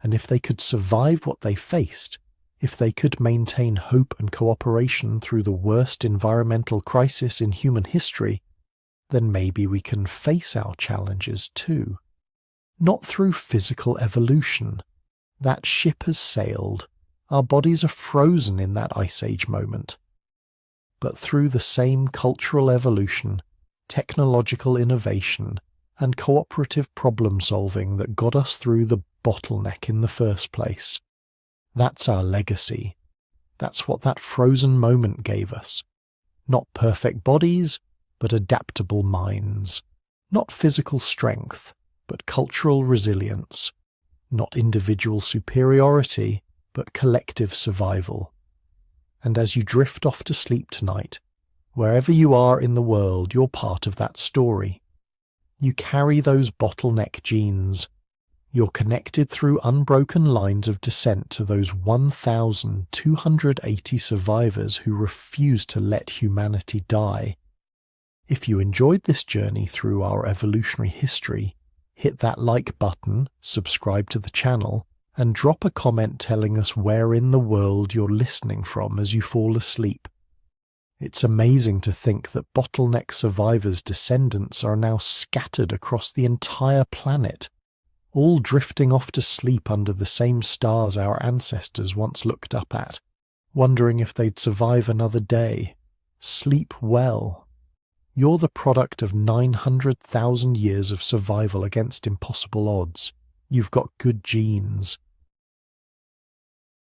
And if they could survive what they faced, if they could maintain hope and cooperation through the worst environmental crisis in human history, then maybe we can face our challenges too. Not through physical evolution. That ship has sailed. Our bodies are frozen in that ice age moment. But through the same cultural evolution, technological innovation, and cooperative problem solving that got us through the bottleneck in the first place. That's our legacy. That's what that frozen moment gave us. Not perfect bodies, but adaptable minds. Not physical strength, but cultural resilience. Not individual superiority, but collective survival. And as you drift off to sleep tonight, wherever you are in the world, you're part of that story. You carry those bottleneck genes. You're connected through unbroken lines of descent to those 1,280 survivors who refuse to let humanity die. If you enjoyed this journey through our evolutionary history, hit that like button, subscribe to the channel, and drop a comment telling us where in the world you're listening from as you fall asleep. It's amazing to think that bottleneck survivors' descendants are now scattered across the entire planet, all drifting off to sleep under the same stars our ancestors once looked up at, wondering if they'd survive another day. Sleep well. You're the product of 900,000 years of survival against impossible odds. You've got good genes.